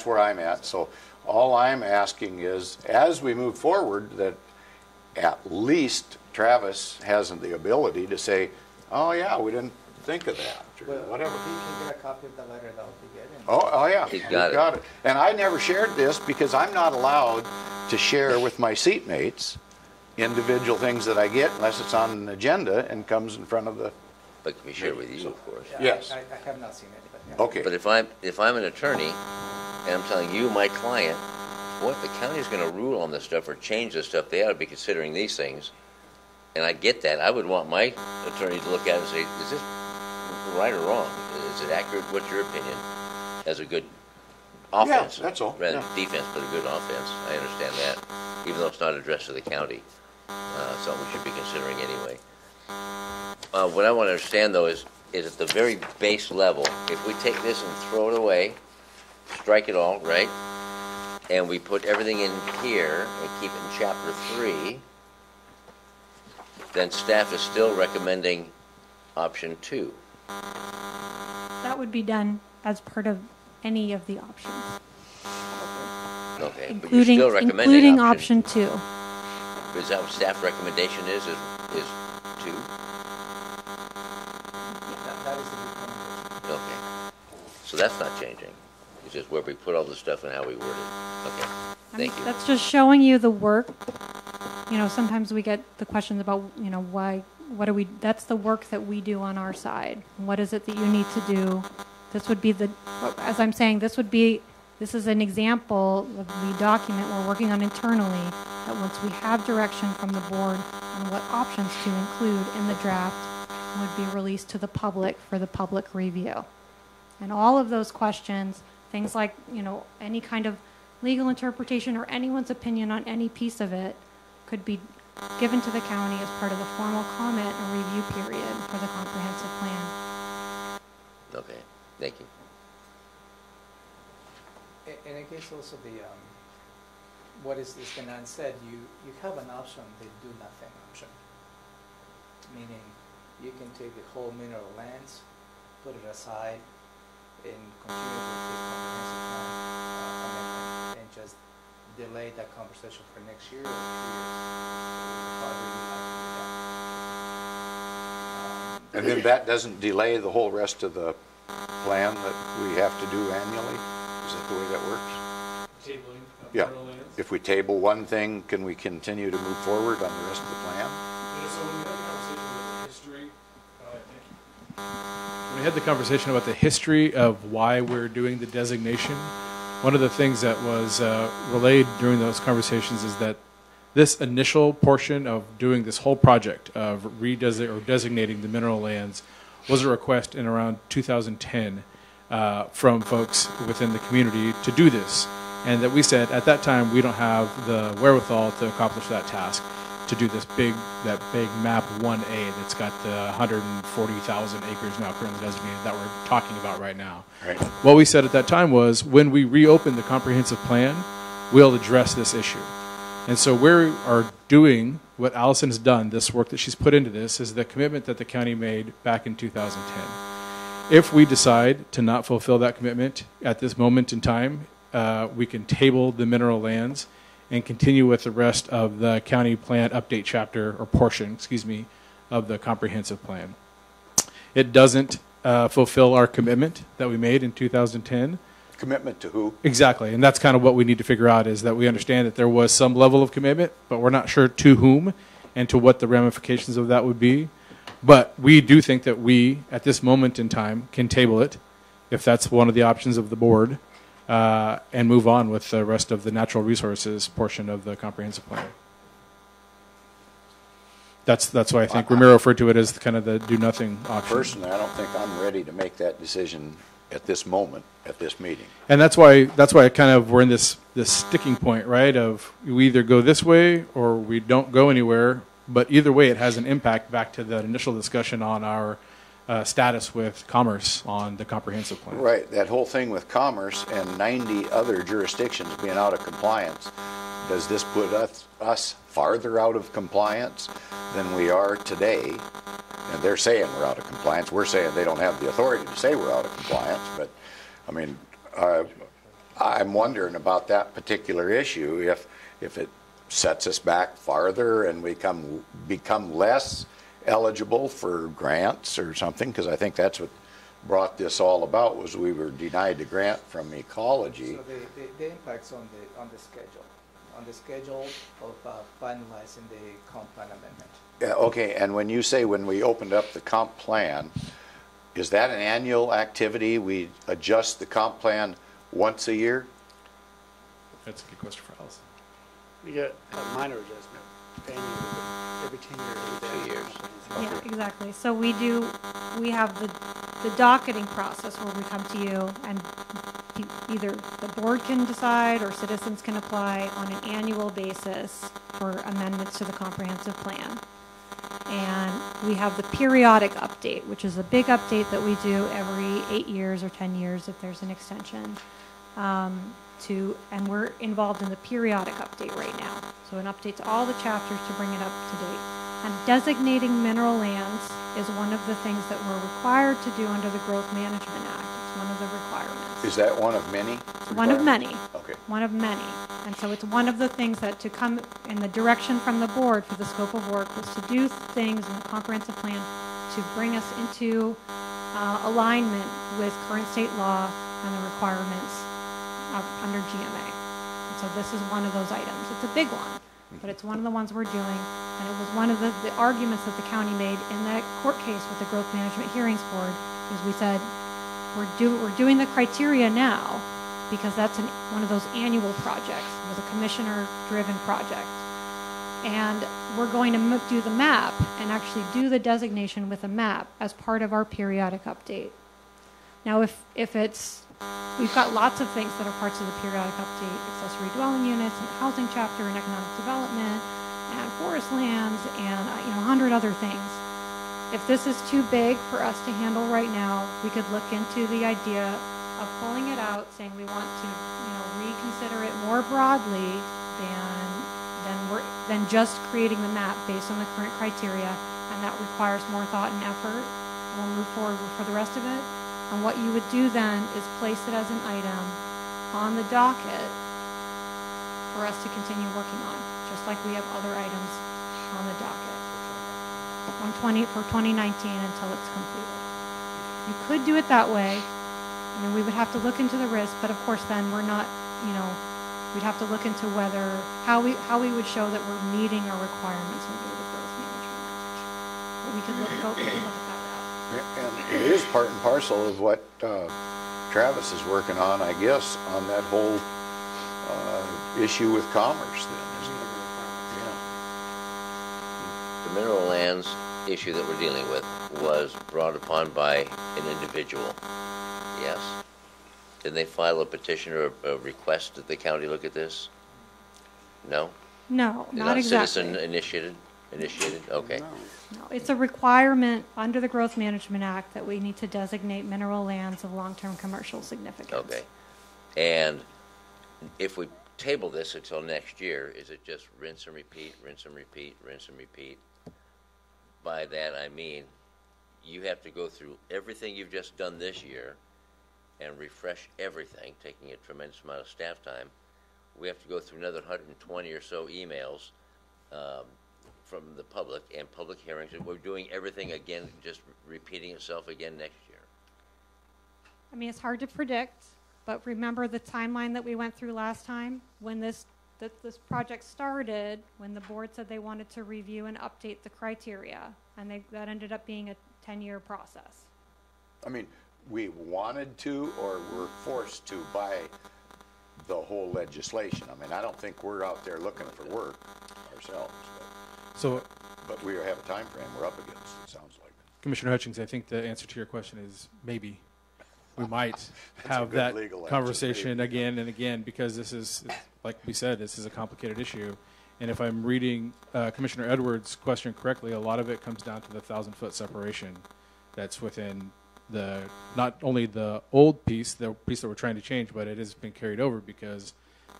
where I'm at. So all I'm asking is, as we move forward, that at least Travis has the ability to say, oh yeah, we didn't think of that, or whatever. If you can get a copy of the letter, that would be good. Oh yeah, He's got it. And I never shared this because I'm not allowed to share with my seatmates individual things that I get unless it's on an agenda and comes in front of the. But can be shared with you, of course. Yeah, Yes. I have not seen it, but yeah. Okay. But if I'm an attorney and I'm telling you, my client, what the county's going to rule on this stuff or change this stuff, they ought to be considering these things. And I get that. I would want my attorney to look at it and say, is this right or wrong? Is it accurate? What's your opinion? As a good offense. Yeah, that's all. Rather Yeah. defense, but a good offense. I understand that. Even though it's not addressed to the county. Something we should be considering anyway. What I want to understand, though, is at the very base level, if we take this and throw it away, strike it all, right? And we put everything in here and keep it in Chapter 3, then staff is still recommending option 2. That would be done as part of any of the options, Okay, but you're including still recommending option 2. Is that what staff recommendation is 2? That is the recommendation. Okay. So that's not changing. It's just where we put all the stuff and how we word it. Okay. Thank you. That's just showing you the work. You know, sometimes we get the questions about, you know, what do we, that's the work that we do on our side. What is it that you need to do? This would be as I'm saying, this is an example of the document we're working on internally, that once we have direction from the board on what options to include in the draft, would be released to the public for the public review. And all of those questions, things like, you know, any kind of legal interpretation or anyone's opinion on any piece of it could be given to the county as part of the formal comment and review period for the comprehensive plan. Okay, thank you. And I guess also the, what is been unsaid, you have an option, the do nothing option. Meaning you can take the whole mineral lands, put it aside, and continue with this comprehensive plan amendment, and just delay that conversation for next year or 2 years. However you like to do that. And then that doesn't delay the whole rest of the plan that we have to do annually? Is that the way that works? Tabling of Yeah. mineral lands. If we table one thing, can we continue to move forward on the rest of the plan? So when we had a conversation about the history, When we had the conversation about the history of why we're doing the designation, one of the things that was relayed during those conversations is that this initial portion of doing this whole project of designating the mineral lands was a request in around 2010 from folks within the community to do this. And that we said at that time we don't have the wherewithal to accomplish that task, to do this big map 1A that's got the 140,000 acres now currently designated that we're talking about right now. Right. What we said at that time was when we reopen the comprehensive plan, we'll address this issue. And so we are doing what Allison has done, this work that she's put into this, is the commitment that the county made back in 2010. If we decide to not fulfill that commitment at this moment in time, we can table the mineral lands and continue with the rest of the county plan update chapter or portion, of the comprehensive plan. It doesn't fulfill our commitment that we made in 2010. Commitment to who? Exactly, and that's kind of what we need to figure out, is that we understand that there was some level of commitment, but we're not sure to whom and to what the ramifications of that would be. But we do think that we, at this moment in time, can table it, if that's one of the options of the board, and move on with the rest of the natural resources portion of the comprehensive plan. That's why I think Ramiro referred to it as kind of the do-nothing option. Personally, I don't think I'm ready to make that decision at this moment, at this meeting. And that's why kind of we're in this sticking point, right? Of we either go this way or we don't go anywhere. But either way, it has an impact back to the initial discussion on our status with Commerce on the comprehensive plan. Right. That whole thing with Commerce and 90 other jurisdictions being out of compliance, does this put us farther out of compliance than we are today? And they're saying we're out of compliance. We're saying they don't have the authority to say we're out of compliance. But, I mean, I'm wondering about that particular issue, if it sets us back farther and we become less eligible for grants or something, because I think that's what brought this all about, was we were denied the grant from ecology. So the impacts on the schedule of finalizing the comp plan amendment. Yeah, okay, and when you say when we opened up the comp plan, is that an annual activity? We adjust the comp plan once a year? That's a good question for Allison. We get a minor adjustment annually, every 10 years. 2 years. Yeah, exactly. So we have the docketing process where we come to you and either the board can decide or citizens can apply on an annual basis for amendments to the comprehensive plan. And we have the periodic update, which is a big update that we do every 8 years or 10 years if there's an extension. And we're involved in the periodic update right now. So an update to all the chapters to bring it up to date. And designating mineral lands is one of the things that we're required to do under the Growth Management Act. It's one of the requirements. Is that one of many? It's one of many. Okay. One of many. And so it's one of the things that to come in the direction from the board for the scope of work was to do things in the comprehensive plan to bring us into alignment with current state law and the requirements under GMA. And so this is one of those items. It's a big one, but it's one of the ones we're doing. And it was one of the arguments that the county made in that court case with the Growth Management Hearings Board, is we said, we're doing the criteria now because that's one of those annual projects. It was a commissioner-driven project. And we're going to do the map and actually do the designation with a map as part of our periodic update. Now, if it's We've got lots of things that are parts of the periodic update: accessory dwelling units, and the housing chapter, and economic development, and forest lands, and 100 other things. If this is too big for us to handle right now, we could look into the idea of pulling it out, saying we want to, reconsider it more broadly than just creating the map based on the current criteria, and that requires more thought and effort. We'll move forward for the rest of it. And what you would do then is place it as an item on the docket for us to continue working on, just like we have other items on the docket for 2019 until it's completed. You could do it that way, and then we would have to look into the risk, but of course then we're not, we'd have to look into how we would show that we're meeting our requirements under the growth management act. But we could look at that route. And it is part and parcel of what Travis is working on, I guess, on that whole issue with commerce then, isn't it? Yeah. The mineral lands issue that we're dealing with was brought upon by an individual. Yes. Did they file a petition or a request that the county look at this? No? No, not exactly. Citizen initiated? Okay. No, it's a requirement under the Growth Management Act that we need to designate mineral lands of long-term commercial significance. Okay. And if we table this until next year, is it just rinse and repeat, rinse and repeat, rinse and repeat? By that I mean you have to go through everything you've just done this year and refresh everything, taking a tremendous amount of staff time. We have to go through another 120 or so emails from the public and public hearings. We're doing everything again, just repeating itself again next year. I mean, it's hard to predict, but remember the timeline that we went through last time when this project started, when the board said they wanted to review and update the criteria, and that ended up being a 10-year process. I mean, we wanted to or were forced to by the whole legislation. I mean, I don't think we're out there looking for work ourselves. But we have a time frame we're up against, it sounds like. Commissioner Hutchings, I think the answer to your question is maybe. We might have that conversation again and again, because this is, like we said, this is a complicated issue. And if I'm reading Commissioner Edwards' question correctly, a lot of it comes down to the 1,000-foot separation that's within not only the old piece, the piece that we're trying to change, but it has been carried over because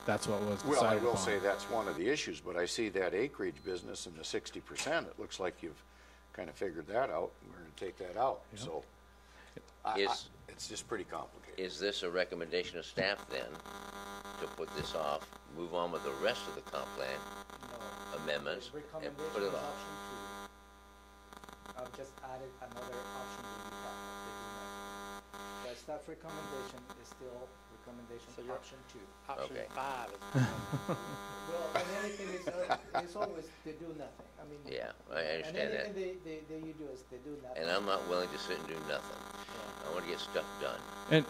that's what was decided Well, I will upon. say that's one of the issues, but I see that acreage business and the 60%, it looks like you've kind of figured that out. We're going to take that out. Yeah. So it's just pretty complicated. Is this a recommendation of staff then to put this off, move on with the rest of the comp plan amendments, and put it off? I've just added another option to the top. The staff recommendation is still recommendation option 2. Option Okay. 5 is Well, and anything is always they do nothing. I mean, Yeah, I understand that. and anything they you do is they do nothing. And I'm not willing to sit and do nothing. I want to get stuff done.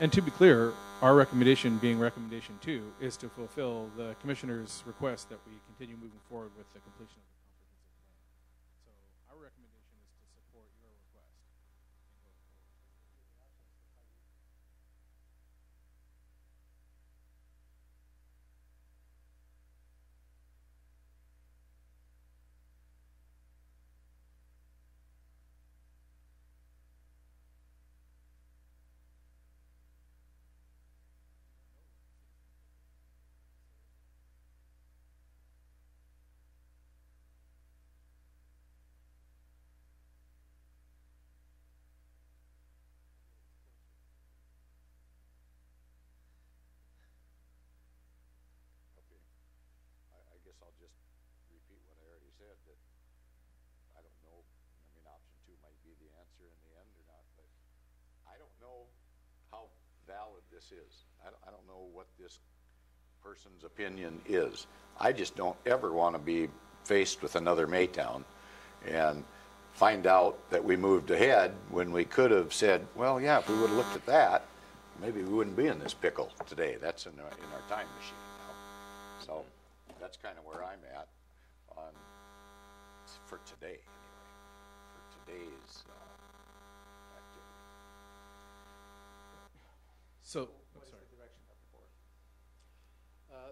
And to be clear, our recommendation, being recommendation 2, is to fulfill the commissioner's request that we continue moving forward with the completion of the comprehensive plan. So our recommendation is to support your request. I guess I'll just repeat what I already said, that I don't know, I mean, option 2 might be the answer in the end or not, but I don't know how valid this is. I don't know what this person's opinion is. I just don't ever want to be faced with another Maytown and find out that we moved ahead when we could have said, well, yeah, if we would have looked at that, maybe we wouldn't be in this pickle today. That's in our time machine now. So that's kind of where I'm at on, for today, anyway, for today's activity. So,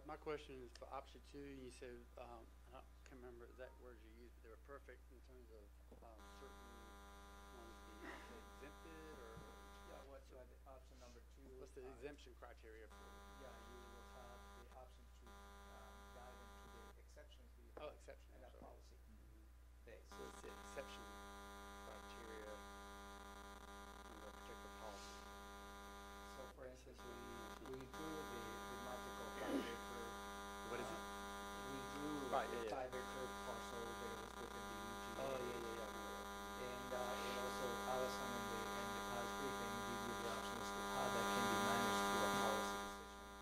My question is for option 2. You said, I can't remember exact words you used, but they were perfect in terms of certain ones being exempted or Yeah, what's the option number 2? what's the exemption criteria for? Yeah, you will have the option to dive into the exceptions we Oh, exception, and I'm a sorry. policy base. So it's the exception criteria under a particular policy. So for instance, we drew the magical 5-acre. What is it? We drew Right, the yeah, yeah. 5-acre parcel that was within the UGA. Oh, yeah. And also Allison in the past briefing gave you the options to how that can be managed through a policy decision.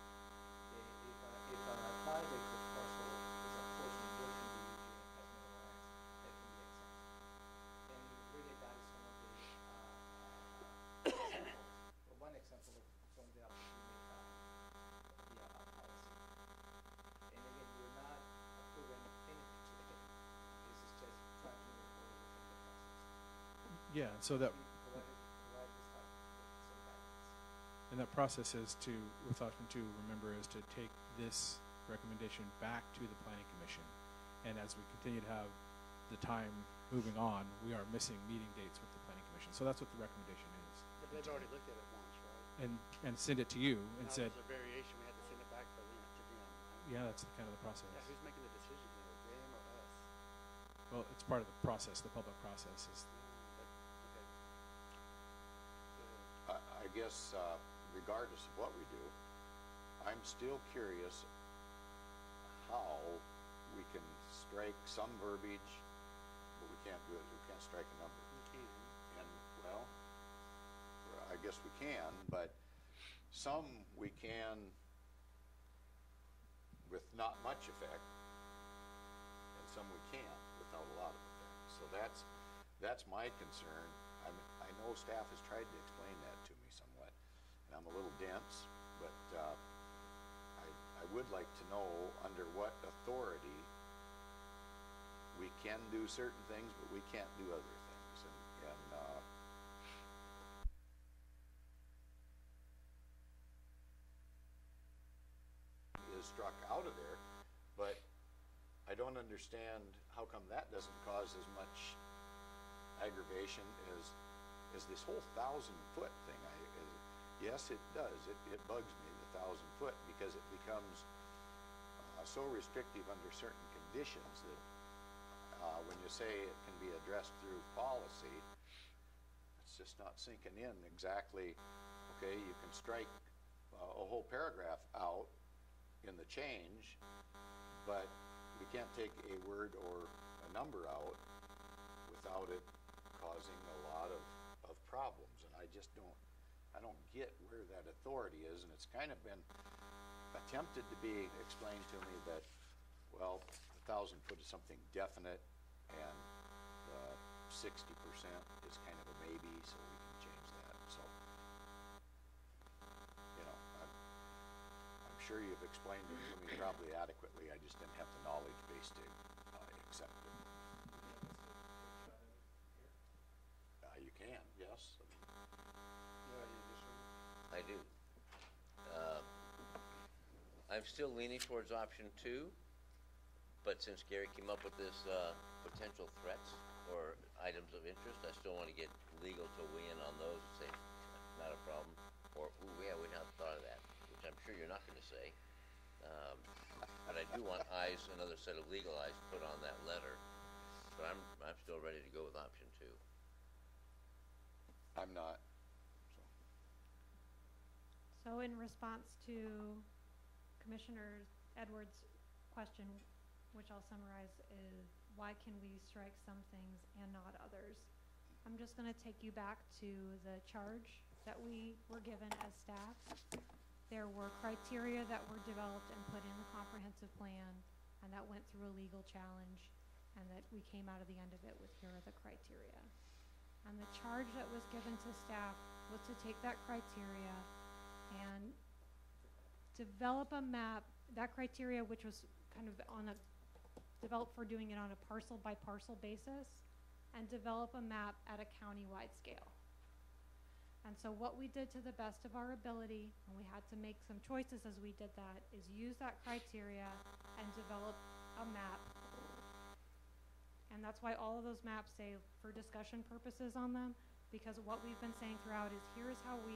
If a 5-acre parcel is a portion within the UGA and has no lines, that can be exempt. And really that is some of the examples, or one example of some of the options we may have via our policy. And again, we're not approving anything today. This is just trying to move forward within the process. Yeah, so that, Provide this type with some guidance. and that process is to, with option 2, remember, is to take this recommendation back to the Planning Commission. And as we continue to have the time moving on, we are missing meeting dates with the Planning Commission. So that's what the recommendation is. But they've already looked at it once, right? And send it to you and Now said, there's a variation, we had to send it back to them, right? yeah, that's kind of the process. Yeah, who's making the decision there, them or us? Well, it's part of the process, the public process is. I guess regardless of what we do, I'm still curious how we can strike some verbiage, but we can't do it. We can't strike a number. We can. And well, I guess we can, but some we can with not much effect, and some we can't without a lot of effect. So that's my concern. I know staff has tried to explain that to me somewhat, and I'm a little dense, but I would like to know under what authority we can do certain things, but we can't do other things. And is struck out of there, but I don't understand how come that doesn't cause as much aggravation as this whole 1,000-foot thing. Yes, it does. It bugs me, the 1,000-foot, because it becomes so restrictive under certain conditions that when you say it can be addressed through policy, it's just not sinking in exactly. Okay, you can strike a whole paragraph out in the change, but we can't take a word or a number out without it causing a lot of problems. And I just don't get where that authority is, and it's kind of been attempted to be explained to me that, well, 1,000-foot is something definite, and 60% is kind of a maybe, so we can change that. So, you know, I'm sure you've explained it to me probably adequately. I just didn't have the knowledge base to accept it. You can, yes. I do. I'm still leaning towards option 2, but since Gary came up with this potential threats or items of interest, I still want to get legal to weigh in on those and say, not a problem. Or, ooh, yeah, we haven't thought of that, which I'm sure you're not going to say. But I do want eyes, another set of legal eyes put on that letter. But I'm still ready to go with option 2. I'm not. So in response to Commissioner Edwards' question, which I'll summarize, is why can we strike some things and not others? I'm just going to take you back to the charge that we were given as staff. There were criteria that were developed and put in the comprehensive plan, and that went through a legal challenge, and that we came out of the end of it with here are the criteria. And the charge that was given to staff was to take that criteria and develop a map, that criteria which was kind of developed for doing it on a parcel by parcel basis, and develop a map at a county-wide scale. And so what we did to the best of our ability, and we had to make some choices as we did that, is use that criteria and develop a map. And that's why all of those maps say for discussion purposes on them, because what we've been saying throughout is here's how we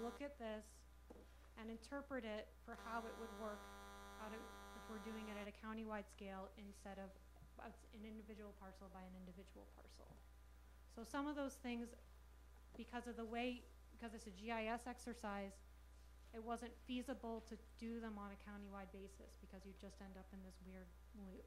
look at this and interpret it for how it would work if we're doing it at a countywide scale instead of an individual parcel by an individual parcel. So some of those things, because it's a GIS exercise, it wasn't feasible to do them on a countywide basis because you just end up in this weird loop.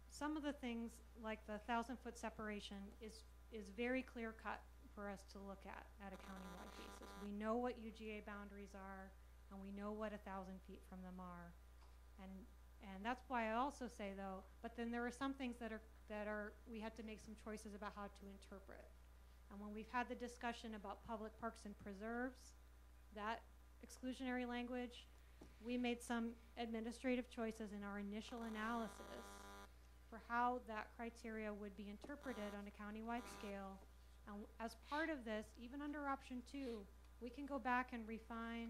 Some of the things, like the 1,000-foot separation, is very clear-cut for us to look at a countywide basis. We know what UGA boundaries are, and we know what 1,000 feet from them are. And that's why I also say, though, but then there are some things that are we had to make some choices about how to interpret. And when we've had the discussion about public parks and preserves, that exclusionary language, we made some administrative choices in our initial analysis for how that criteria would be interpreted on a countywide scale. And as part of this, even under option 2, we can go back and refine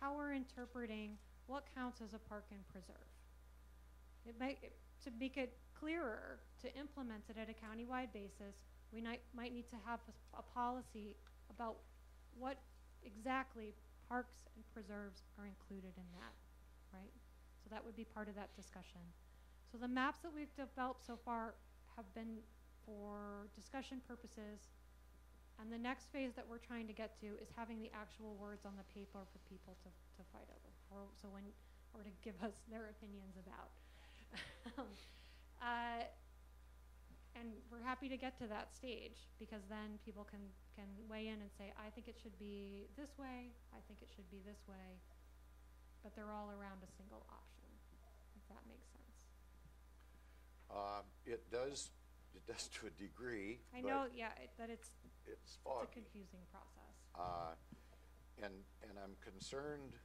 how we're interpreting what counts as a park and preserve. To make it clearer to implement it at a countywide basis, we might need to have a policy about what exactly parks and preserves are included in that, right? So that would be part of that discussion. So the maps that we've developed so far have been for discussion purposes, and the next phase that we're trying to get to is having the actual words on the paper for people to fight over, or to give us their opinions about. And we're happy to get to that stage, because then people can weigh in and say, I think it should be this way, I think it should be this way, but they're all around a single option, if that makes sense. It does to a degree. I know, yeah, that it's foggy. It's a confusing process. And I'm concerned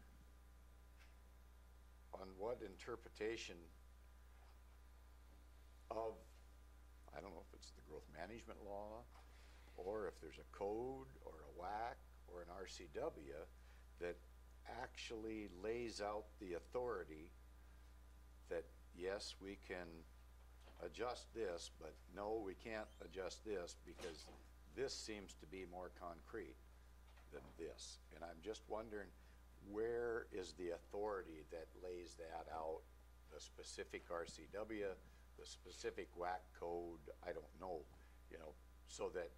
on what interpretation of, I don't know if it's the growth management law, or if there's a code or a WAC or an RCW that actually lays out the authority that yes, we can adjust this, but no, we can't adjust this because this seems to be more concrete than this. And I'm just wondering, where is the authority that lays that out? The specific RCW, the specific WAC code, I don't know, so that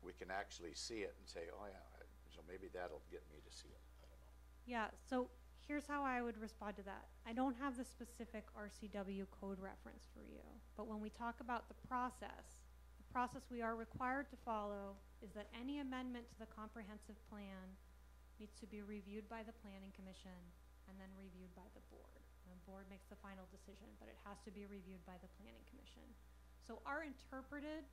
we can actually see it and say, oh yeah, so maybe that'll get me to see it. I don't know. Yeah, so here's how I would respond to that. I don't have the specific RCW code reference for you, but when we talk about the process we are required to follow is that any amendment to the comprehensive plan needs to be reviewed by the Planning Commission and then reviewed by the board. And the board makes the final decision, but it has to be reviewed by the Planning Commission. So our interpreted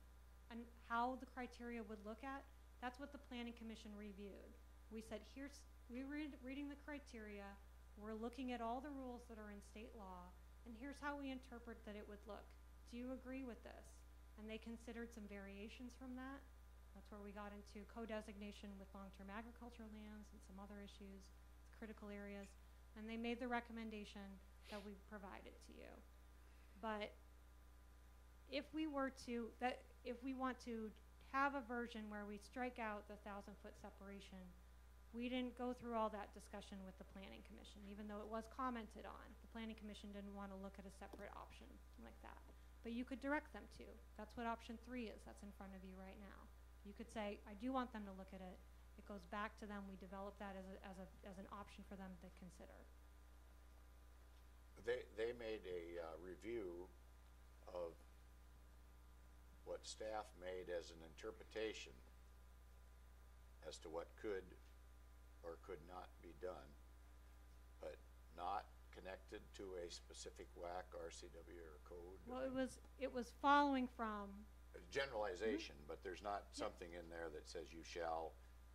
and how the criteria would look at, that's what the Planning Commission reviewed. We said, we're reading the criteria, we're looking at all the rules that are in state law, and here's how we interpret that it would look. Do you agree with this? And they considered some variations from that. That's where we got into co-designation with long-term agricultural lands and some other issues, critical areas, and they made the recommendation that we provided to you. But if we want to have a version where we strike out the 1,000-foot separation, we didn't go through all that discussion with the Planning Commission, even though it was commented on. The Planning Commission didn't want to look at a separate option like that. But you could direct them to. That's what option 3 is. That's in front of you right now. You could say, I do want them to look at it. It goes back to them. We develop that as an option for them to consider. They made a review of what staff made as an interpretation as to what could or could not be done, but not connected to a specific WAC, RCW, or code. Well, it was following from generalization, but there's not something in there that says you shall,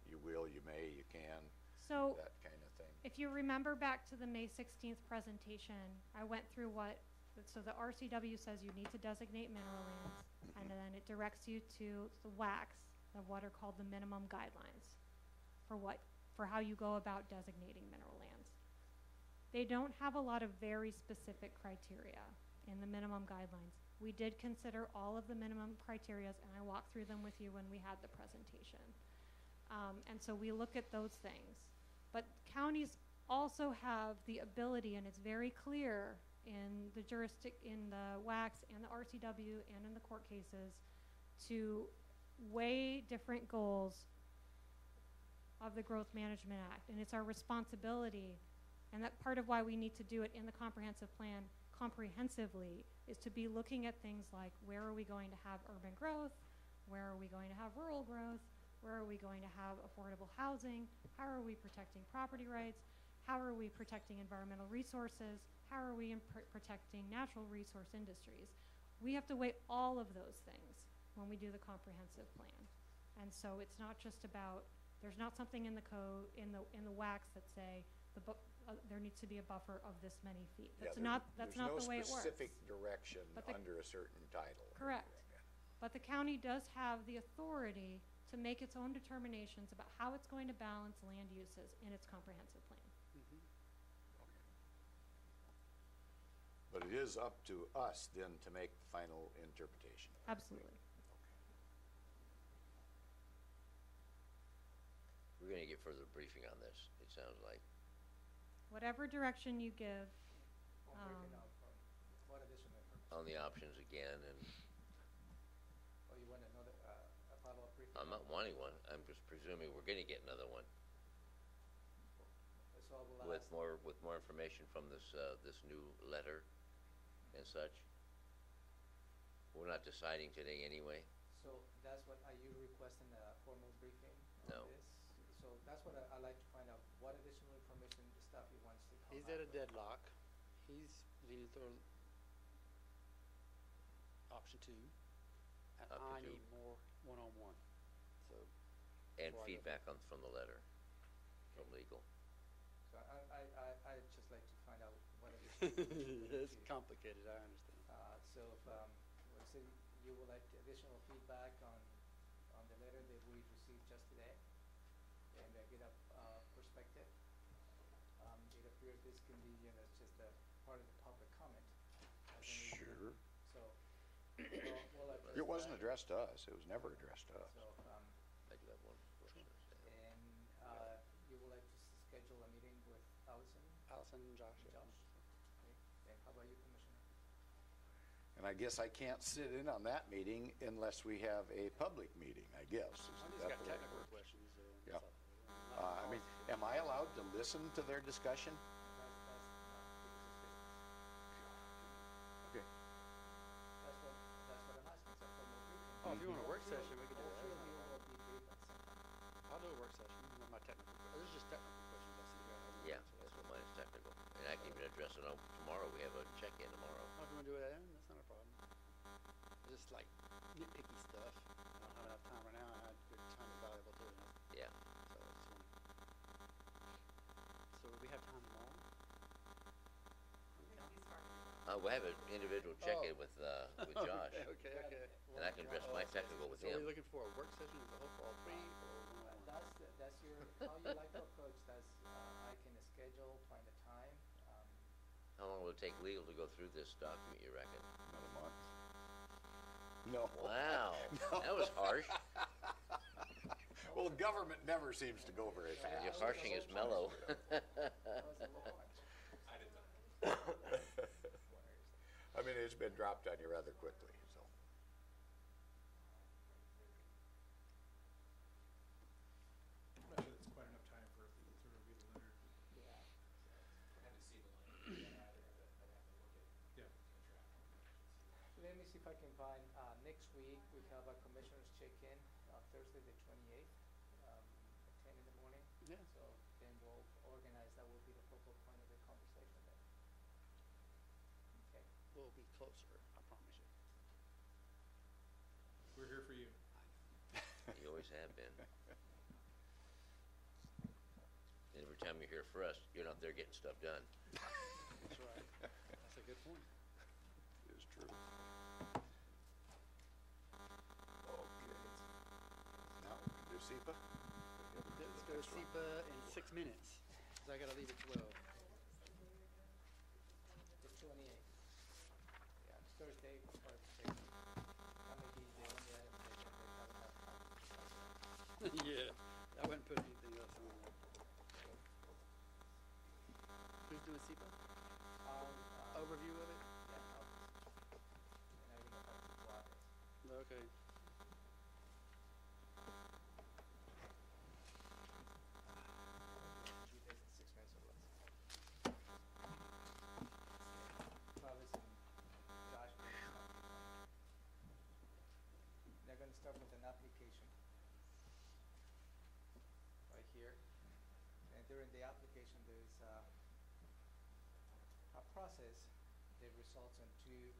you will, you may, you can, so that kind of thing. If you remember back to the May 16th presentation, I went through so the RCW says you need to designate mineral lands, and then it directs you to the WACs, of what are called the minimum guidelines for how you go about designating mineral lands. They don't have a lot of very specific criteria in the minimum guidelines. We did consider all of the minimum criteria, and I walked through them with you when we had the presentation. And so we look at those things. But counties also have the ability, and it's very clear in the in the WACs and the RCW and in the court cases, to weigh different goals of the Growth Management Act. And it's our responsibility, and that part of why we need to do it in the comprehensive plan comprehensively is to be looking at things like, where are we going to have urban growth? Where are we going to have rural growth? Where are we going to have affordable housing? How are we protecting property rights? How are we protecting environmental resources? How are we protecting natural resource industries? We have to weigh all of those things when we do the comprehensive plan. And so it's not just about, there's not something in the code, in the WACs that say there needs to be a buffer of this many feet. That's not the way it works. There's no specific direction under a certain title. Correct. But the county does have the authority to make its own determinations about how it's going to balance land uses in its comprehensive plan. Mm-hmm. But it is up to us then to make the final interpretation. Absolutely. We're going to get further briefing on this, it sounds like. Whatever direction you give. What additional? On the options again, and Oh, you want another, a follow-up briefing? I'm not wanting one. I'm just presuming we're going to get another one So we'll with ask- more information from this this new letter and such. We're not deciding today anyway. So that's what, are you requesting a formal briefing No. on this? So that's what I'd like to find out, what additional information, stuff he wants to come He's up at a with. deadlock. He's leaning toward option 2. And Option I 2. need more one-on-one. So. And before I go- feedback from the letter from legal. So I'd just like to find out what additional. It's complicated, I understand. So if, let's say you would like additional feedback on the letter that we received just today, and get a perspective. It appears this can be, as just a part of the public comment. Sure. So, we'll address It wasn't that. addressed to us. It was never addressed to us. So, I do have one question. and you would like to schedule a meeting with Allison? Allison and Josh. yeah. Josh? Okay. And how about you, Commissioner? And I guess I can't sit in on that meeting unless we have a public meeting, I guess. I Is just that got the way it technical works? questions. Yeah. That's all. I mean, am I allowed to listen to their discussion? Okay. That's what I'm asking, so for more briefing. Oh, if you want a work session, we can do All that. three of you will be briefed at the same time. I'll do a work session with my technical questions. This is just technical questions. I see you guys have. Yeah, that's what mine is technical. And I can even address it on tomorrow. We have a check-in tomorrow. Oh, if you want to do it then, that's not a problem. It's just like nitpicky stuff. I don't have enough time right now, and your time is valuable too. You know? Yeah. So I just want So we have time tomorrow? We'll have an individual check-in with Josh. Okay. And I can address my technical with So are you him. looking for a work session as a whole for all three, or one-on-one? That's your, how you like to approach, that's, I can schedule, find a time. How long will it take legal to go through this document, you reckon? Another month. No. Wow, that was harsh. Well, government never seems to go very fast. Your harshing is mellow. I mean, it's been dropped on you rather quickly, so. I'm not sure that's quite enough time for people to review the letter. Yeah. I haven't seen the letter either, but I'd have to look at Yeah. the draft. Let me see if I can find, next week, we have a commissioners check-in, Thursday the 28th, at 10 in the morning. Yeah. So then we'll organize, that will be the focal point of the conversation then. Okay. We'll be closer, I promise you. We're here for you. You always have been. And every time you're here for us, you're not there getting stuff done. That's right. That's a good point. It is true. Okay. Now SEPA? Let's go to SEPA in 6 minutes, because I gotta leave at 12. The 28th. Yeah, it's Thursday, Thursday. That may be the only item that they haven't had time to discuss. Yeah, I wouldn't put anything else on there. Who's doing SEPA? Overview of it? Yeah, and everything affects the water. Okay. Do this in 6 minutes or less. Travis and Josh are gonna start. They're gonna start with an application right here. And during the application, there's a process that results in two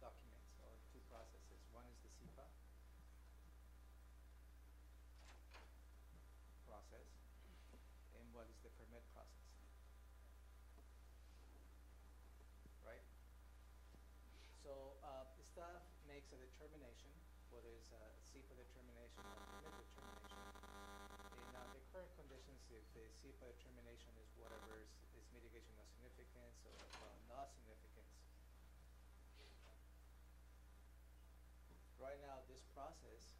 documents or two processes. One is the SEPA process, and what is the permit process, right? So the staff makes a determination, whether it's a SEPA determination or permit determination. In the current conditions, if the SEPA determination is whatever is mitigation of significance or not significance, right now this process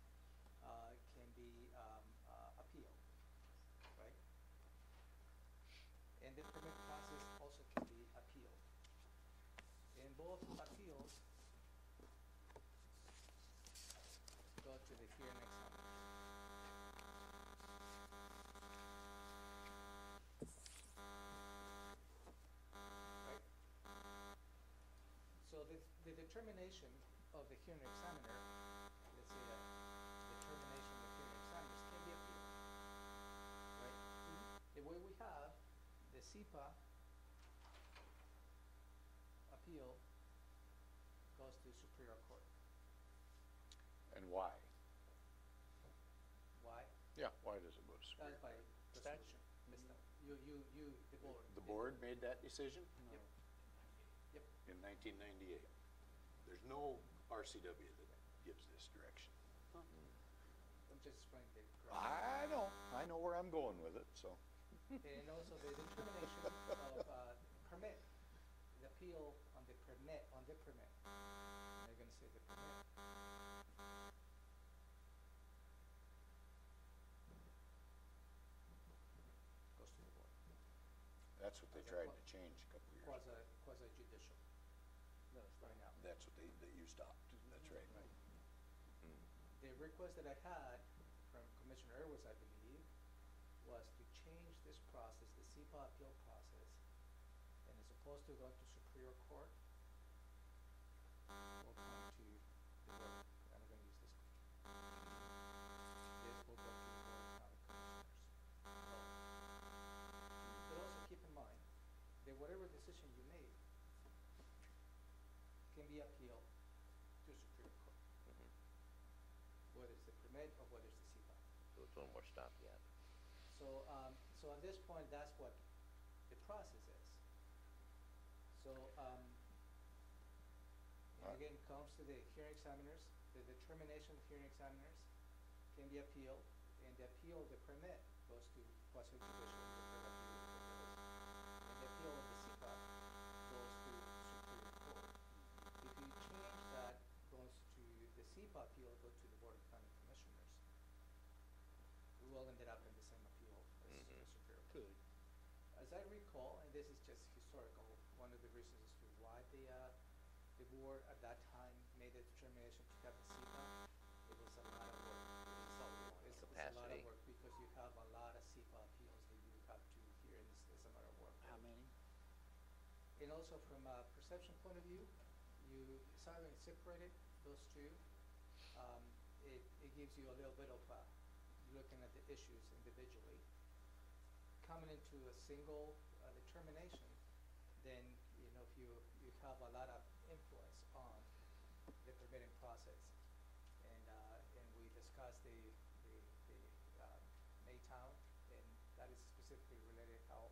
can be appealed, right? And the permit process also can be appealed. In both appeals, go to the hearing examiner. Right? So the determination of the hearing examiner, let's say that determination of hearing examiners can be appealed. Right? The way we have the SEPA appeal goes to Superior Court. And why? Why? Yeah, why does it go to Superior? That's by resolution. You, the board. The board made that decision? Yep. Yep. In 1998. There's no RCW that gives this direction. I'm just explaining the. I know where I'm going with it, so. And also the determination of permit, the appeal on the permit, they're gonna say the permit. Goes to the board. That's what they tried to change a couple of years ago. Quasi judicial. Right now. That's what that you stopped. That's right. The request that I had from Commissioner Edwards, I believe, was to change this process, the SEPA appeal process, and as opposed to going to Superior Court, we'll come to the board. I'm going to use this. This will go to the Board of County Commissioners. But also keep in mind that whatever decision you make can be appealed to Superior Court, whether it's the permit or whether it's the SEPA. So it's one more stopgap. So, so at this point, that's what the process is. So, again, it comes to the hearing examiners. The determination of hearing examiners can be appealed, and the appeal of the permit goes to quasi-judicial, and the appeal of the SEPA goes to Superior Court. If you change that, goes to the SEPA appeal, go to the Board of County Commissioners, we will end up in the same appeal as the Superior Court. Good. As I recall, and this is just historical, one of the reasons as to why the board at that time made the determination to have the SEPA, it was a lot of work. It's a lot of work because you have a lot of SEPA appeals that you have to hear, and it's a lot of work. How many? And also from a perception point of view, you silently separated those two. It gives you a little bit of looking at the issues individually. Coming into a single determination, then if you have a lot of influence on the permitting process, and we discussed the Maytown, and that is specifically related how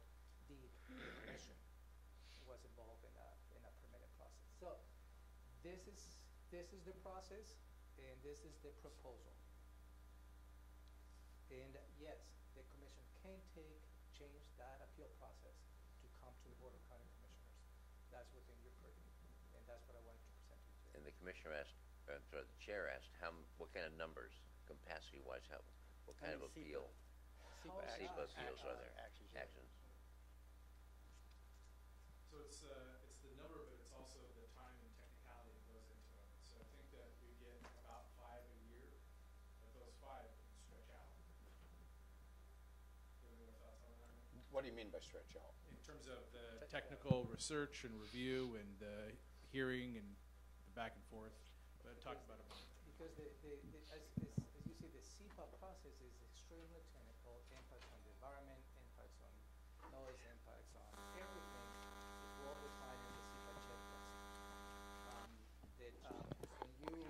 deed recognition was involved in a permitting process. So this is the process, and this is the proposal. And yes, the commission can change that appeal process to come to the Board of County Commissioners. That's within your purview, and that's what I wanted to present to you today. And the commissioner asked, the chair asked, what kind of numbers, capacity-wise, what kind of appeal? SEPA appeals are there? Actions. So it's the number, but it's also the time and technicality that goes into it. So I think that we get about 5 a year, but those 5 can stretch out. Do you have any more thoughts on that? What do you mean by stretch out? In terms of the technical research and review and the hearing and the back and forth, but talk about it. Because as you see, the SEPA process is extremely technical, impacts on the environment, impacts on noise, impacts on everything is well defined in the SEPA checklist. When you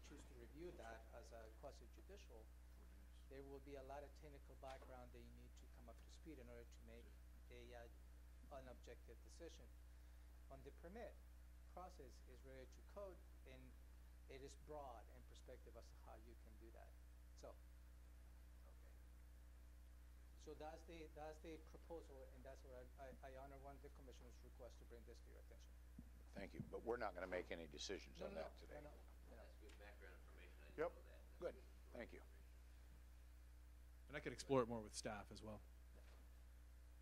choose to review that as a quasi-judicial, there will be a lot of technical background that you need to come up to speed in order to make an objective decision. On the permit, process is related to code, and it is broad in perspective as to how you can do that. So that's the proposal, and that's what I honor one of the commissioner's request to bring this to your attention. Thank you, but we're not going to make any decisions on that today. No. That's good background information. I didn't Yep, know that. good, thank you. And I could explore it more with staff as well.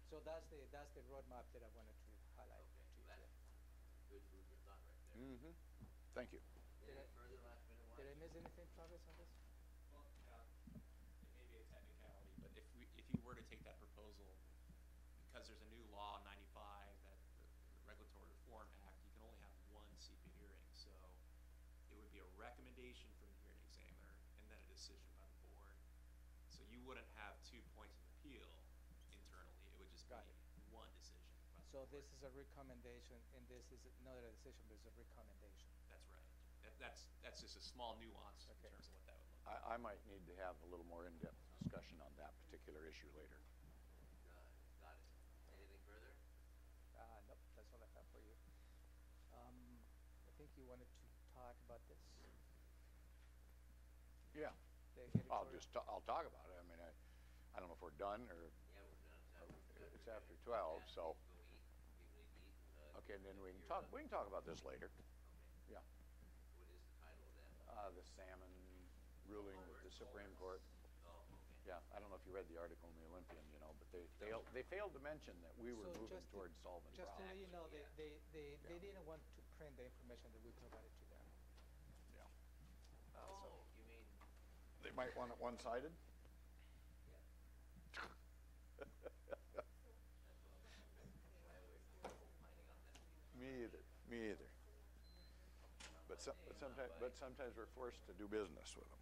So that's the roadmap that I wanted to highlight to you That's today. good food for thought right there. Mm-hmm, thank you. Any further last minute Did I miss anything, Travis, on this? Well, it may be a technicality, but if you were to take that proposal, because there's a new law, 95, that the Regulatory Reform Act, you can only have one SEPA hearing. So it would be a recommendation from the hearing examiner and then a decision by the board. So you wouldn't have 2 points of appeal internally. It would just be one decision. So this is a recommendation, and this is not a decision, but it's a recommendation. That's right. That's just a small nuance in terms of what that would look like. I might need to have a little more in-depth discussion on that particular issue later. Got it. Anything further? Nope, that's all I have for you. I think you wanted to talk about this. Yeah, The I'll editorial. I'll talk about it. I mean, I don't know if we're done or Yeah, we're done. it's after 12, so. Go eat. People need to eat. Okay, and then we can talk about this later. Okay. Yeah. What is the title of that? The salmon ruling with the Supreme Court. Oh, okay. Yeah, I don't know if you read the article in the Olympian, but they failed to mention that we were So moving just to- towards solving Just to let problems. you know, Yeah. they didn't want to print the information that we provided to them. Yeah. Oh, you mean, They might want it one-sided? yeah. Me either. But sometimes we're forced to do business with them.